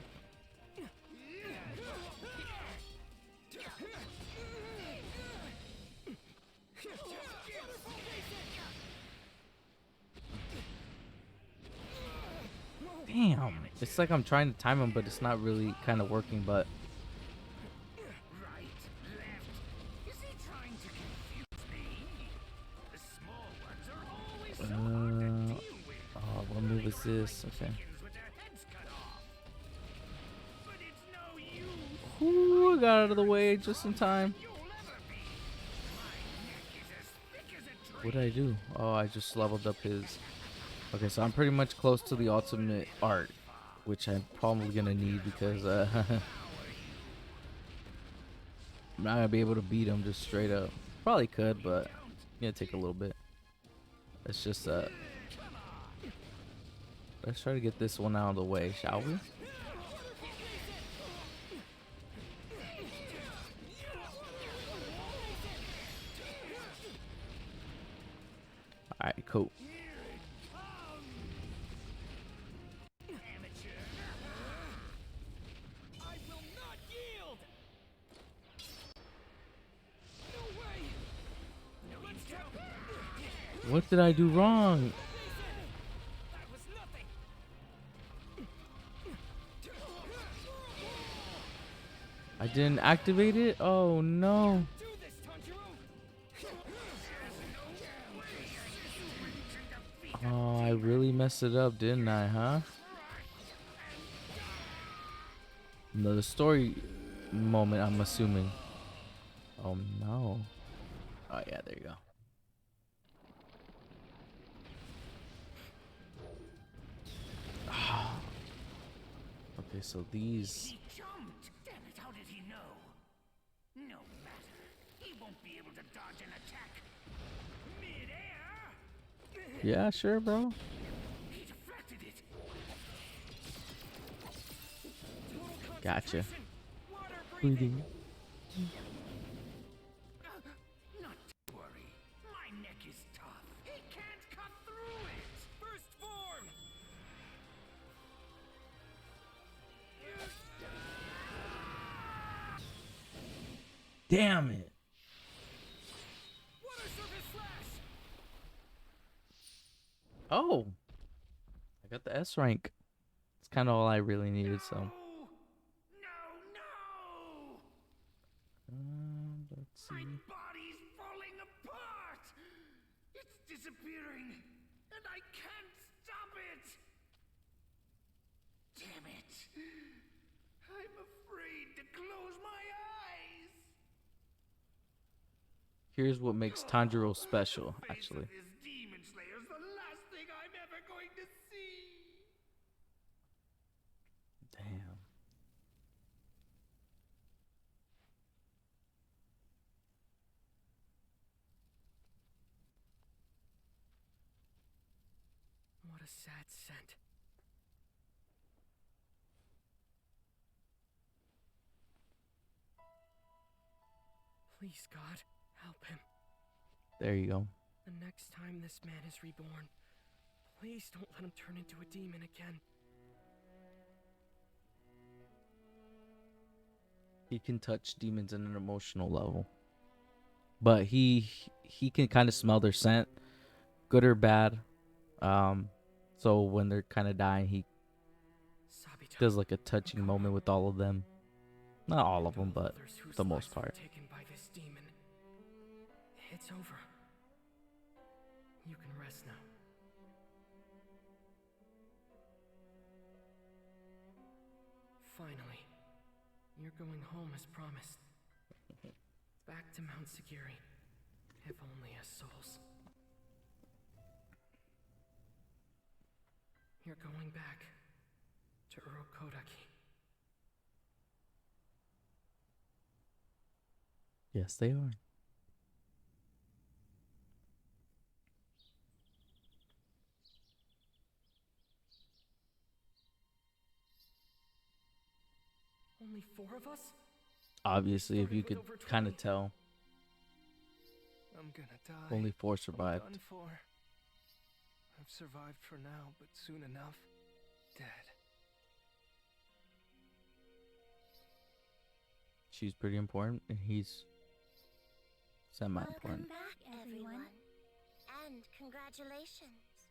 Damn. It's like I'm trying to time him, but it's not really kind of working, but Right, left. Is he trying to confuse me? The small ones are always so hard to deal with. oh, what move is this? Okay. Chickens with their heads cut off. But it's no use. Ooh, I got out of the way just in time. You'll never be. My neck is as thick as a tree. What did I do? Oh, I just leveled up his. Okay, so I'm pretty much close to the ultimate art, which I'm probably gonna need because I'm not gonna be able to beat him just straight up. Probably could, but it's gonna take a little bit. Let's just let's try to get this one out of the way, shall we? Alright, cool. I will not yield! No way! Let's go! What did I do wrong? That was nothing! I didn't activate it? Oh no. Do this, Tanjiro! Oh, I really messed it up, didn't I, huh? No, the story moment, I'm assuming. Oh no. Oh yeah, there you go. Okay, so these. He jumped! Damn it, how did he know? No matter. He won't be able to dodge an attack. Mid-air! Yeah, sure, bro. He deflected it! Gotcha. Water Breathing. Not to worry. My neck is tough. He can't cut through it! First form! Damn it. Water surface slash! Oh. I got the S rank. It's kind of all I really needed, so. No! Let's My see. body's falling apart! It's disappearing, and I can't stop it! Damn it! I'm afraid to close my eyes! Here's what makes Tanjiro special, The face actually. of this demon slayer's the last thing I'm ever going to see! Damn. What a sad scent. Please, God, help him. There you go. The next time this man is reborn, please don't let him turn into a demon again. He can touch demons in an emotional level. But he can kind of smell their scent, good or bad. So when they're kind of dying, he Sabito. does like a touching moment with all of them. Not all of them, but Others whose the most lives were part. taken by this demon. It's over. You can rest now. Finally, you're going home as promised. Back to Mount Sagiri, if only as souls. You're going back to Urokodaki. Yes, they are. Only 4 of us? Obviously, if you Started could with over kind of 20. tell, I'm gonna die. only 4 I'm survived. done for. I've survived for now, but soon enough, dead. She's pretty important, and he's Welcome semi-important. back, everyone. everyone. And congratulations.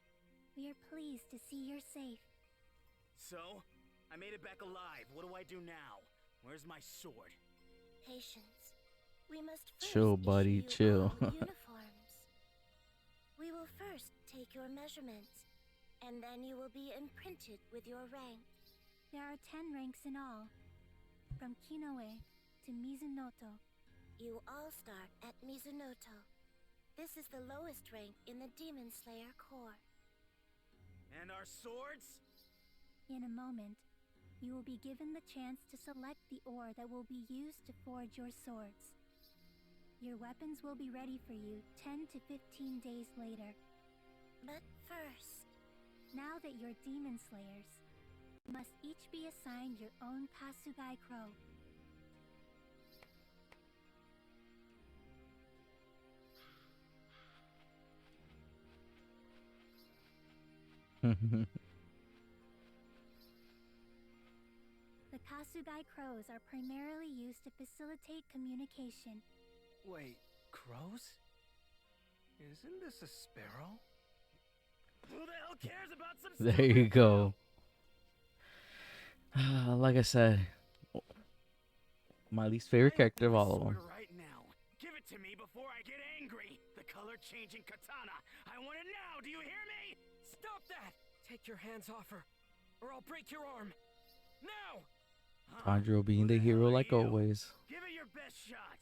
We are pleased to see you're safe. So, I made it back alive. What do I do now? Where's my sword? Patience. We must first Chill, buddy, issue you chill. all uniforms. We will first take your measurements, and then you will be imprinted with your rank. There are 10 ranks in all, from Kinoe to Mizunoto. You all start at Mizunoto. This is the lowest rank in the Demon Slayer Corps. And our swords? In a moment, you will be given the chance to select the ore that will be used to forge your swords. Your weapons will be ready for you 10 to 15 days later. But first, Now that you're demon slayers, you must each be assigned your own Kasugai Crow. The Kasugai Crows are primarily used to facilitate communication. Wait, crows? Isn't this a sparrow? Who the hell cares about some There you go. Like I said, My least favorite I character of my all of sword them. right now. Give it to me before I get angry. The color-changing katana. I want it now. Do you hear me? Stop that! Take your hands off her, or I'll break your arm. Now! Huh? Tanjiro being Who the hell hero are like you? always. Give it your best shot.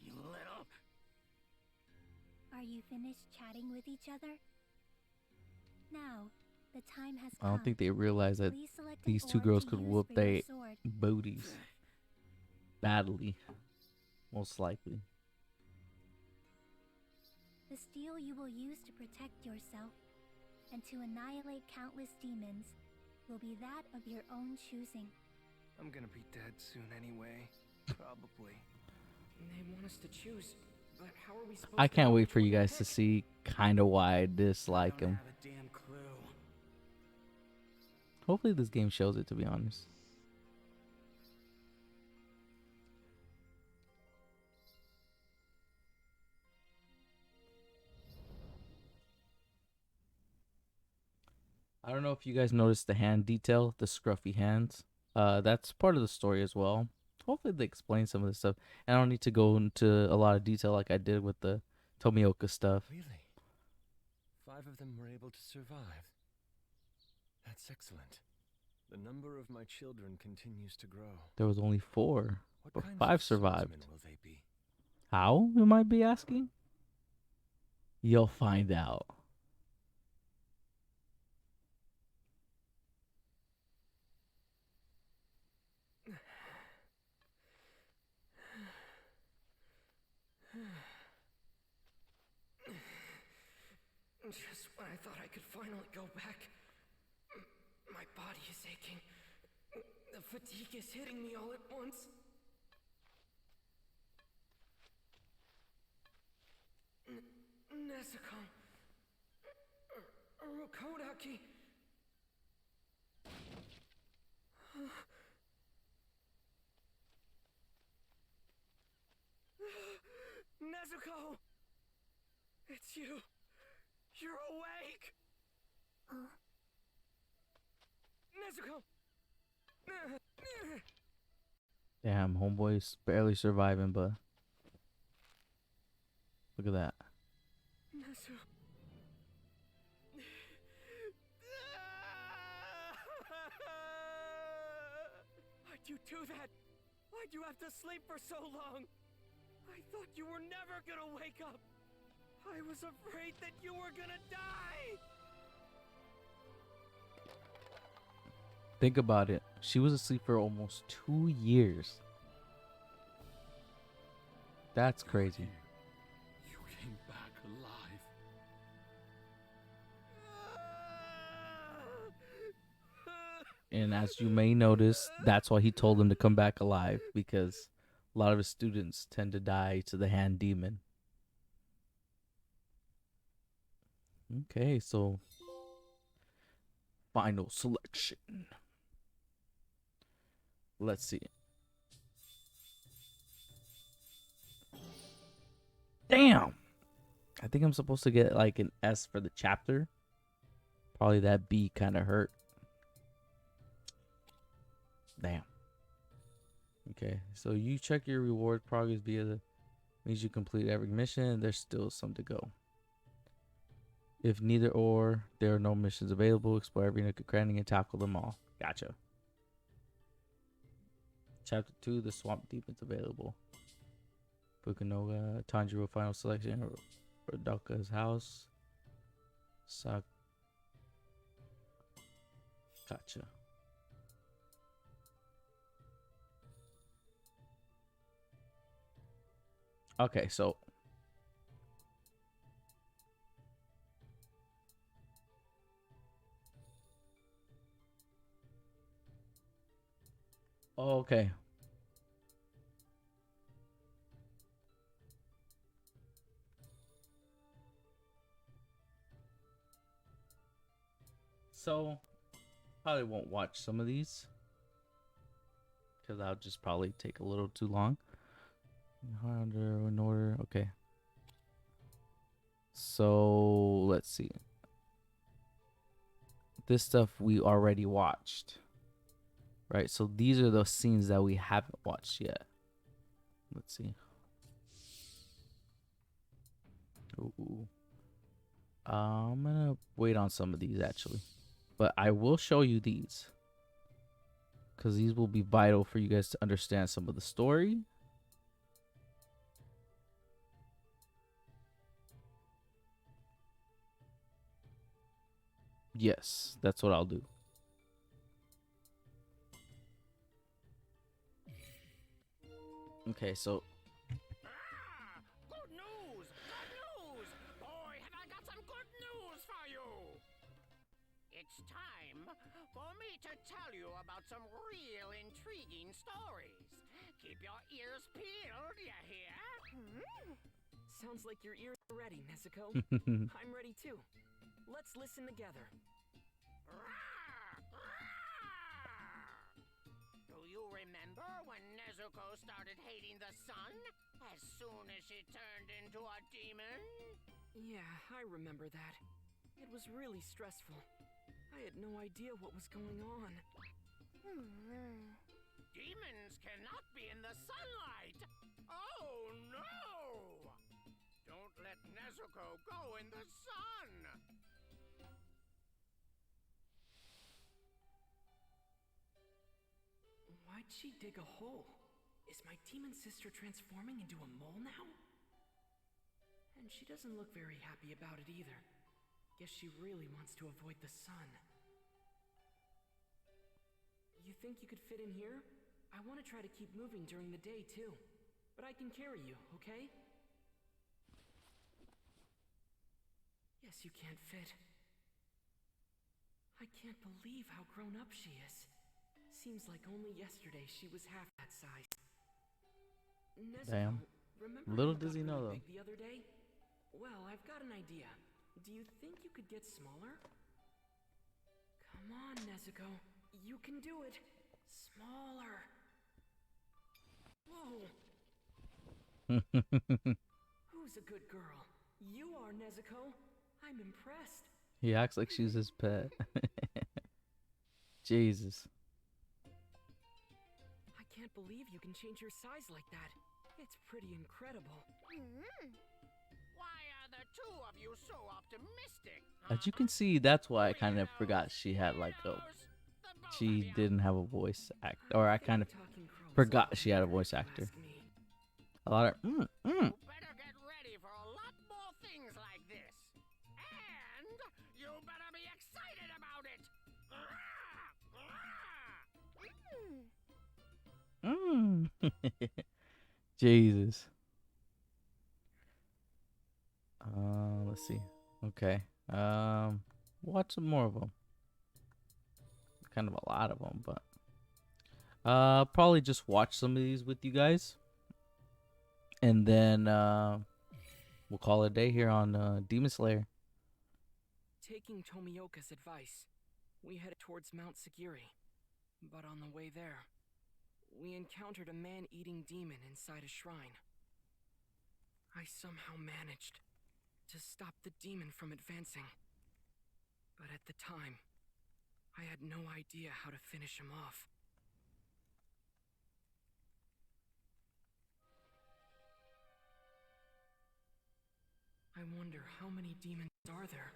You little. Are you finished chatting with each other? Now, the time has I come. don't think they realized that Please select an these two ore girls to could use whoop for your their sword. booties badly, most likely. The steel you will use to protect yourself and to annihilate countless demons will be that of your own choosing. I'm gonna be dead soon anyway. Probably. They want us to choose, but how are we supposed I to can't know wait which for one you to guys to pick? see kind of why I dislike I don't him. have a damn clue. Hopefully this game shows it, to be honest. I don't know if you guys noticed the hand detail, the scruffy hands. That's part of the story as well. Hopefully they explain some of this stuff. And I don't need to go into a lot of detail like I did with the Tomioka stuff. Really? 5 of them were able to survive. That's excellent. The number of my children continues to grow. There was only 4, What but kinds 5 of swordsmen survived. will they be? How, you might be asking? You'll find out. Just when I thought I could finally go back, my body is aching. The fatigue is hitting me all at once. Nezuko. Urokodaki. Nezuko! It's you! You're awake! Nezuko! Damn, homeboy's barely surviving, but look at that. Nezu. Why'd you do that? Why'd you have to sleep for so long? I thought you were never gonna wake up. I was afraid that you were gonna die. Think about it. She was asleep for almost 2 years. That's crazy. You came back alive. And as you may notice, that's why he told them to come back alive, because a lot of his students tend to die to the hand demon. Okay, so final selection. Let's see. Damn. I think I'm supposed to get like an S for the chapter. Probably that B kind of hurt. Damn. Okay, so you check your reward progress via the means you complete every mission. There's still some to go. If neither or, there are no missions available. Explore every nook and cranny and tackle them all. Gotcha. Chapter 2, the swamp demons available. Fukunoga, Tanjiro final selection, Rodoka's house. Gotcha. Okay, so okay. So probably won't watch some of these because that'll just probably take a little too long. In order. Okay. So let's see. this stuff we already watched. Right? So these are the scenes that we haven't watched yet. Let's see. Ooh. I'm gonna wait on some of these actually. But I will show you these. Because these will be vital for you guys to understand some of the story. Yes, that's what I'll do. Okay, so Good news! Good news! Boy, have I got some good news for you! It's time for me to tell you about some real intriguing stories. Keep your ears peeled, you hear? Sounds like your ears are ready, Nezuko. I'm ready too. Let's listen together. Do you remember when Nezuko started hating the sun as soon as she turned into a demon? Yeah, I remember that. It was really stressful. I had no idea what was going on. Demons cannot be in the sunlight! Oh no! Don't let Nezuko go in the sun! Why'd she dig a hole? Is my demon sister transforming into a mole now? And she doesn't look very happy about it either. Guess she really wants to avoid the sun. You think you could fit in here? I want to try to keep moving during the day too. But I can carry you, okay? Yes, you can't fit. I can't believe how grown up she is. Seems like only yesterday she was half that size. Nezuko, Damn. remember Little you does got he know, really though. big the other day? Well, I've got an idea. Do you think you could get smaller? Come on, Nezuko. You can do it. Smaller. Whoa. Who's a good girl? You are, Nezuko. I'm impressed. He acts like she's his pet. Jesus. I can't believe you can change your size like that. It's pretty incredible. Why are the two of you so optimistic? As you can see, that's why I kind of forgot she had like a... She didn't have a voice act, or I kind of forgot she had a voice actor. A lot of You better get ready for a lot more things like this. And you better be excited about it. Jesus. Let's see. Okay. Watch some more of them. Kind of a lot of them, but probably just watch some of these with you guys, and then we'll call it a day here on Demon Slayer. Taking Tomioka's advice, we headed towards Mount Sagiri. But on the way there, we encountered a man-eating demon inside a shrine. I somehow managed to stop the demon from advancing. But at the time, I had no idea how to finish him off. I wonder how many demons are there?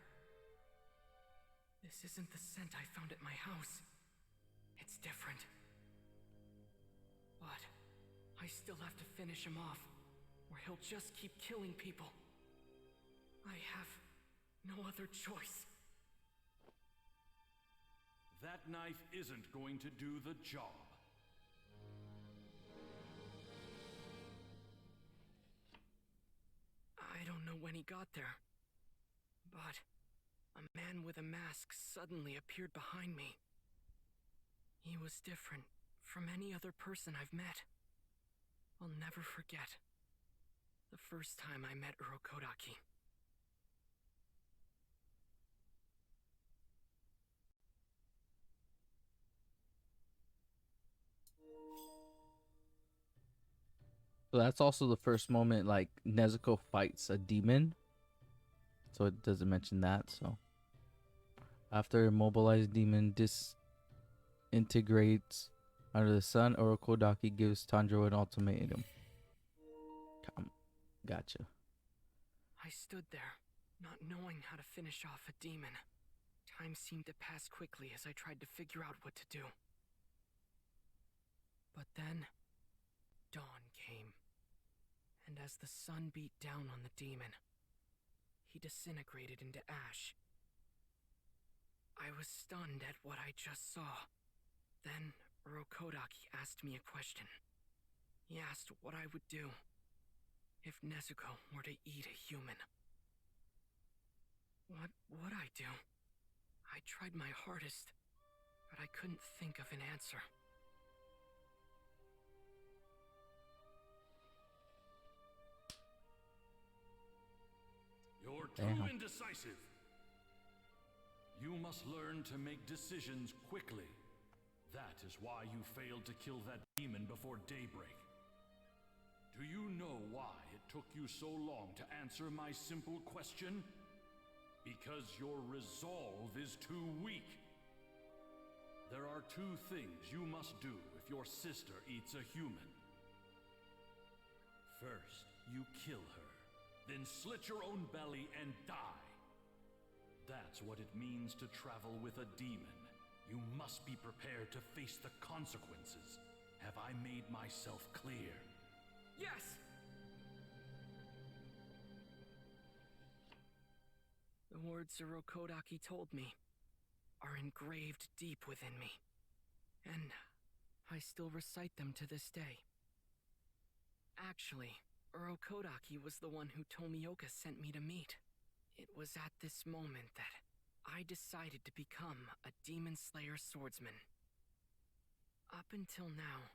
This isn't the scent I found at my house. It's different. But I still have to finish him off, or he'll just keep killing people. I have no other choice. That knife isn't going to do the job. I don't know when he got there, but a man with a mask suddenly appeared behind me. He was different from any other person I've met. I'll never forget the first time I met Urokodaki. So that's also the first moment like Nezuko fights a demon. So it doesn't mention that. So After immobilized demon disintegrates under the sun, Orokodaki gives Tanjiro an ultimatum. Gotcha. I stood there, not knowing how to finish off a demon. Time seemed to pass quickly as I tried to figure out what to do. But then, dawn came, and as the sun beat down on the demon, he disintegrated into ash. I was stunned at what I just saw. Then, Urokodaki asked me a question. He asked what I would do if Nezuko were to eat a human. What would I do? I tried my hardest, but I couldn't think of an answer. You're too Damn. indecisive. You must learn to make decisions quickly. That is why you failed to kill that demon before daybreak. Do you know why it took you so long to answer my simple question? Because your resolve is too weak. There are two things you must do if your sister eats a human. First, you kill her, then slit your own belly and die. That's what it means to travel with a demon. You must be prepared to face the consequences. Have I made myself clear? Yes! The words Urokodaki told me are engraved deep within me, and I still recite them to this day. Actually, Urokodaki was the one who Tomioka sent me to meet. It was at this moment that I decided to become a Demon Slayer swordsman. Up until now,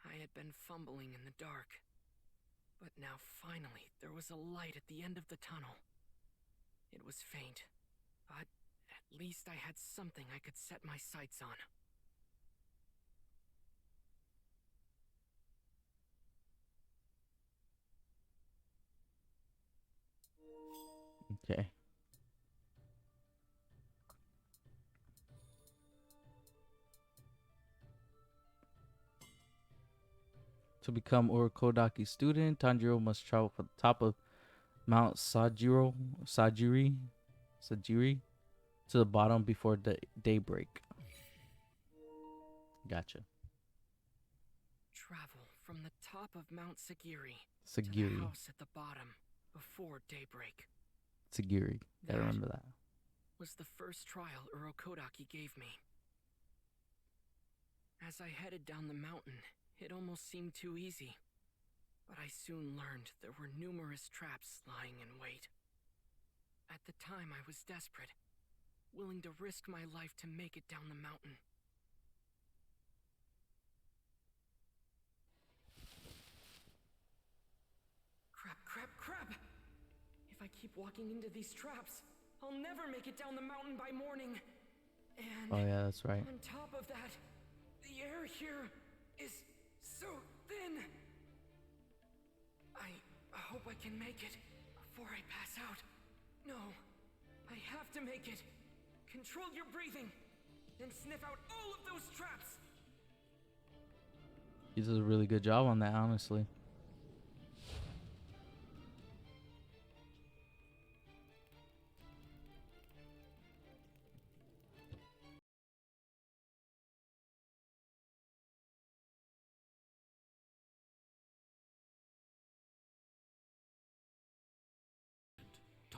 I had been fumbling in the dark. But now finally, there was a light at the end of the tunnel. It was faint, but at least I had something I could set my sights on. Okay. To become Urokodaki student, Tanjiro must travel from the top of Mount Sajiri, to the bottom before daybreak. Gotcha. Travel from the top of Mount Sagiri to the house at the bottom before daybreak. Sagiri. I remember that. Was the first trial Urokodaki gave me. As I headed down the mountain, it almost seemed too easy. But I soon learned there were numerous traps lying in wait. At the time, I was desperate, willing to risk my life to make it down the mountain. Crap! If I keep walking into these traps, I'll never make it down the mountain by morning. And oh yeah, that's right. on top of that, the air here is so thin. I hope I can make it before I pass out. No, I have to make it. Control your breathing, and sniff out all of those traps. He does a really good job on that, honestly.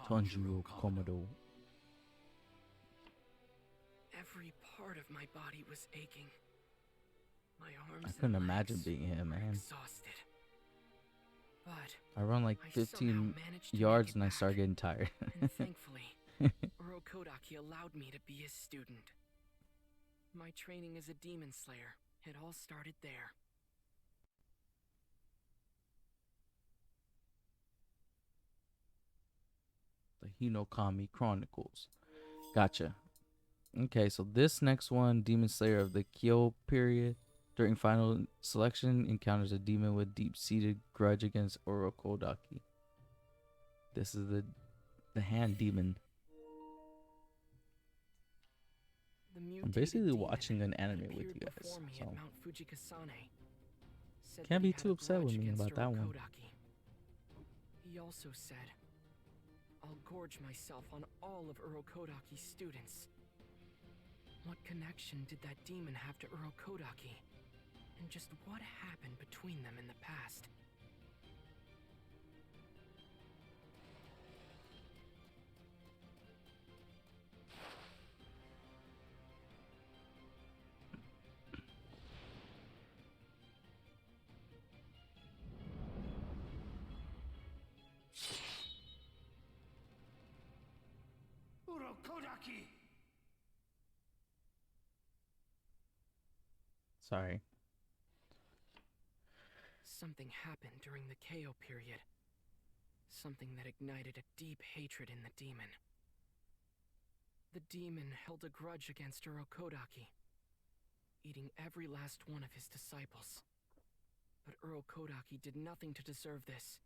Tanjiro Komodo. Every part of my body was aching. My arms I couldn't and imagine legs being him, were man. exhausted. But I run like I 15 somehow managed to yards make it and I back. start getting tired. And thankfully, Urokodaki allowed me to be his student. My training as a demon slayer had all started there. The Hinokami Chronicles. Gotcha. Okay, so this next one, Demon Slayer of the Kyo period, during final selection, encounters a demon with deep-seated grudge against Orokodaki. This is the hand demon. The I'm mutated basically demon watching an that anime with appeared you guys. before me So at Mount Fujikasane said can't that he be had too a upset with grudge me against about that one. Urokodaki. He also said, "I'll gorge myself on all of Urokodaki's students." What connection did that demon have to Urokodaki? And just what happened between them in the past? Urokodaki! Sorry. Something happened during the Keo period. Something that ignited a deep hatred in the demon. The demon held a grudge against Urokodaki, eating every last one of his disciples. But Urokodaki did nothing to deserve this.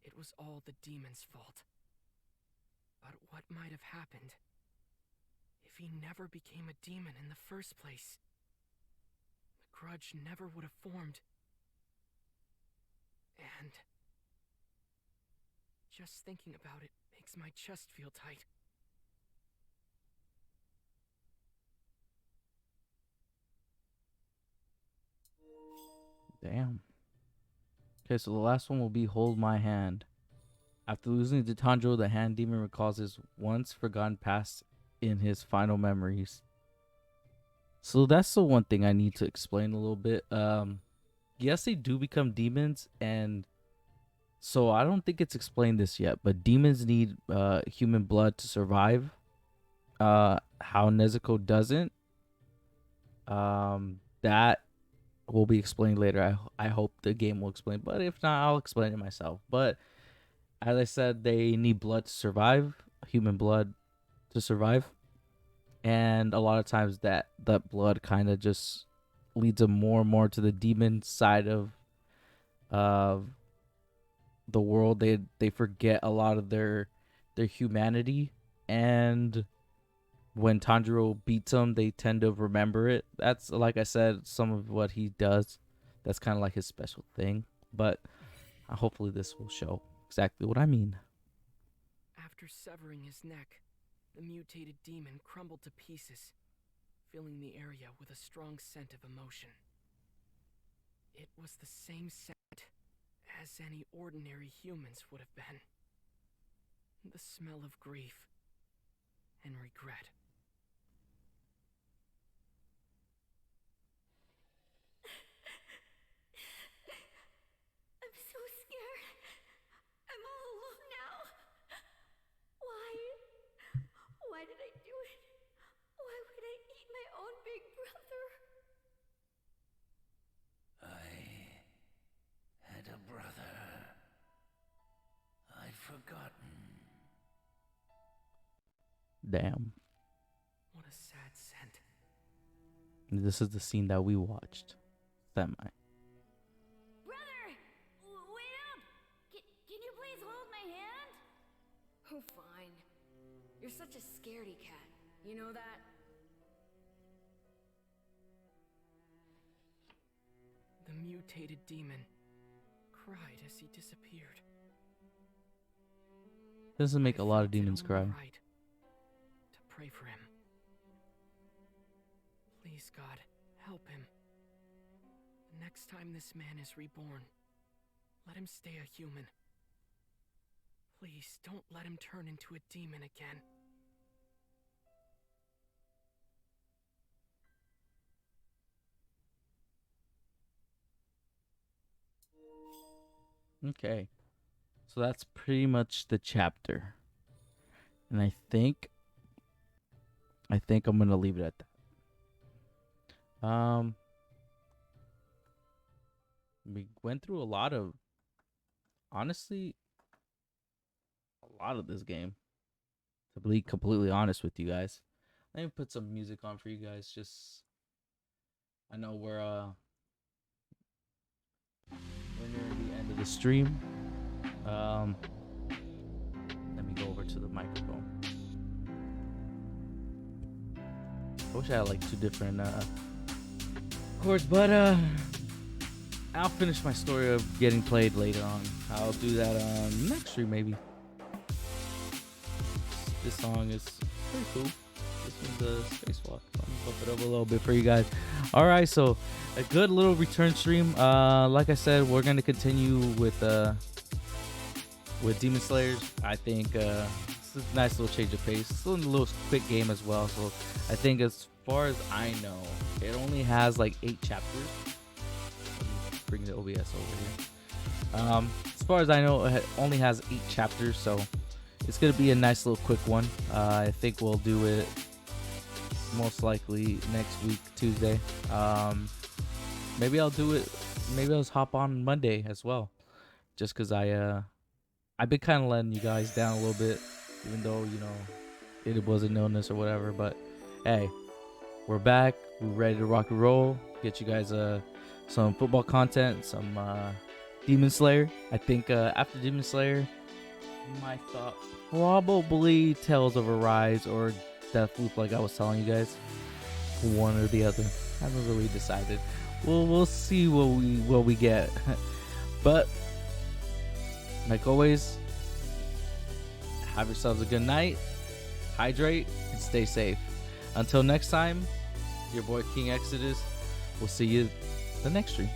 It was all the demon's fault. But what might have happened if he never became a demon in the first place? The grudge never would have formed. And just thinking about it makes my chest feel tight. Damn. Okay, so the last one will be Hold My Hand. After losing to Tanjiro, the hand demon recalls his once forgotten past in his final memories. So that's the one thing I need to explain a little bit. Yes, they do become demons, and so I don't think it's explained this yet, but demons need human blood to survive. How Nezuko doesn't. That will be explained later. I hope the game will explain, but if not, I'll explain it myself. But as I said, they need blood to survive, human blood to survive. And a lot of times that blood kind of just leads them more and more to the demon side of the world. They forget a lot of their humanity, and when Tanjiro beats them, they tend to remember it. That's, like I said, some of what he does. That's kind of like his special thing. But hopefully this will show exactly what I mean. After severing his neck, the mutated demon crumbled to pieces, filling the area with a strong scent of emotion. It was the same scent as any ordinary humans would have been. The smell of grief and regret. I'm so scared. I'm all alone now. Why did I do it? Why would I eat my own big brother? I had a brother. I'd forgotten. Damn. What a sad scent. This is the scene that we watched. Semi. Brother! Wait up! Can you please hold my hand? Oh, fine. You're such a scaredy cat. You know that? The mutated demon cried as he disappeared. Doesn't make I a lot of felt it demons only cry. right to pray for him. Please, God, help him. The next time this man is reborn, let him stay a human. Please, don't let him turn into a demon again. Okay. So that's pretty much the chapter. And I think I'm gonna leave it at that. We went through a lot of this game. To be completely honest with you guys. Let me put some music on for you guys. Just, I know we're near the end of the stream. Let me go over to the microphone. I wish I had like 2 different chords, but I'll finish my story of getting played later on. I'll do that on next stream maybe. This song is pretty cool. This one's a spacewalk. Let me bump it up a little bit for you guys. All right, so a good little return stream. Like I said, we're gonna continue with Demon Slayers. I think it's a nice little change of pace. It's a little quick game as well. So I think as far as I know, it only has like 8 chapters. Let me bring the OBS over here. As far as I know, it only has 8 chapters, so it's gonna be a nice little quick one. I think we'll do it most likely next week, Tuesday. Maybe I'll do it. Maybe I'll just hop on Monday as well, just cause I've been kind of letting you guys down a little bit, even though it was an illness or whatever. But hey, we're back. We're ready to rock and roll. Get you guys some football content, some Demon Slayer. I think after Demon Slayer, my thought probably Tales of Arise or Deathloop, like I was telling you guys. One or the other. I haven't really decided. We'll see what we get. But like always, have yourselves a good night. Hydrate and stay safe. Until next time, your boy King Exodus. We'll see you the next stream.